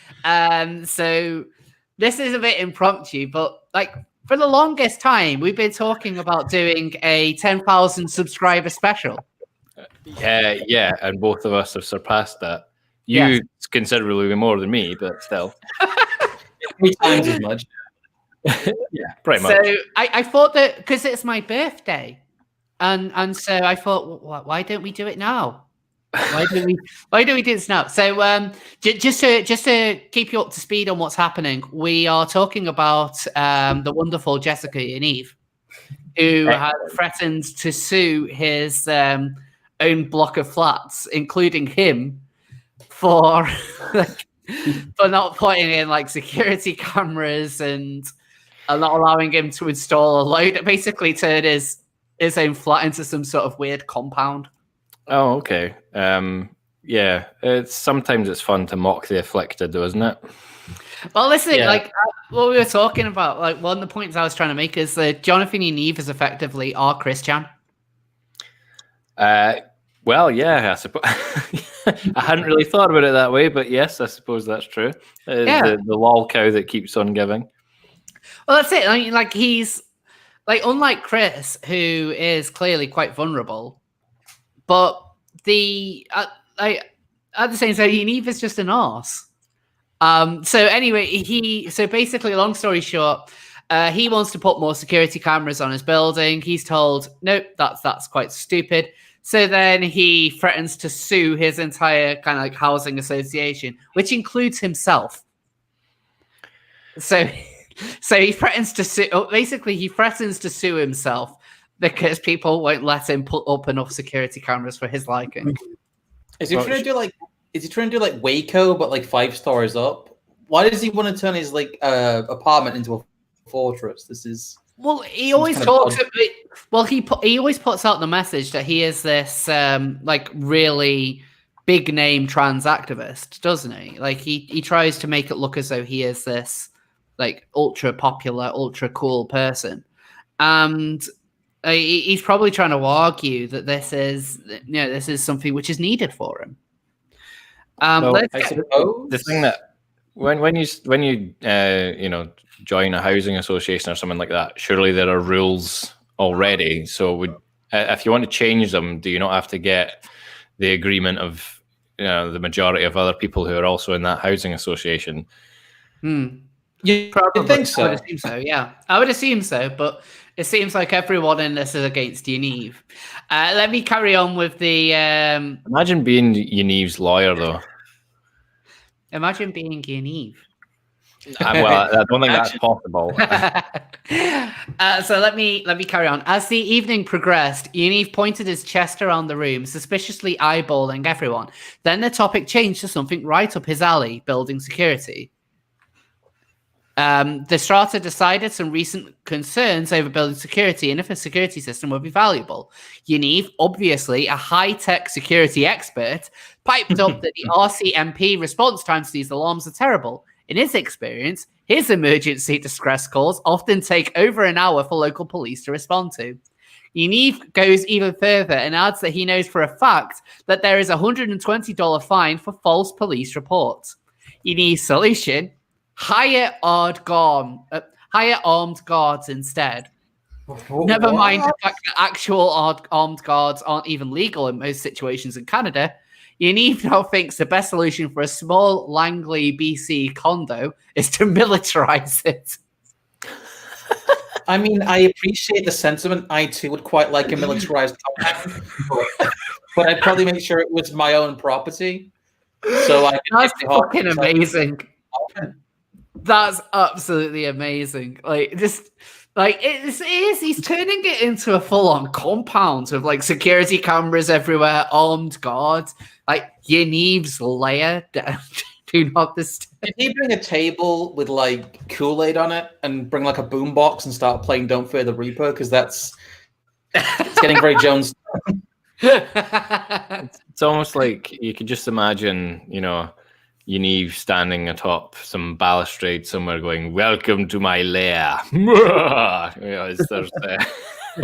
[SPEAKER 1] So this is a bit impromptu, but like for the longest time, we've been talking about doing a 10,000 subscriber special.
[SPEAKER 6] Yeah, and both of us have surpassed that. You considerably more than me, but still.
[SPEAKER 2] 3 times as much.
[SPEAKER 6] Yeah, pretty much.
[SPEAKER 1] So I thought that because it's my birthday, and so I thought, well, why don't we do it now? Why do we do this now? So just to keep you up to speed on what's happening, we are talking about the wonderful Jessica Yaniv, who had threatened to sue his own block of flats, including him, for not putting in like security cameras and not allowing him to install a load. Basically, turned his own flat into some sort of weird compound.
[SPEAKER 6] Oh, okay. Yeah, sometimes it's fun to mock the afflicted, though, isn't it?
[SPEAKER 1] Well, listen, what we were talking about, like one of the points I was trying to make is that Jonathan Yaniv is effectively our Chris Chan.
[SPEAKER 6] Well, yeah, I suppose I hadn't really thought about it that way, but yes, I suppose that's true. The lol cow that keeps on giving.
[SPEAKER 1] Well, that's it. I mean, like he's like unlike Chris, who is clearly quite vulnerable, but at the same time, Yaniv is just an arse. So anyway, so basically, long story short, he wants to put more security cameras on his building. He's told, nope, that's quite stupid. So then he threatens to sue his entire kind of like housing association, which includes himself. So he threatens to sue. Basically, he threatens to sue himself because people won't let him put up enough security cameras for his liking.
[SPEAKER 2] Is he trying to do like? Is he trying to do like Waco, but like 5 stores up? Why does he want to turn his like apartment into a fortress? This is.
[SPEAKER 1] Well, he always talks. He always puts out the message that he is this like really big name trans activist, doesn't he? Like he tries to make it look as though he is this like ultra popular, ultra cool person, and he's probably trying to argue that this is something which is needed for him.
[SPEAKER 6] I suppose the thing that when you join a housing association or something like that, surely there are rules already. So if you want to change them, do you not have to get the agreement of the majority of other people who are also in that housing association?
[SPEAKER 1] You probably think so. I would assume so. Yeah, I would assume so. But it seems like everyone in this is against Yaniv. Let me carry on with the.
[SPEAKER 6] Imagine being Yaniv's lawyer, though.
[SPEAKER 1] Imagine being Yaniv.
[SPEAKER 6] Well, I don't think that's possible.
[SPEAKER 1] So let me carry on. As the evening progressed, Yaniv pointed his chest around the room, suspiciously eyeballing everyone. Then the topic changed to something right up his alley: building security. The Strata decided some recent concerns over building security and if a security system would be valuable. Yaniv, obviously a high-tech security expert, piped up that the RCMP response times to these alarms are terrible. In his experience, his emergency distress calls often take over an hour for local police to respond to. Yaniv goes even further and adds that he knows for a fact that there is a $120 fine for false police reports. Yaniv's solution: hire armed guards instead. Never mind the fact that actual armed guards aren't even legal in most situations in Canada. Yaniv now thinks the best solution for a small Langley, BC condo is to militarize it.
[SPEAKER 2] I mean, I appreciate the sentiment. I too would quite like a militarized compound, but I'd probably make sure it was my own property. So
[SPEAKER 1] that's fucking amazing. That's absolutely amazing. Like just like it is. He's turning it into a full-on compound with like security cameras everywhere, armed guards. Like Yaniv's lair. Do not disturb.
[SPEAKER 2] Did he bring a table with like Kool-Aid on it and bring like a boombox and start playing "Don't Fear the Reaper"? Because it's getting very Jones.
[SPEAKER 6] It's almost like you could just imagine, Yaniv standing atop some balustrade somewhere going, "Welcome to my lair." There's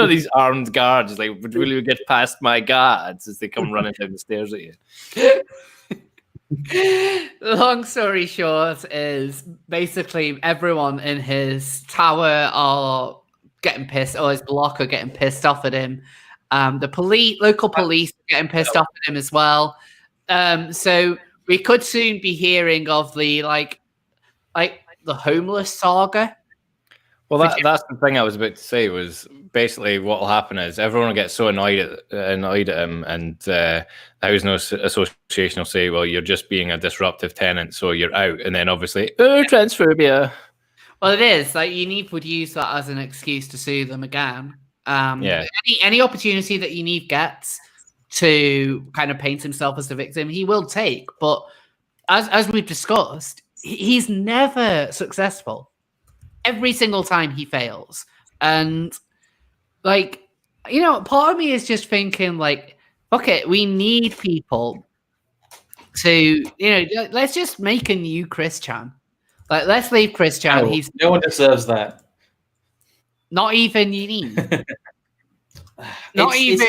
[SPEAKER 6] these armed guards like, "Will you get past my guards?" as they come running down the stairs at you.
[SPEAKER 1] Long story short is basically everyone in his tower are getting pissed, or his block are getting pissed off at him. The local police are getting pissed off at him as well. So we could soon be hearing of the like the homeless saga.
[SPEAKER 6] Well, that's the thing I was about to say. Was basically what will happen is everyone will get so annoyed at him, and the housing association will say, "Well, you're just being a disruptive tenant, so you're out." And then obviously, transphobia.
[SPEAKER 1] Well, it is like Yaniv would use that as an excuse to sue them again.
[SPEAKER 6] Yeah.
[SPEAKER 1] Any opportunity that Yaniv gets to kind of paint himself as the victim, he will take. But as we've discussed, he's never successful. Every single time he fails. And like, part of me is just thinking like, okay, we need people to, let's just make a new Chris Chan. Like, let's leave Chris Chan.
[SPEAKER 2] No one deserves that.
[SPEAKER 1] Not even Yaniv. Not even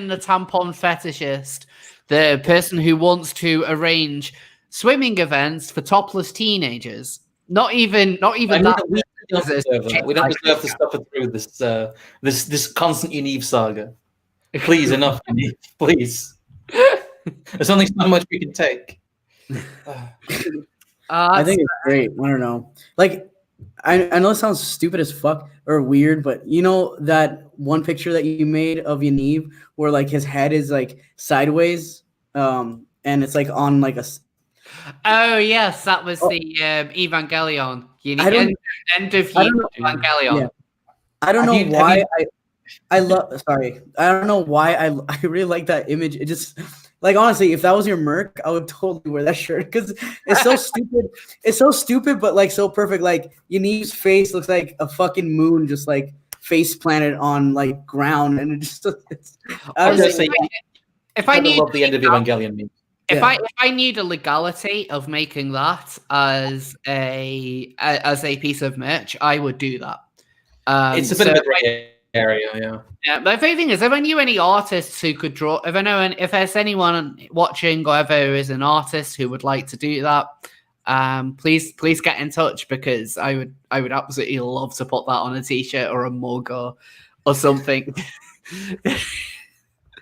[SPEAKER 1] the tampon fetishist, the person who wants to arrange swimming events for topless teenagers. Not even that.
[SPEAKER 2] We don't deserve that. We don't deserve to suffer through this constant Yaniv saga. Please, enough, Yaniv. Please. There's only so much we can take.
[SPEAKER 3] I think it's great. I don't know. Like, I know it sounds stupid as fuck or weird, but you know that one picture that you made of Yaniv where like his head is like sideways, and it's like on like a.
[SPEAKER 1] Oh yes, that was the Evangelion. End of Evangelion.
[SPEAKER 3] Yeah. I don't know why I love. Sorry, I don't know why I really like that image. It just. Like, honestly, if that was your merc, I would totally wear that shirt because it's so stupid. It's so stupid, but like so perfect. Like Yaniv's face looks like a fucking moon, just like face planted on like ground, and it just.
[SPEAKER 2] I was just saying, if I love the end of Evangelion meme.
[SPEAKER 1] If I need a legality of making that as a piece of merch, I would do that.
[SPEAKER 2] It's a bit of a gray area, yeah.
[SPEAKER 1] Yeah, but the thing is, if I knew any artists who could draw, if there's anyone watching or ever who is an artist who would like to do that, please get in touch because I would absolutely love to put that on a t-shirt or a mug or something.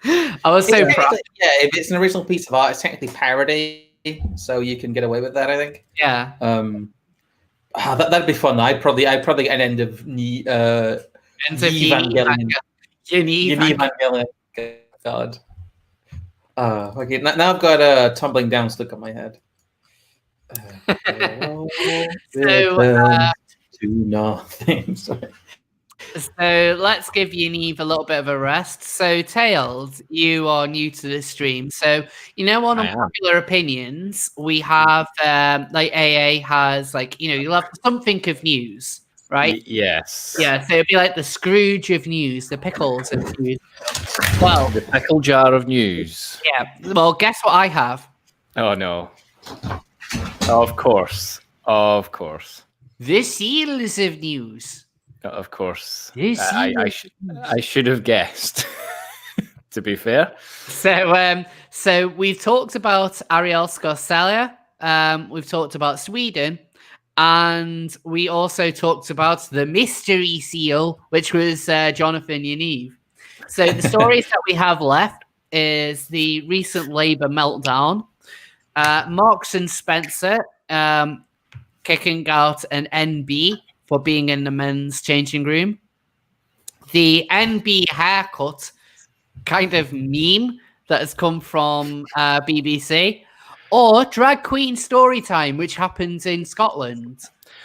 [SPEAKER 1] I was so proud.
[SPEAKER 2] Yeah, if it's an original piece of art, it's technically parody, so you can get away with that, I think.
[SPEAKER 1] Yeah.
[SPEAKER 2] That'd be fun. I'd probably get an end of Evangelion. Evangelion. God. Okay. Now I've got tumbling down stuck on my head. To nothing. Sorry.
[SPEAKER 1] So let's give Yaniv a little bit of a rest. So Tails, you are new to this stream. So on Unpopular Opinions, we have like AA has like you'll have something of news. Right?
[SPEAKER 6] Yes.
[SPEAKER 1] Yeah, so it'd be like the Scrooge of news, the pickles of news. Well,
[SPEAKER 6] the pickle jar of news.
[SPEAKER 1] Yeah. Well, guess what I have?
[SPEAKER 6] Oh no. Of course.
[SPEAKER 1] The seals of news.
[SPEAKER 6] Of course. I should have guessed. To be fair.
[SPEAKER 1] So we've talked about Ariel Scarcella. We've talked about Sweden. And we also talked about the mystery seal, which was Jonathan Yaniv. So the stories that we have left is the recent Labour meltdown, Marks and Spencer kicking out an NB for being in the men's changing room, the NB haircut kind of meme that has come from BBC, or drag queen story time, which happens in Scotland.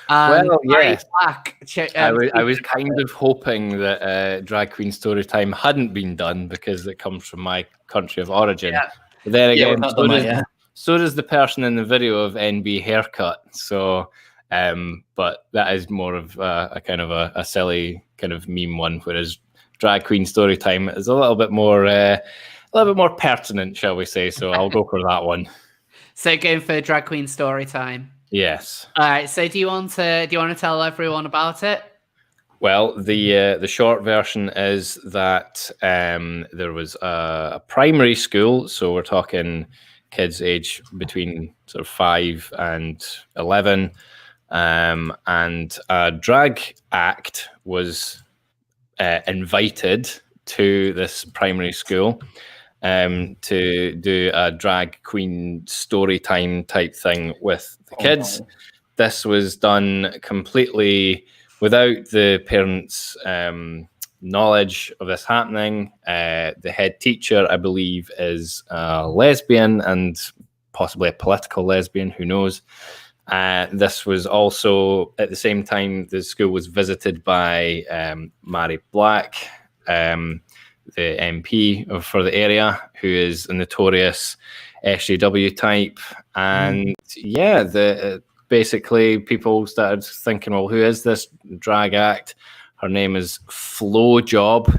[SPEAKER 6] Well, yes. I was kind of hoping that drag queen story time hadn't been done because it comes from my country of origin. Yeah. But then again, so does the person in the video of NB haircut. So, but that is more of a kind of a silly kind of meme one, whereas drag queen story time is a little bit more pertinent, shall we say? So I'll go for that one.
[SPEAKER 1] So going for drag queen story time.
[SPEAKER 6] Yes.
[SPEAKER 1] All right. So do you want to tell everyone about it?
[SPEAKER 6] Well, the short version is that there was a primary school, so we're talking kids age between sort of 5 and 11, and a drag act was invited to this primary school to do a drag queen story time type thing with the kids. This was done completely without the parents' knowledge of this happening. The head teacher, I believe, is a lesbian and possibly a political lesbian, who knows. This was also, at the same time, the school was visited by Mary Black, the MP for the area, who is a notorious SJW type. And basically people started thinking, well, who is this drag act? Her name is Flo Job.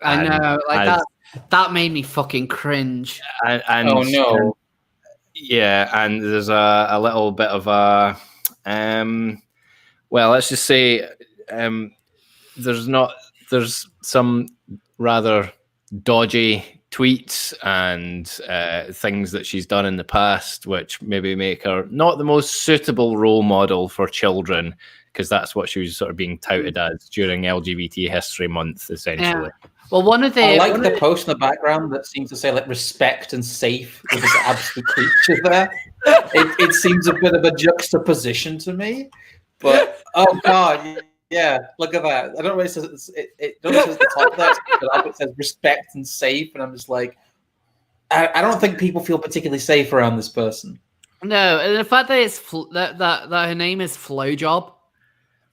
[SPEAKER 1] I know, like that made me fucking cringe.
[SPEAKER 6] And oh no. Yeah, and there's a little bit of a well, let's just say there's some rather dodgy tweets and things that she's done in the past, which maybe make her not the most suitable role model for children, because that's what she was sort of being touted as during LGBT History Month, essentially.
[SPEAKER 1] Yeah. Well,
[SPEAKER 2] I like the post in the background that seems to say like respect and safe with this absolute creature there. It seems a bit of a juxtaposition to me, but oh god, yeah, look at that. I don't know what it says. It don't know what it says at the top there, but it says respect and safe, and I'm just like, I don't think people feel particularly safe around this person.
[SPEAKER 1] No, and the fact that it's that her name is Flowjob.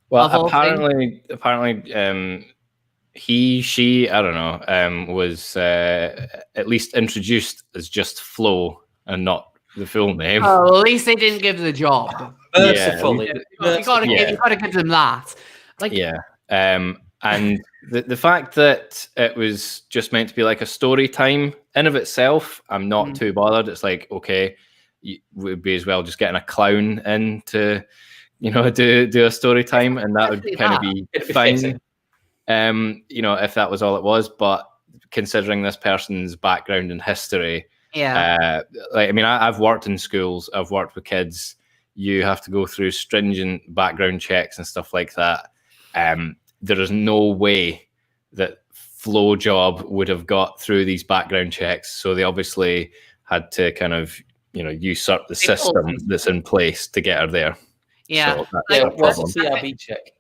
[SPEAKER 6] Well, apparently, she, I don't know, was at least introduced as just Flo and not the full name.
[SPEAKER 1] Oh, well, at least they didn't give the job.
[SPEAKER 2] Mercifully.
[SPEAKER 1] You gotta give them that. Like,
[SPEAKER 6] yeah. And the fact that it was just meant to be like a story time in of itself, I'm not too bothered. It's like, okay, we'd be as well just getting a clown in to, do a story time, and that would kind of be fine. If that was all it was, but considering this person's background and history, I've worked in schools, I've worked with kids. You have to go through stringent background checks and stuff like that. There is no way that Flowjob would have got through these background checks, so they obviously had to kind of usurp the system that's in place to get her there.
[SPEAKER 1] Yeah,
[SPEAKER 2] so what's a CRB check?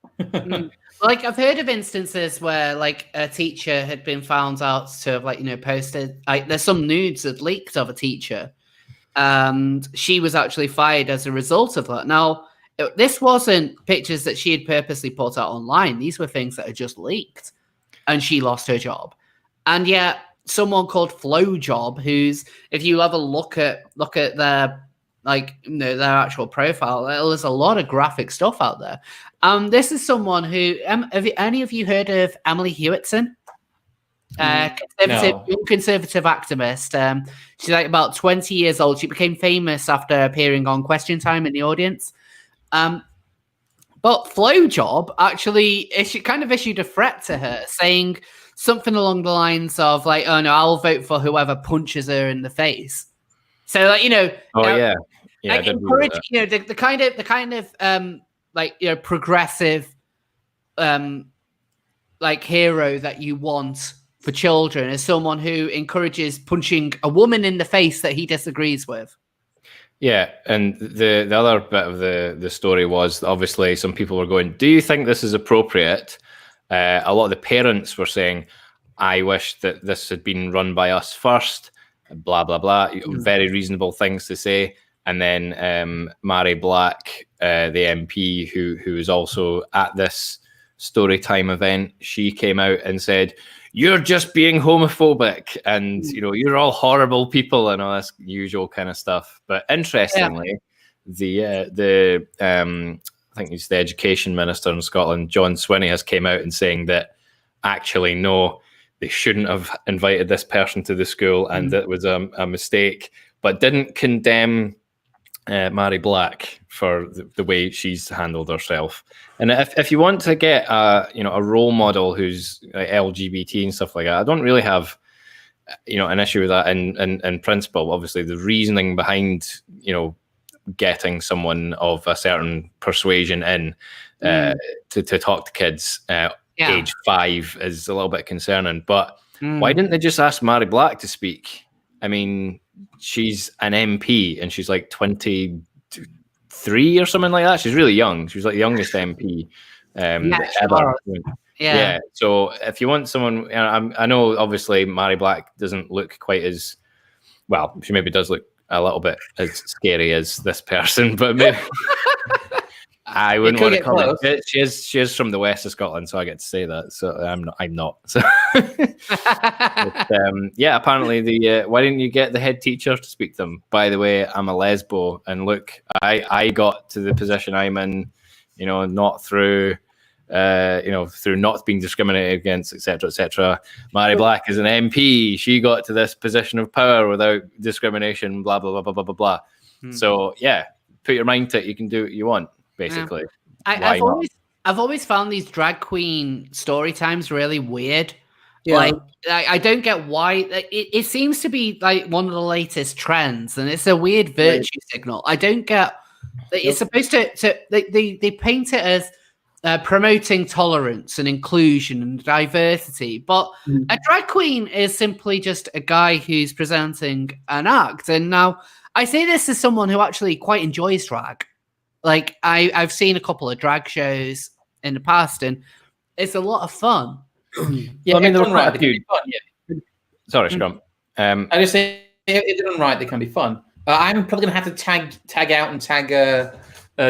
[SPEAKER 1] Like, I've heard of instances where like a teacher had been found out to have posted, like, there's some nudes that leaked of a teacher, and she was actually fired as a result of that. Now, this wasn't pictures that she had purposely put out online. These were things that had just leaked, and she lost her job. And yet someone called Flowjob, who's, if you have a look at their their actual profile, there's a lot of graphic stuff out there. This is someone who, have any of you heard of Emily Hewitson? Conservative activist. She's like about 20 years old. She became famous after appearing on Question Time in the audience. But Flowjob actually issued a threat to her, saying something along the lines of like, "Oh no, I'll vote for whoever punches her in the face." So encourage the kind of progressive hero that you want for children is someone who encourages punching a woman in the face that he disagrees with.
[SPEAKER 6] Yeah, and the other bit of the story was, obviously some people were going, do you think this is appropriate? A lot of the parents were saying, I wish that this had been run by us first, blah, blah, blah. Very reasonable things to say. And then Mhairi Black, the MP who was also at this story time event, she came out and said, you're just being homophobic and you're all horrible people and all this usual kind of stuff. But interestingly, the I think he's the education minister in Scotland, John Swinney, has came out and saying that actually no, they shouldn't have invited this person to the school and that was a mistake, but didn't condemn Mhairi Black for the way she's handled herself. And if you want to get a role model who's LGBT and stuff like that, I don't really have an issue with that in principle. Obviously, the reasoning behind getting someone of a certain persuasion in to talk to kids age 5 is a little bit concerning. But why didn't they just ask Mhairi Black to speak? I mean, she's an MP and she's like 23 or something like that. She's really young. She was like the youngest MP ever. Yeah. So if you want someone, I know obviously Mhairi Black doesn't look quite as well. She maybe does look a little bit as scary as this person, but maybe I wouldn't want to comment. She is from the west of Scotland, so I get to say that. So I'm not. So but, apparently why didn't you get the head teacher to speak to them? By the way, I'm a lesbo, and look, I got to the position I'm in, not through through not being discriminated against, etc., etc. Mhairi Black is an MP. She got to this position of power without discrimination, blah, blah, blah, blah, blah, blah, blah. So, yeah, put your mind to it. You can do what you want, basically.
[SPEAKER 1] I've always found these drag queen story times really weird.
[SPEAKER 3] Yeah.
[SPEAKER 1] Like, I don't get why. It seems to be like one of the latest trends, and it's a weird virtue signal. I don't get. It's supposed to they paint it as promoting tolerance and inclusion and diversity, but a drag queen is simply just a guy who's presenting an act. And now I say this as someone who actually quite enjoys drag. Like I've seen a couple of drag shows in the past, and it's a lot of fun.
[SPEAKER 2] Yeah,
[SPEAKER 6] well, I mean,
[SPEAKER 2] they're right. They can
[SPEAKER 6] few...
[SPEAKER 2] be fun. Yeah.
[SPEAKER 6] Sorry, Scrump.
[SPEAKER 2] I just say if they're done right, they can be fun. I'm probably gonna have to tag out and tag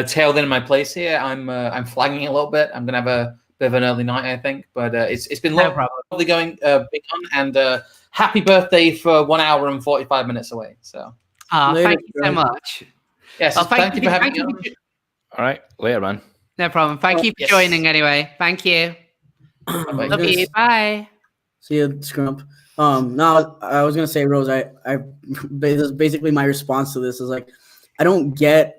[SPEAKER 2] Tailed in my place here. I'm flagging a little bit. I'm gonna have a bit of an early night, I think. But it's been lovely going being on, and happy birthday for 1 hour and 45 minutes away. So
[SPEAKER 1] thank you so much.
[SPEAKER 2] Yes, thank you for having me on.
[SPEAKER 6] All right, later, man.
[SPEAKER 1] No problem. Thank you for joining anyway. Thank you. Love you. Bye.
[SPEAKER 3] See you, Scrump. No, I was gonna say, Rose. This is basically my response to this is like, I don't get.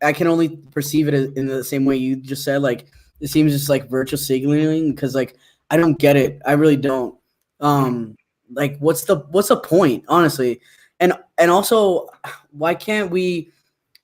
[SPEAKER 3] I can only perceive it in the same way you just said. Like, it seems just like virtual signaling because like I don't get it. I really don't. Like, what's the point, honestly? And also, why can't we?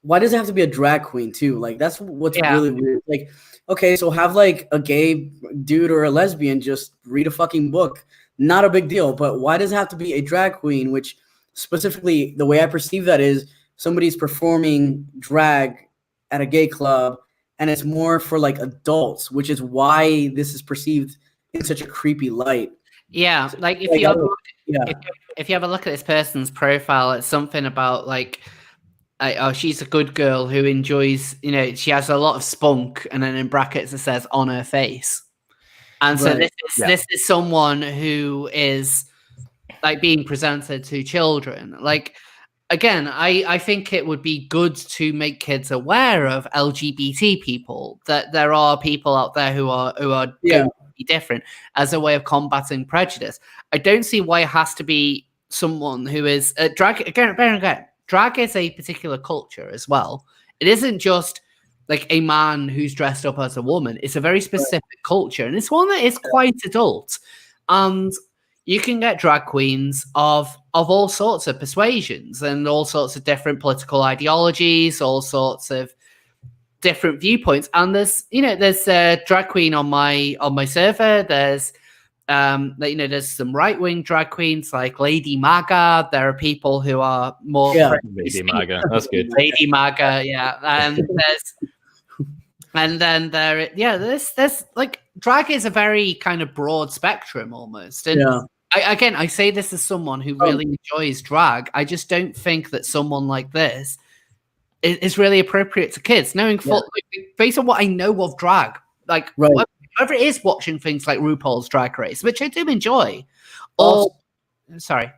[SPEAKER 3] Why does it have to be a drag queen too? Like, that's what's really weird. Like, okay, so have like a gay dude or a lesbian just read a fucking book. Not a big deal. But why does it have to be a drag queen? Which specifically, the way I perceive that is somebody's performing drag at a gay club, and it's more for like adults, which is why this is perceived in such a creepy light.
[SPEAKER 1] Yeah, like if you have a look at this person's profile, it's something about like, oh, she's a good girl who enjoys, she has a lot of spunk, and then in brackets it says on her face. And so this is someone who is like being presented to children. Like, again, I think it would be good to make kids aware of LGBT people, that there are people out there who are going to be different as a way of combating prejudice. I don't see why it has to be someone who is drag. Again, drag is a particular culture as well. It isn't just like a man who's dressed up as a woman. It's a very specific culture, and it's one that is quite adult. And you can get drag queens of all sorts of persuasions and all sorts of different political ideologies, all sorts of different viewpoints. And there's a drag queen on my server. There's there's some right-wing drag queens like Lady Maga. There are people who are more
[SPEAKER 6] Lady Maga. That's good.
[SPEAKER 1] Lady Maga, yeah. And then there's like drag is a very kind of broad spectrum almost. And I say this as someone who really enjoys drag. I just don't think that someone like this is really appropriate to kids. Knowing based on what I know of drag, like whoever it is watching things like RuPaul's Drag Race, which I do enjoy. Sorry.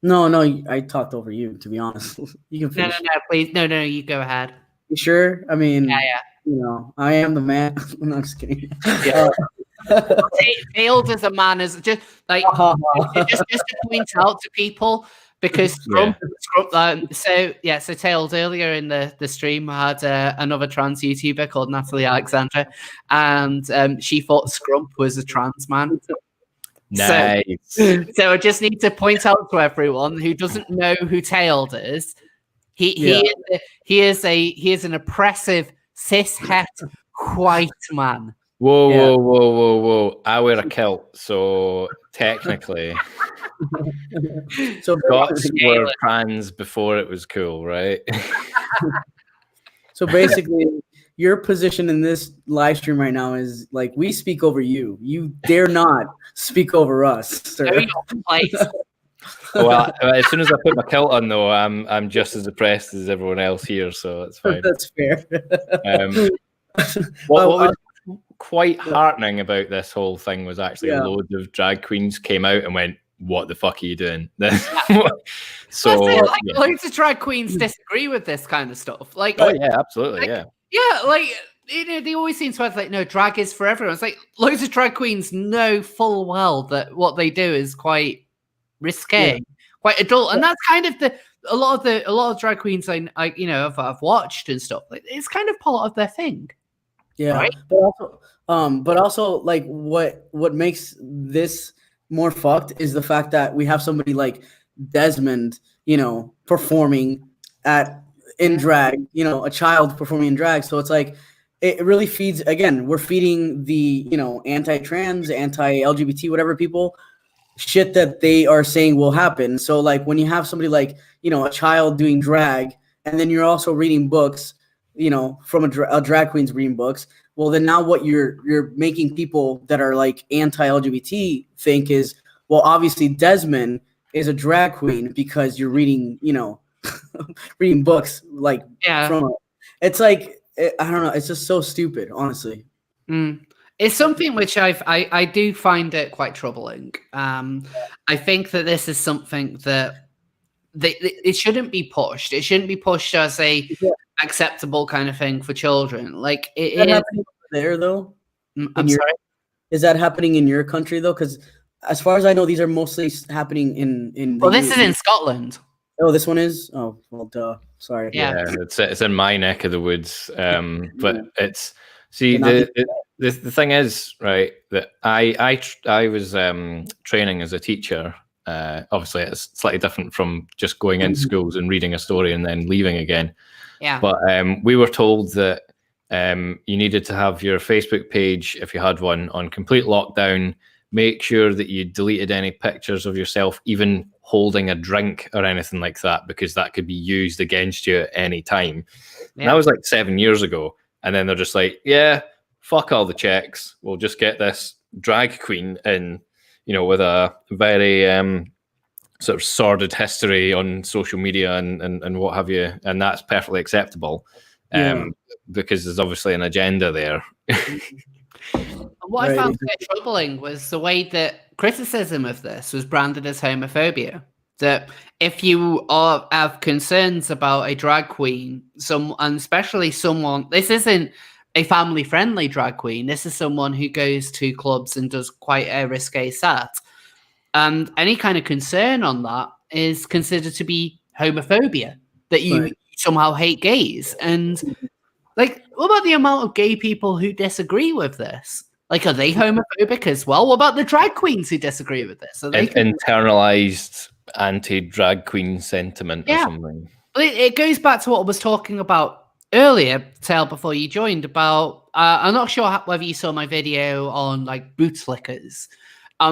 [SPEAKER 3] No, I talked over you, to be honest. You can finish.
[SPEAKER 1] No, please. No, you go ahead.
[SPEAKER 3] You sure? I mean,
[SPEAKER 1] yeah.
[SPEAKER 3] I am the man. I'm not just kidding.
[SPEAKER 1] Yeah. Tailed as a man is just like just to point out to people, because Scrump, so Tailed earlier in the stream had another trans YouTuber called Natalie Alexandra, and she thought Scrump was a trans man.
[SPEAKER 6] Nice.
[SPEAKER 1] So I just need to point out to everyone who doesn't know who Tailed is. He is an oppressive cis-het white man.
[SPEAKER 6] Whoa. I wear a kilt, so technically Scots were trans before it was cool, right?
[SPEAKER 3] So basically, your position in this live stream right now is like, we speak over you. You dare not speak over us, sir.
[SPEAKER 6] Well, as soon as I put my kilt on, though, I'm just as oppressed as everyone else here, so that's fine.
[SPEAKER 3] That's fair.
[SPEAKER 6] What was quite heartening about this whole thing was actually loads of drag queens came out and went, "What the fuck are you doing?" So
[SPEAKER 1] loads of drag queens disagree with this kind of stuff. Like,
[SPEAKER 6] absolutely,
[SPEAKER 1] they always seem to have like, no, drag is for everyone. It's like loads of drag queens know full well that what they do is quite risque, quite adult, and that's kind of a lot of drag queens I've watched and stuff. Like, it's kind of part of their thing. Yeah, right?
[SPEAKER 3] But also like what makes this more fucked is the fact that we have somebody like Desmond, you know, performing in drag, you know, a child performing in drag. So it's like, it really feeds, again, we're feeding the, you know, anti-trans, anti-LGBT, whatever people, shit that they are saying will happen. So like when you have somebody like, you know, a child doing drag, and then you're also reading books, you know, from a drag queen's reading books, well, then now what you're making people that are like anti-LGBT think is, well, obviously Desmond is a drag queen because you're reading, you know, reading books like it's like, I don't know, it's just so stupid, honestly.
[SPEAKER 1] It's something which I do find it quite troubling. I think that this is something that it shouldn't be pushed. It shouldn't be pushed as a acceptable kind of thing for children. Like it is
[SPEAKER 3] happening there though.
[SPEAKER 1] I'm sorry.
[SPEAKER 3] Is that happening in your country though? Because as far as I know, these are mostly happening in.
[SPEAKER 1] Well, this is in Scotland.
[SPEAKER 3] Oh, this one is. Oh, well, duh. Sorry.
[SPEAKER 1] Yeah,
[SPEAKER 6] it's in my neck of the woods. But it's the thing is, right, that I was training as a teacher. Obviously, it's slightly different from just going into schools and reading a story and then leaving again.
[SPEAKER 1] Yeah.
[SPEAKER 6] But we were told that you needed to have your Facebook page, if you had one, on complete lockdown. Make sure that you deleted any pictures of yourself, even holding a drink or anything like that, because that could be used against you at any time. Yeah. And that was like 7 years ago. And then they're just like, yeah, fuck all the checks. We'll just get this drag queen in, you know, with a very sort of sordid history on social media and what have you. And that's perfectly acceptable because there's obviously an agenda there.
[SPEAKER 1] What I found quite troubling was the way that criticism of this was branded as homophobia. That if you have concerns about a drag queen, and especially someone, this isn't a family-friendly drag queen. This is someone who goes to clubs and does quite a risque set. And any kind of concern on that is considered to be homophobia, that you somehow hate gays. And like, what about the amount of gay people who disagree with this? Like, are they homophobic as well? What about the drag queens who disagree with this? Are they internalized
[SPEAKER 6] anti-drag queen sentiment or something?
[SPEAKER 1] It goes back to what I was talking about earlier, Tail, before you joined, about I'm not sure whether you saw my video on like bootlickers.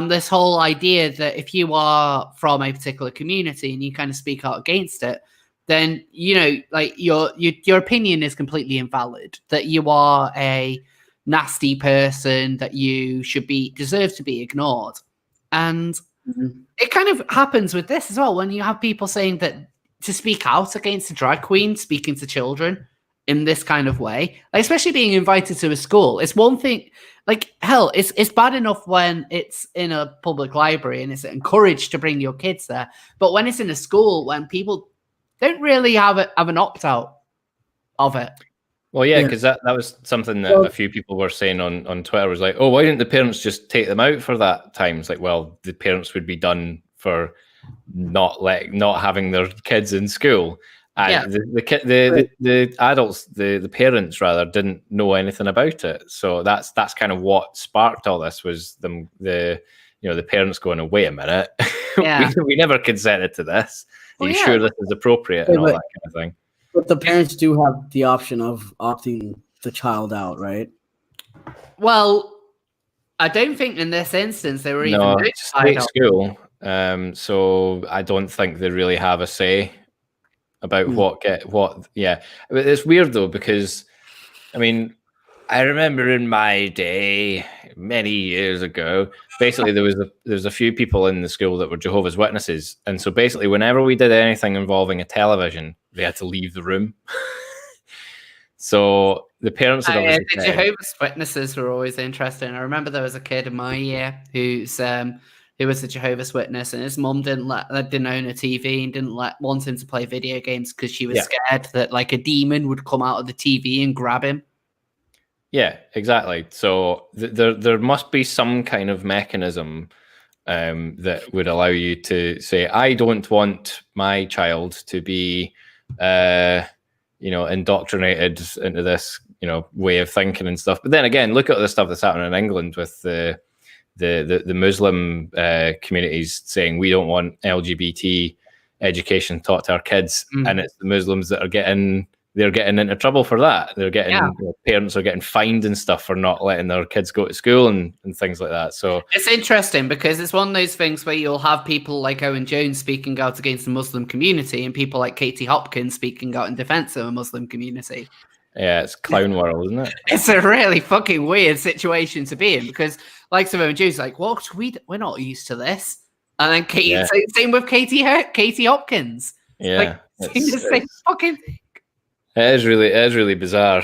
[SPEAKER 1] This whole idea that if you are from a particular community and you kind of speak out against it, then you know, like your opinion is completely invalid. That you are a nasty person, that you deserve to be ignored. And it kind of happens with this as well, when you have people saying that to speak out against a drag queen speaking to children in this kind of way, like, especially being invited to a school. It's one thing, like, hell, it's bad enough when it's in a public library and it's encouraged to bring your kids there. But when it's in a school, when people don't really have an opt-out of it.
[SPEAKER 6] Well, yeah, because that was something that a few people were saying on Twitter, was like, oh, why didn't the parents just take them out for that time? It's like, well, the parents would be done for not having their kids in school. And the adults, the parents rather, didn't know anything about it. So that's kind of what sparked all this, was the parents going, oh, wait a minute, we never consented to this. Are you sure this is appropriate and all that kind of thing?
[SPEAKER 3] But the parents do have the option of opting the child out, right?
[SPEAKER 1] Well, I don't think in this instance they were even
[SPEAKER 6] state school. So I don't think they really have a say about what. Yeah, it's weird though, because I mean, I remember in my day, many years ago, basically there was a few people in the school that were Jehovah's Witnesses, and so basically whenever we did anything involving a television, they had to leave the room. So the parents had
[SPEAKER 1] the Jehovah's Witnesses were always interesting. I remember there was a kid in my year who was a Jehovah's Witness, and his mum didn't own a TV and didn't want him to play video games because she was scared that like a demon would come out of the TV and grab him.
[SPEAKER 6] Yeah, exactly. So there must be some kind of mechanism that would allow you to say, I don't want my child to be, indoctrinated into this, way of thinking and stuff. But then again, look at the stuff that's happening in England with the the Muslim communities saying we don't want LGBT education taught to our kids, and it's the Muslims that are getting into trouble for that. They're getting parents are getting fined and stuff for not letting their kids go to school and things like that. So
[SPEAKER 1] it's interesting because it's one of those things where you'll have people like Owen Jones speaking out against the Muslim community and people like Katie Hopkins speaking out in defense of a Muslim community.
[SPEAKER 6] Yeah, it's clown world, isn't it?
[SPEAKER 1] It's a really fucking weird situation to be in because like some Owen Jones like, what? We're not used to this. And then same with Katie Hopkins.
[SPEAKER 6] Yeah.
[SPEAKER 1] Like, the same fucking thing.
[SPEAKER 6] It is really bizarre.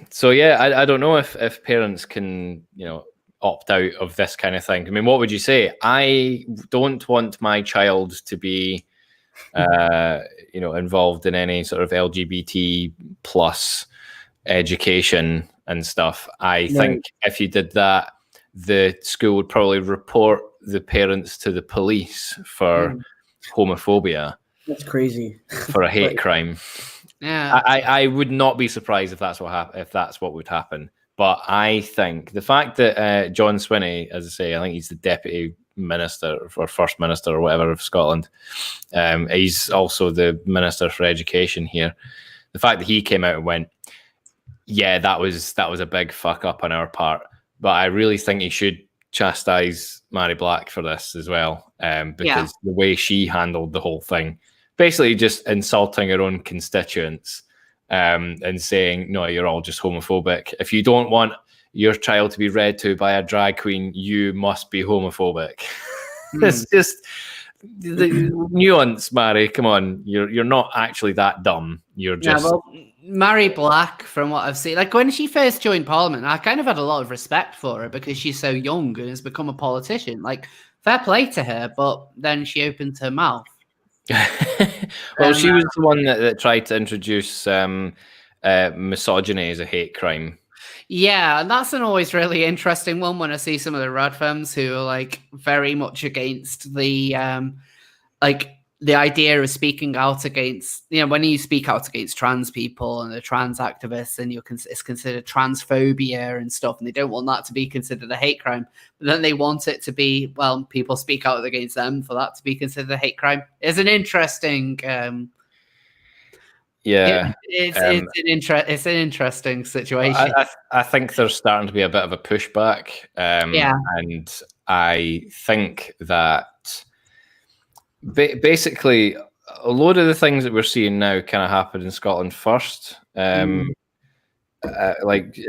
[SPEAKER 6] So yeah, I don't know if parents can, opt out of this kind of thing. I mean, what would you say? I don't want my child to be, involved in any sort of LGBT plus education and stuff. I think if you did that, the school would probably report the parents to the police for homophobia.
[SPEAKER 3] That's crazy.
[SPEAKER 6] For a hate crime.
[SPEAKER 1] Yeah,
[SPEAKER 6] I would not be surprised if that's what would happen. But I think the fact that John Swinney, as I say, I think he's the deputy minister or first minister or whatever of Scotland. He's also the minister for education here. The fact that he came out and went, yeah, that was a big fuck up on our part. But I really think he should chastise Mary Black for this as well, because the way she handled the whole thing, basically just insulting her own constituents and saying, no, you're all just homophobic. If you don't want your child to be read to by a drag queen, you must be homophobic. It's just the nuance, Mary. Come on, you're not actually that dumb. You're just...
[SPEAKER 1] Yeah, well, Mary Black, from what I've seen, like when she first joined Parliament, I kind of had a lot of respect for her because she's so young and has become a politician. Like, fair play to her, but then she opened her mouth.
[SPEAKER 6] Well, she was the one that tried to introduce misogyny as a hate crime.
[SPEAKER 1] Yeah, and that's an always really interesting one when I see some of the Radfems who are like very much against the the idea of speaking out against, when you speak out against trans people and the trans activists, and it's considered transphobia and stuff, and they don't want that to be considered a hate crime. But then they want it to be, well, people speak out against them for that to be considered a hate crime. It's an interesting, it's an interesting situation.
[SPEAKER 6] I think there's starting to be a bit of a pushback, and I think that basically a load of the things that we're seeing now kind of happened in Scotland first. Like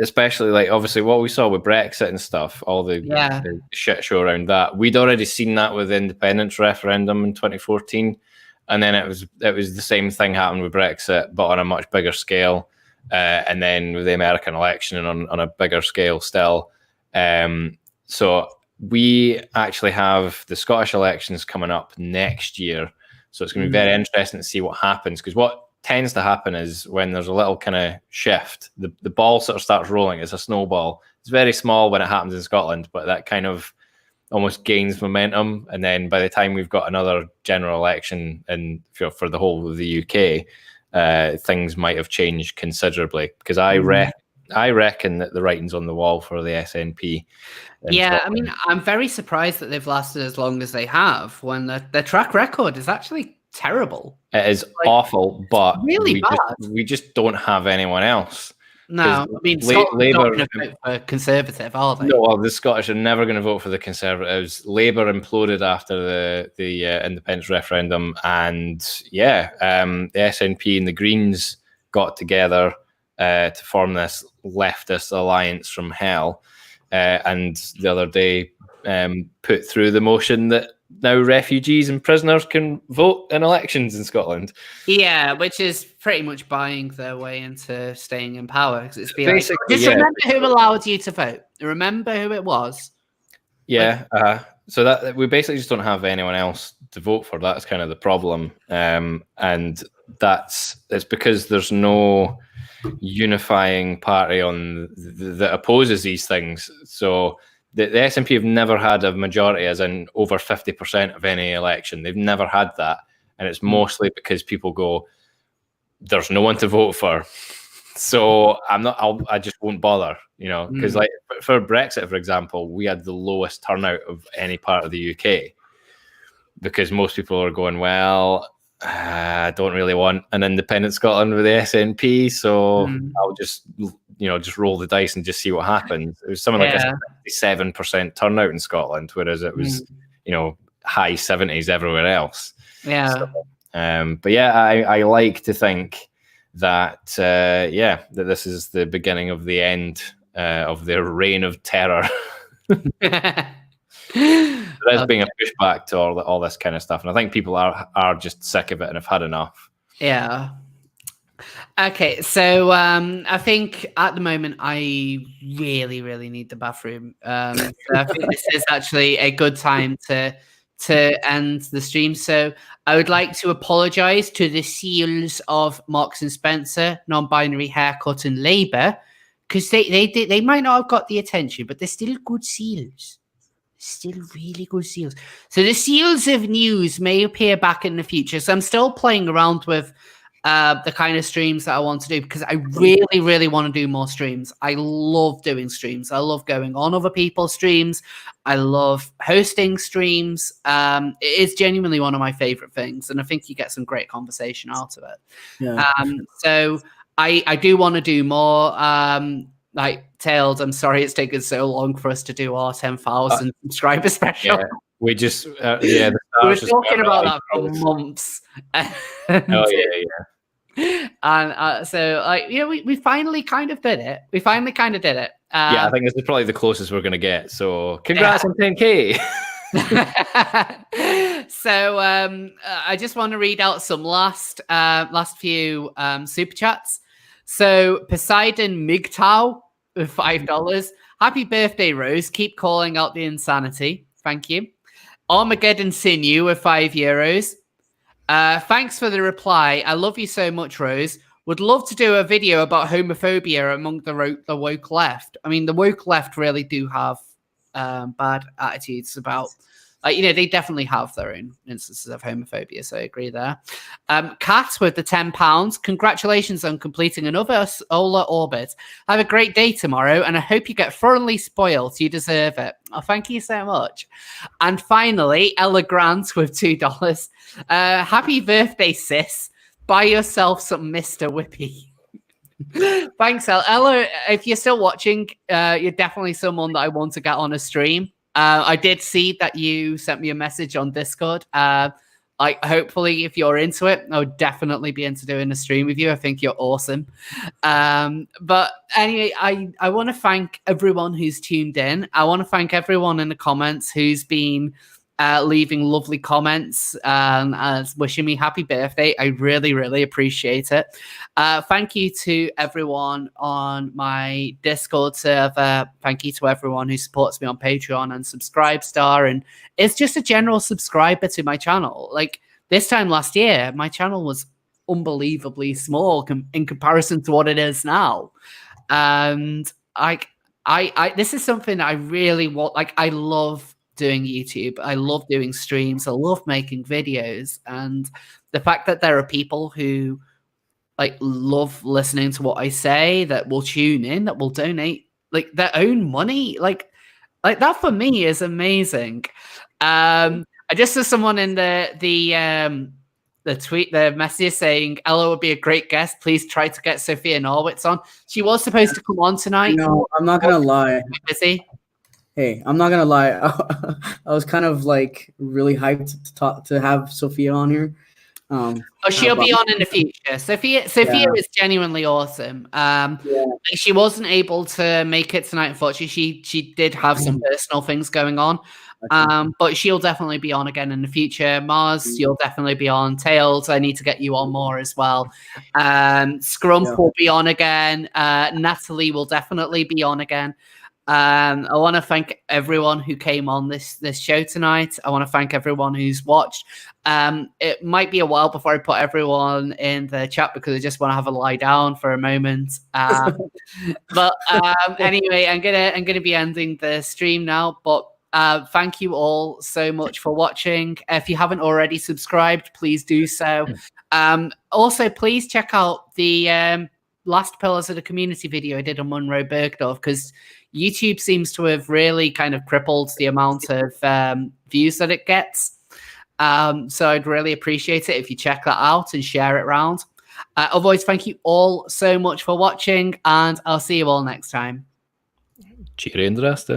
[SPEAKER 6] especially like obviously what we saw with Brexit and stuff, all the shit show around that. We'd already seen that with the independence referendum in 2014, and then it was the same thing happened with Brexit, but on a much bigger scale, and then with the American election and on a bigger scale still. So we actually have the Scottish elections coming up next year, so it's going to be very interesting to see what happens, because what tends to happen is when there's a little kind of shift, the ball sort of starts rolling. It's a snowball. It's very small when it happens in Scotland, but that kind of almost gains momentum, and then by the time we've got another general election and for the whole of the UK, things might have changed considerably, because I reckon that the writing's on the wall for the SNP.
[SPEAKER 1] Yeah, I mean, I'm very surprised that they've lasted as long as they have when their track record is actually terrible.
[SPEAKER 6] It is awful, but
[SPEAKER 1] really bad.
[SPEAKER 6] We just don't have anyone else.
[SPEAKER 1] No, I mean, Scotland's not going to vote for Conservative, are they?
[SPEAKER 6] No, well, the Scottish are never going to vote for the Conservatives. Labour imploded after the independence referendum, and the SNP and the Greens got together to form this leftist alliance from hell, and the other day put through the motion that now refugees and prisoners can vote in elections in Scotland.
[SPEAKER 1] Yeah, which is pretty much buying their way into staying in power. Because it's remember who allowed you to vote. Remember who it was.
[SPEAKER 6] Yeah, so that we basically just don't have anyone else to vote for. That's kind of the problem, and it's because there's no unifying party that opposes these things. So the SNP have never had a majority, as in over 50% of any election. They've never had that, and it's mostly because people go, there's no one to vote for, So I just won't bother, because like for Brexit, for example, we had the lowest turnout of any part of the UK because most people are going, well, I don't really want an independent Scotland with the SNP, so I'll just roll the dice and just see what happens. It was something like a 77% turnout in Scotland, whereas it was high 70s everywhere else.
[SPEAKER 1] Yeah.
[SPEAKER 6] So, but yeah, I like to think that that this is the beginning of the end of their reign of terror. There's being a pushback to all this kind of stuff, and I think people are just sick of it and have had enough.
[SPEAKER 1] Yeah. Okay, so I think at the moment I really, really need the bathroom. So I think this is actually a good time to end the stream. So I would like to apologise to the seals of Marks and Spencer, Non-Binary Haircut, and Labour, because they might not have got the attention, but they're still good seals. Still really good seals. So the seals of news may appear back in the future. So I'm still playing around with the kind of streams that I want to do, because I really, really want to do more streams. I love doing streams. I love going on other people's streams. I love hosting streams. It is genuinely one of my favorite things, and I think you get some great conversation out of it.
[SPEAKER 3] Yeah.
[SPEAKER 1] So I do want to do more. Like Tails, I'm sorry it's taken so long for us to do our 10,000 subscriber special.
[SPEAKER 6] Yeah, we just
[SPEAKER 1] we were talking about that for months. And so, like, we finally kind of did it. We finally kind of did it.
[SPEAKER 6] I think this is probably the closest we're going to get. So, congrats on 10K.
[SPEAKER 1] So, I just want to read out some last few super chats. So, Poseidon Migtau with $5. Happy birthday, Rose. Keep calling out the insanity. Thank you. Armageddon Sinew with €5. Thanks for the reply. I love you so much, Rose. Would love to do a video about homophobia among the woke left. I mean, the woke left really do have bad attitudes about, they definitely have their own instances of homophobia. So I agree there. Kat with the £10. Congratulations on completing another solar orbit. Have a great day tomorrow, and I hope you get thoroughly spoiled. You deserve it. Oh, thank you so much. And finally, Ella Grant with $2. Happy birthday, sis. Buy yourself some Mr. Whippy. Thanks, Ella. If you're still watching, you're definitely someone that I want to get on a stream. I did see that you sent me a message on Discord. Hopefully, if you're into it, I would definitely be into doing a stream with you. I think you're awesome. But anyway, I want to thank everyone who's tuned in. I want to thank everyone in the comments who's been leaving lovely comments and wishing me happy birthday. I really, really appreciate it. Thank you to everyone on my Discord server. Thank you to everyone who supports me on Patreon and Subscribestar, and it's just a general subscriber to my channel. Like this time last year, my channel was unbelievably small in comparison to what it is now. And this is something I really want. Like, I love doing YouTube. I love doing streams. I love making videos. And the fact that there are people who love listening to what I say, that will tune in, that will donate their own money, like that for me is amazing. I just saw someone in the tweet, the message saying Ella would be a great guest. Please try to get Sophia Norwitz on. She was supposed to come on tonight.
[SPEAKER 3] No, I'm not gonna lie.
[SPEAKER 1] Busy.
[SPEAKER 3] Hey, I'm not gonna lie. I was kind of really hyped to have Sophia on here.
[SPEAKER 1] She'll be on in the future. Sophia is genuinely awesome. She wasn't able to make it tonight, unfortunately. She did have some personal things going on. But she'll definitely be on again in the future. Mars, you'll definitely be on. Tails, I need to get you on more as well. Scrump will be on again. Natalie will definitely be on again. I want to thank everyone who came on this show tonight. I want to thank everyone who's watched. It might be a while before I put everyone in the chat because I just want to have a lie down for a moment. But anyway, I'm gonna be ending the stream now. But thank you all so much for watching. If you haven't already subscribed, please do so. Also, please check out the last Pillars of the Community video I did on Monroe Bergdorf, because YouTube seems to have really kind of crippled the amount of views that it gets. So I'd really appreciate it if you check that out and share it around. Otherwise, thank you all so much for watching, and I'll see you all next time.
[SPEAKER 6] Cheerio and the rest.